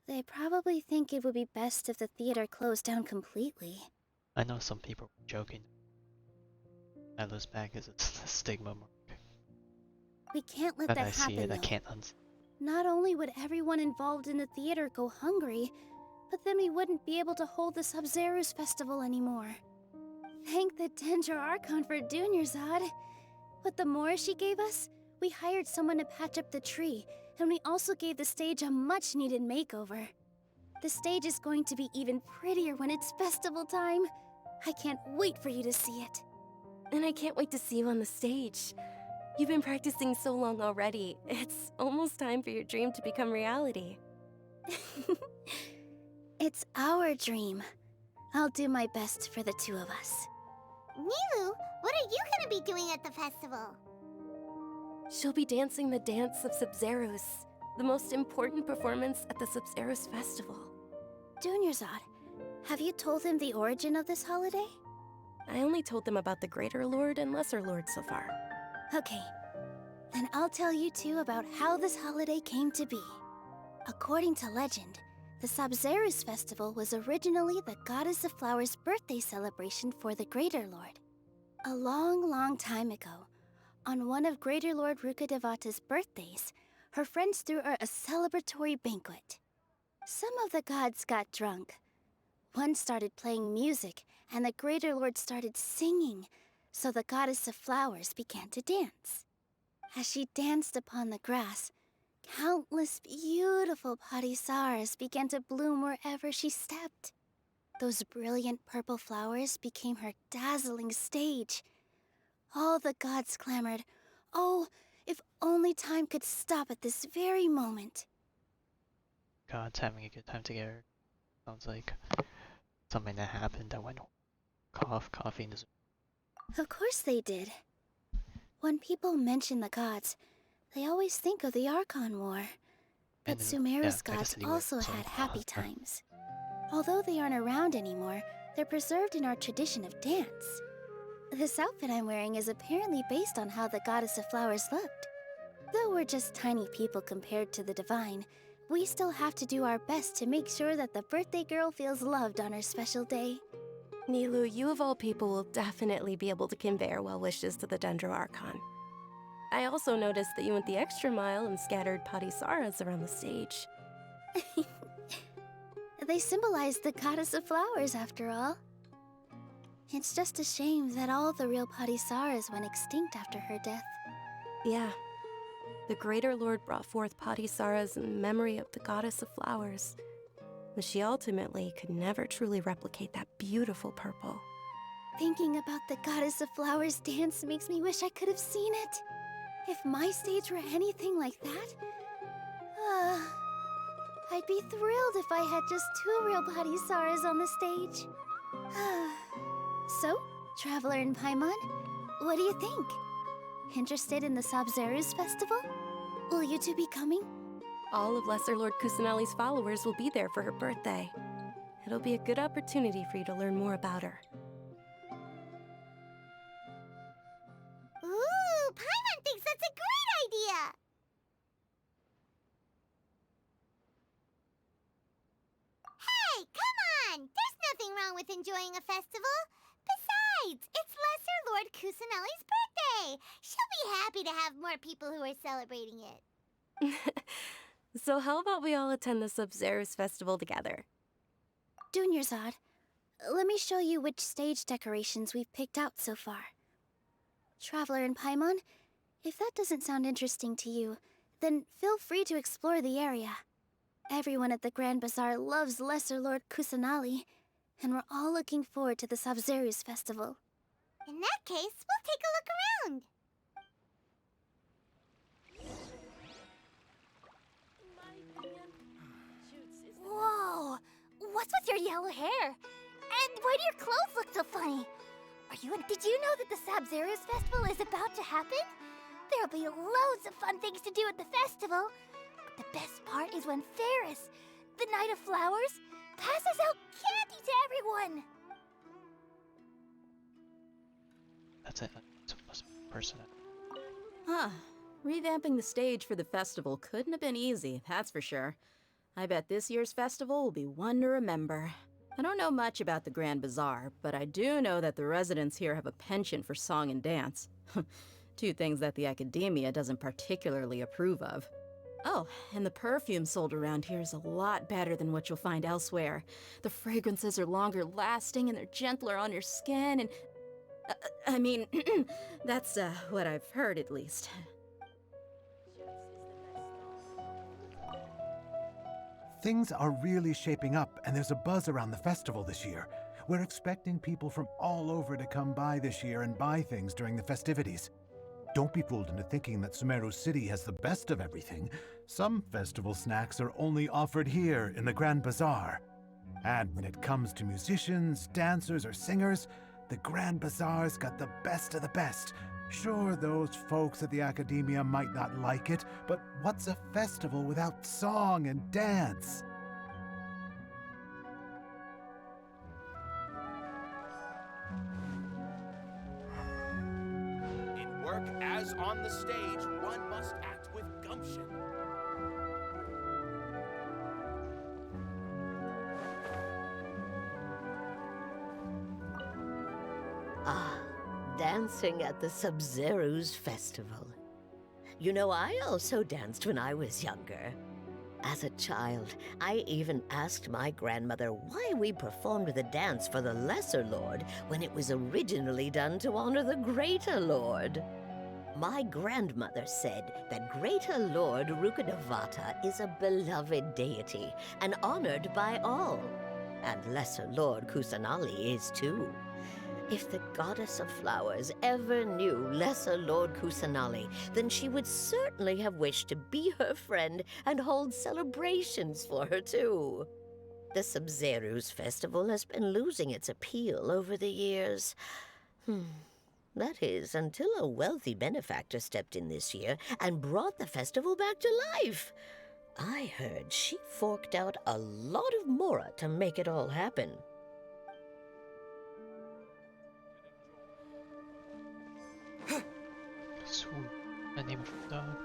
They probably think it would be best if the theater closed down completely. I know some people were joking. That looks back as a stigma mark. We can't let When that I happen, see it, I though. can't Not only would everyone involved in the theater go hungry, but then we wouldn't be able to hold the Sabzeruz festival anymore. Thank the Dendro Archon for Dunyarzad. With the Mora she gave us, we hired someone to patch up the tree, and we also gave the stage a much-needed makeover. The stage is going to be even prettier when it's festival time. I can't wait for you to see it. And I can't wait to see you on the stage. You've been practicing so long already. It's almost time for your dream to become reality. It's our dream. I'll do my best for the two of us. Nilu, what are you gonna be doing at the festival? She'll be dancing the dance of Sabzeruz, the most important performance at the Sabzeruz festival. Dunyarzad, have you told them the origin of this holiday? I only told them about the Greater Lord and Lesser Lord so far. Okay, then I'll tell you two about how this holiday came to be. According to legend, the Sabzeruz festival was originally the Goddess of Flowers' birthday celebration for the Greater Lord. A long, long time ago, on one of Greater Lord Rukkhadevata's birthdays, her friends threw her a celebratory banquet. Some of the gods got drunk. One started playing music, and the Greater Lord started singing, so the Goddess of Flowers began to dance. As she danced upon the grass, countless beautiful parisaras began to bloom wherever she stepped. Those brilliant purple flowers became her dazzling stage. All the gods clamored, "Oh, if only time could stop at this very moment." God's having a good time together. Sounds like something that happened that went coffee in the... Of course they did. When people mention the gods, they always think of the Archon War. But Sumeru's gods also had happy times. Although they aren't around anymore, they're preserved in our tradition of dance. This outfit I'm wearing is apparently based on how the Goddess of Flowers looked. Though we're just tiny people compared to the divine, we still have to do our best to make sure that the birthday girl feels loved on her special day. Nilou, you of all people will definitely be able to convey our well wishes to the Dendro Archon. I also noticed that you went the extra mile and scattered patisaras around the stage. They symbolize the goddess of flowers, after all. It's just a shame that all the real patisaras went extinct after her death. Yeah. The Greater Lord brought forth patisaras in memory of the goddess of flowers, but she ultimately could never truly replicate that beautiful purple. Thinking about the goddess of flowers dance makes me wish I could have seen it. If my stage were anything like that, I'd be thrilled if I had just 2 real patisaras on the stage. So, Traveler and Paimon, what do you think? Interested in the Sabzeruz festival? Will you two be coming? All of Lessor Lord Kusanali's followers will be there for her birthday. It'll be a good opportunity for you to learn more about her. Ooh, Paimon thinks that's a great idea! Hey, come on! There's nothing wrong with enjoying a festival. Besides, it's Lessor Lord Kusanali's birthday. She'll be happy to have more people who are celebrating it. So how about we all attend the Sabzeruz festival together? Dunyarzad, let me show you which stage decorations we've picked out so far. Traveler and Paimon, if that doesn't sound interesting to you, then feel free to explore the area. Everyone at the Grand Bazaar loves Lessor Lord Kusanali, and we're all looking forward to the Sabzeruz festival. In that case, we'll take a look around. Whoa! What's with your yellow hair? And why do your clothes look so funny? Did you know that the Sabzeruz festival is about to happen? There'll be loads of fun things to do at the festival. But the best part is when Ferris, the Knight of Flowers, passes out candy to everyone. That's it. It's a person. Huh. Revamping the stage for the festival couldn't have been easy, that's for sure. I bet this year's festival will be one to remember. I don't know much about the Grand Bazaar, but I do know that the residents here have a penchant for song and dance. 2 things that the Academia doesn't particularly approve of. Oh, and the perfume sold around here is a lot better than what you'll find elsewhere. The fragrances are longer lasting and they're gentler on your skin and... I mean, that's what I've heard at least. Things are really shaping up, and there's a buzz around the festival this year. We're expecting people from all over to come by this year and buy things during the festivities. Don't be fooled into thinking that Sumeru City has the best of everything. Some festival snacks are only offered here in the Grand Bazaar. And when it comes to musicians, dancers, or singers, the Grand Bazaar's got the best of the best. Sure, those folks at the Academia might not like it, but what's a festival without song and dance? In work as on the stage, one must act with gumption. Ah, dancing at the Sabzeruz festival. You know, I also danced when I was younger. As a child, I even asked my grandmother why we performed the dance for the Lesser Lord when it was originally done to honor the Greater Lord. My grandmother said that Greater Lord Rukkhadevata is a beloved deity and honored by all. And Lesser Lord Kusanali is too. If the Goddess of Flowers ever knew Lesser Lord Kusanali, then she would certainly have wished to be her friend and hold celebrations for her too. The Sabzeruz festival has been losing its appeal over the years. That is, until a wealthy benefactor stepped in this year and brought the festival back to life. I heard she forked out a lot of mora to make it all happen. Swoop. The name of the dog.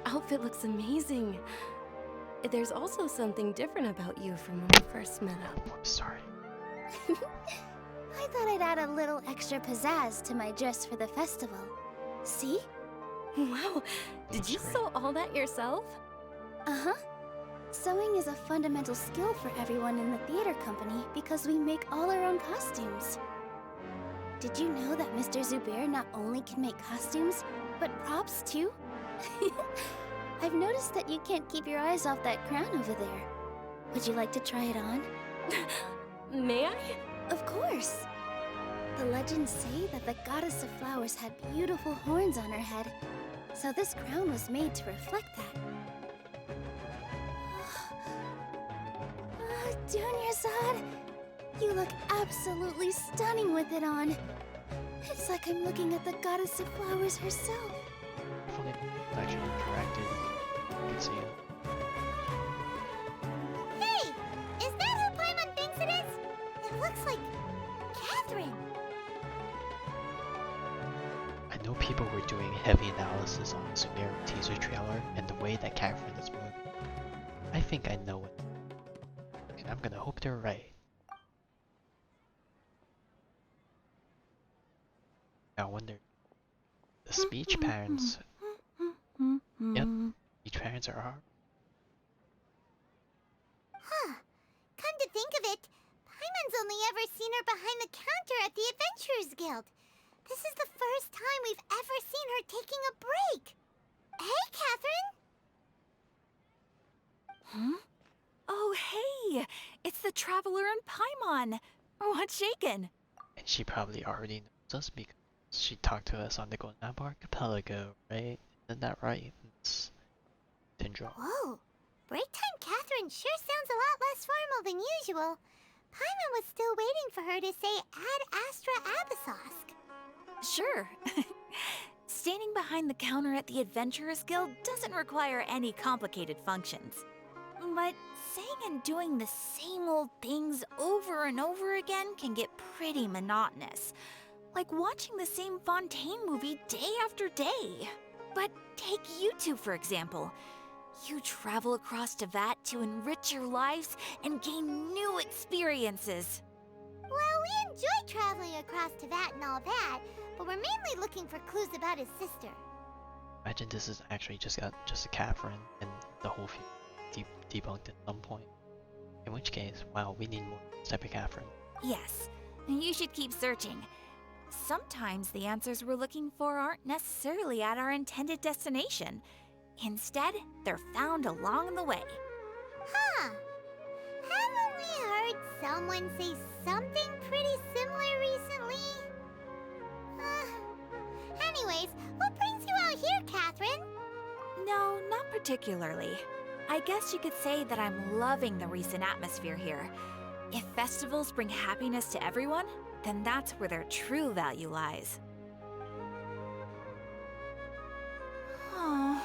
Your outfit looks amazing. There's also something different about you from when we first met up. I'm sorry. I thought I'd add a little extra pizzazz to my dress for the festival. See? Wow, did you sew all that yourself? Uh-huh. Sewing is a fundamental skill for everyone in the theater company because we make all our own costumes. Did you know that Mr. Zubair not only can make costumes, but props too? I've noticed that you can't keep your eyes off that crown over there. Would you like to try it on? May I? Of course. The legends say that the goddess of flowers had beautiful horns on her head, so this crown was made to reflect that. Dunyarzad, you look absolutely stunning with it on. It's like I'm looking at the goddess of flowers herself. If only I actually interacted, I could see it. Hey! Is that who Paimon thinks it is? It looks like Catherine. I know people were doing heavy analysis on the Sumeru teaser trailer and the way that Catherine is moving. I think I know it. And I'm gonna hope they're right. I wonder. The speech patterns. Yep, speech patterns are hard. Huh. Come to think of it, Paimon's only ever seen her behind the counter at the Adventurers Guild. This is the first time we've ever seen her taking a break. Hey, Catherine! Huh? Oh, hey! It's the Traveler and Paimon! What's shaken? And she probably already knows us because she talked to us on the Golden Apple Archipelago, right? Isn't that right? It's Dendro. Whoa! Break time Catherine sure sounds a lot less formal than usual. Paimon was still waiting for her to say Ad Astra Abyssosque. Sure. Standing behind the counter at the Adventurers Guild doesn't require any complicated functions. But saying and doing the same old things over and over again can get pretty monotonous. Like watching the same Fontaine movie day after day. But take you two, for example. You travel across Tevat to enrich your lives and gain new experiences. Well, we enjoy traveling across Tevat and all that, but we're mainly looking for clues about his sister. Imagine this is actually just a Catherine and the whole field debunked at some point. In which case, wow, we need more type of Catherine. Yes, you should keep searching. Sometimes the answers we're looking for aren't necessarily at our intended destination. Instead, they're found along the way. Huh. Haven't we heard someone say something pretty similar recently? Anyways, what brings you out here, Catherine? No, not particularly. I guess you could say that I'm loving the recent atmosphere here. If festivals bring happiness to everyone, then that's where their true value lies. Oh,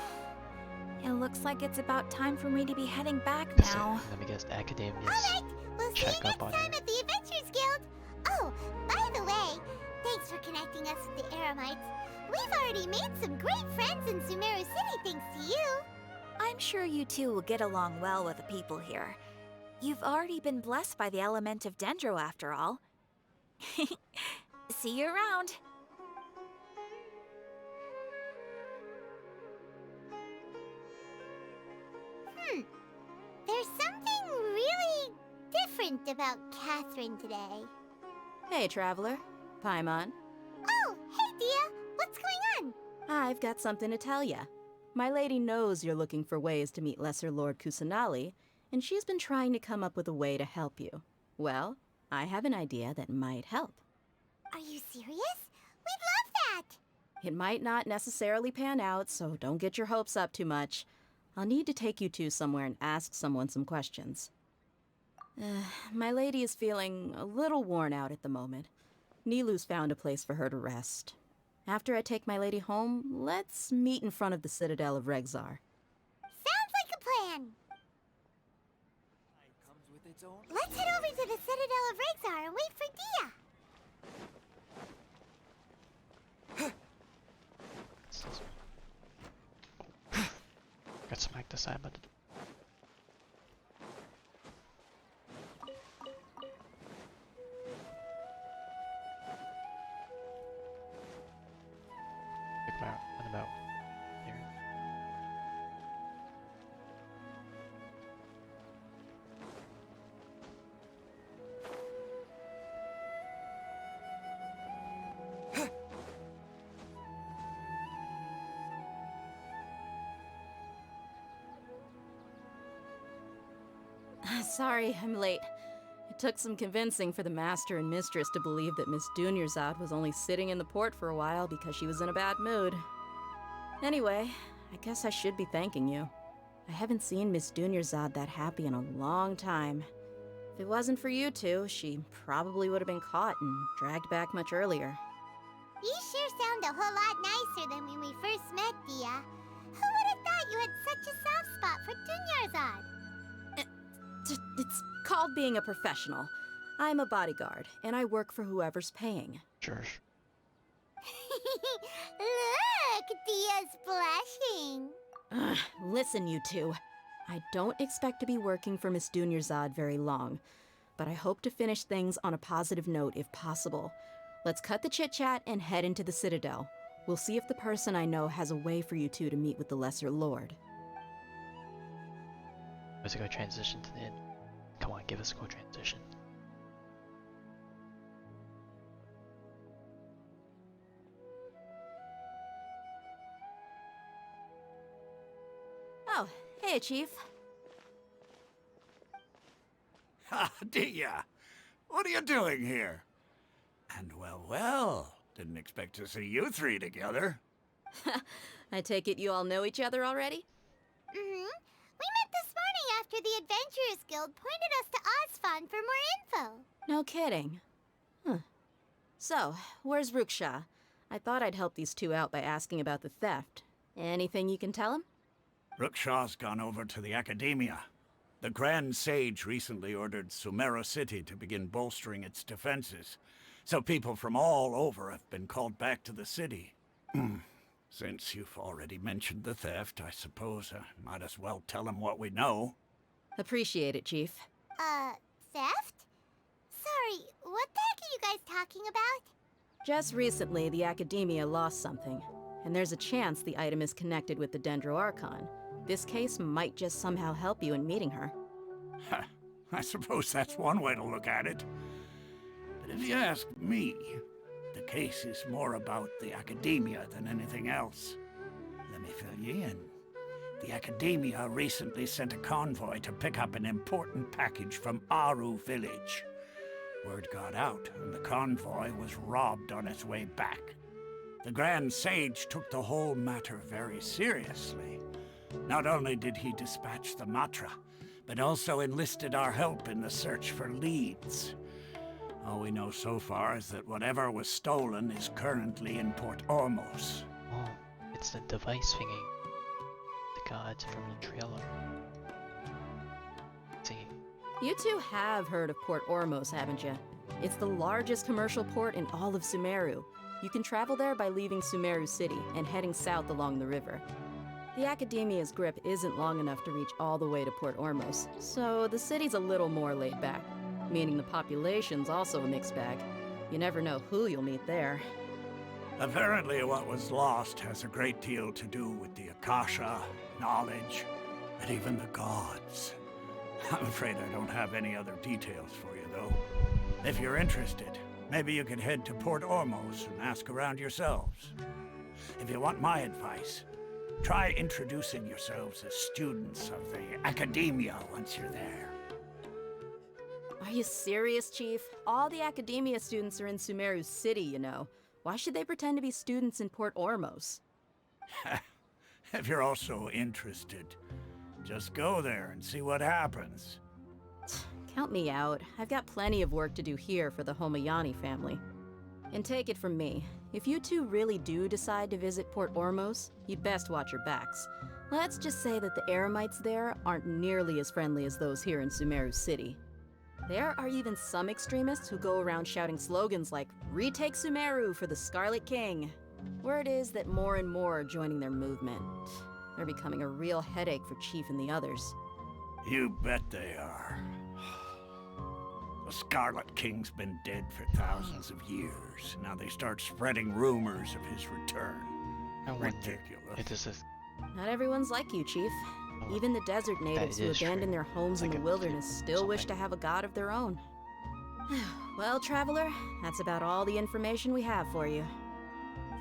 it looks like it's about time for me to be heading back now. Let me guess, the Academia's Alright, we'll see you check next up on time her. at the Adventurers Guild. Oh, by the way, thanks for connecting us with the Eremites. We've already made some great friends in Sumeru City thanks to you. I'm sure you two will get along well with the people here. You've already been blessed by the element of Dendro after all. See you around. There's something really different about Catherine today. Hey, Traveler. Paimon. Oh, hey, Dia. What's going on? I've got something to tell ya. My lady knows you're looking for ways to meet Lessor Lord Kusanali, and she's been trying to come up with a way to help you. Well, I have an idea that might help. Are you serious? We'd love that! It might not necessarily pan out, so don't get your hopes up too much. I'll need to take you two somewhere and ask someone some questions. My lady is feeling a little worn out at the moment. Nilu's found a place for her to rest. After I take my lady home, let's meet in front of the Citadel of Regzar. Sounds like a plan! Let's head over to the Citadel of Regzar and wait for Dia! got smacked aside by the door. Check him out. What about here? Sorry, I'm late. It took some convincing for the master and mistress to believe that Miss Dunyarzad was only sitting in the port for a while because she was in a bad mood. Anyway, I guess I should be thanking you. I haven't seen Miss Dunyarzad that happy in a long time. If it wasn't for you two, she probably would have been caught and dragged back much earlier. You sure sound a whole lot nicer than when we first met, Dia. Who would have thought you had such a soft spot for Dunyarzad? It's called being a professional. I'm a bodyguard, and I work for whoever's paying. Sure. Look, Dia's blushing. Ugh, listen, you two. I don't expect to be working for Miss Dunyarzad very long, but I hope to finish things on a positive note if possible. Let's cut the chit-chat and head into the Citadel. We'll see if the person I know has a way for you two to meet with the Lesser Lord. Let's go transition to the end. Come on, give us a go transition. Oh, hey, Chief. Ah, Dia! What are you doing here? And well, didn't expect to see you three together. I take it you all know each other already? Mm-hmm. We met this morning after the Adventurers Guild pointed us to Osfon for more info. No kidding. Huh. So, where's Ruksha? I thought I'd help these two out by asking about the theft. Anything you can tell him? Ruksha's gone over to the Academia. The Grand Sage recently ordered Sumeru City to begin bolstering its defenses, so people from all over have been called back to the city. Since you've already mentioned the theft, I suppose I might as well tell him what we know. Appreciate it, Chief. Theft? Sorry, what the heck are you guys talking about? Just recently, the Academia lost something, and there's a chance the item is connected with the Dendro Archon. This case might just somehow help you in meeting her. I suppose that's one way to look at it. But if you ask me, the case is more about the Academia than anything else. Let me fill you in. The Academia recently sent a convoy to pick up an important package from Aru village. Word got out, and the convoy was robbed on its way back. The Grand Sage took the whole matter very seriously. Not only did he dispatch the Matra, but also enlisted our help in the search for leads. All we know so far is that whatever was stolen is currently in Port Ormos. Oh, it's the device thingy. The gods from the trailer. Let's see. You two have heard of Port Ormos, haven't you? It's the largest commercial port in all of Sumeru. You can travel there by leaving Sumeru City and heading south along the river. The Academia's grip isn't long enough to reach all the way to Port Ormos, so the city's a little more laid back, meaning the population's also a mixed bag. You never know who you'll meet there. Apparently what was lost has a great deal to do with the Akasha, knowledge, and even the gods. I'm afraid I don't have any other details for you, though. If you're interested, maybe you could head to Port Ormos and ask around yourselves. If you want my advice, try introducing yourselves as students of the Academia once you're there. Are you serious, Chief? All the Academia students are in Sumeru City, you know. Why should they pretend to be students in Port Ormos? If you're also interested, just go there and see what happens. Count me out. I've got plenty of work to do here for the Homayani family. And take it from me, if you two really do decide to visit Port Ormos, you'd best watch your backs. Let's just say that the Eremites there aren't nearly as friendly as those here in Sumeru City. There are even some extremists who go around shouting slogans like, "Retake Sumeru for the Scarlet King." Word is that more and more are joining their movement. They're becoming a real headache for Chief and the others. You bet they are. The Scarlet King's been dead for thousands of years. Now they start spreading rumors of his return. Ridiculous. It is Not everyone's like you, Chief. Even the desert natives who abandoned their homes in the wilderness still wish to have a god of their own. Well, Traveler, that's about all the information we have for you.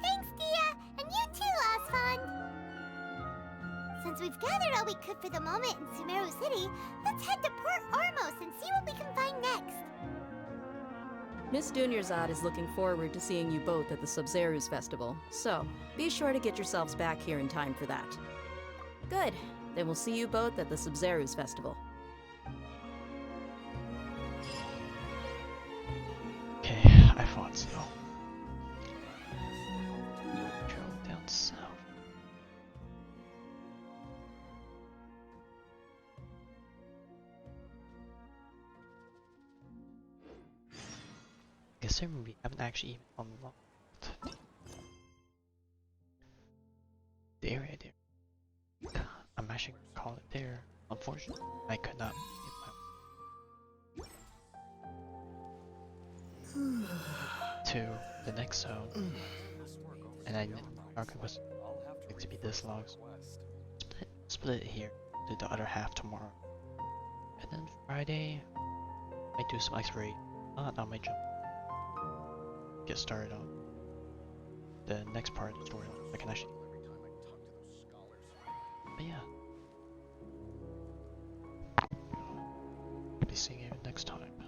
Thanks, Dia! And you too, Osfond! Since we've gathered all we could for the moment in Sumeru City, let's head to Port Ormos and see what we can find next. Miss Dunyarzad is looking forward to seeing you both at the Sub-Zerus Festival, so be sure to get yourselves back here in time for that. Good. Then we'll see you both at the Sub-Zerus Festival. Okay, I thought so. Travel down south. Guess we haven't actually even unlocked the area there. I'm actually gonna call it there. Unfortunately, I could not to the next zone, and I didn't mark it was going to be this long. So split it here, do the other half tomorrow, and then Friday I do some exploration. Not on my jump. Get started on the next part of the storyline. I can actually. But yeah. Be seeing you next time.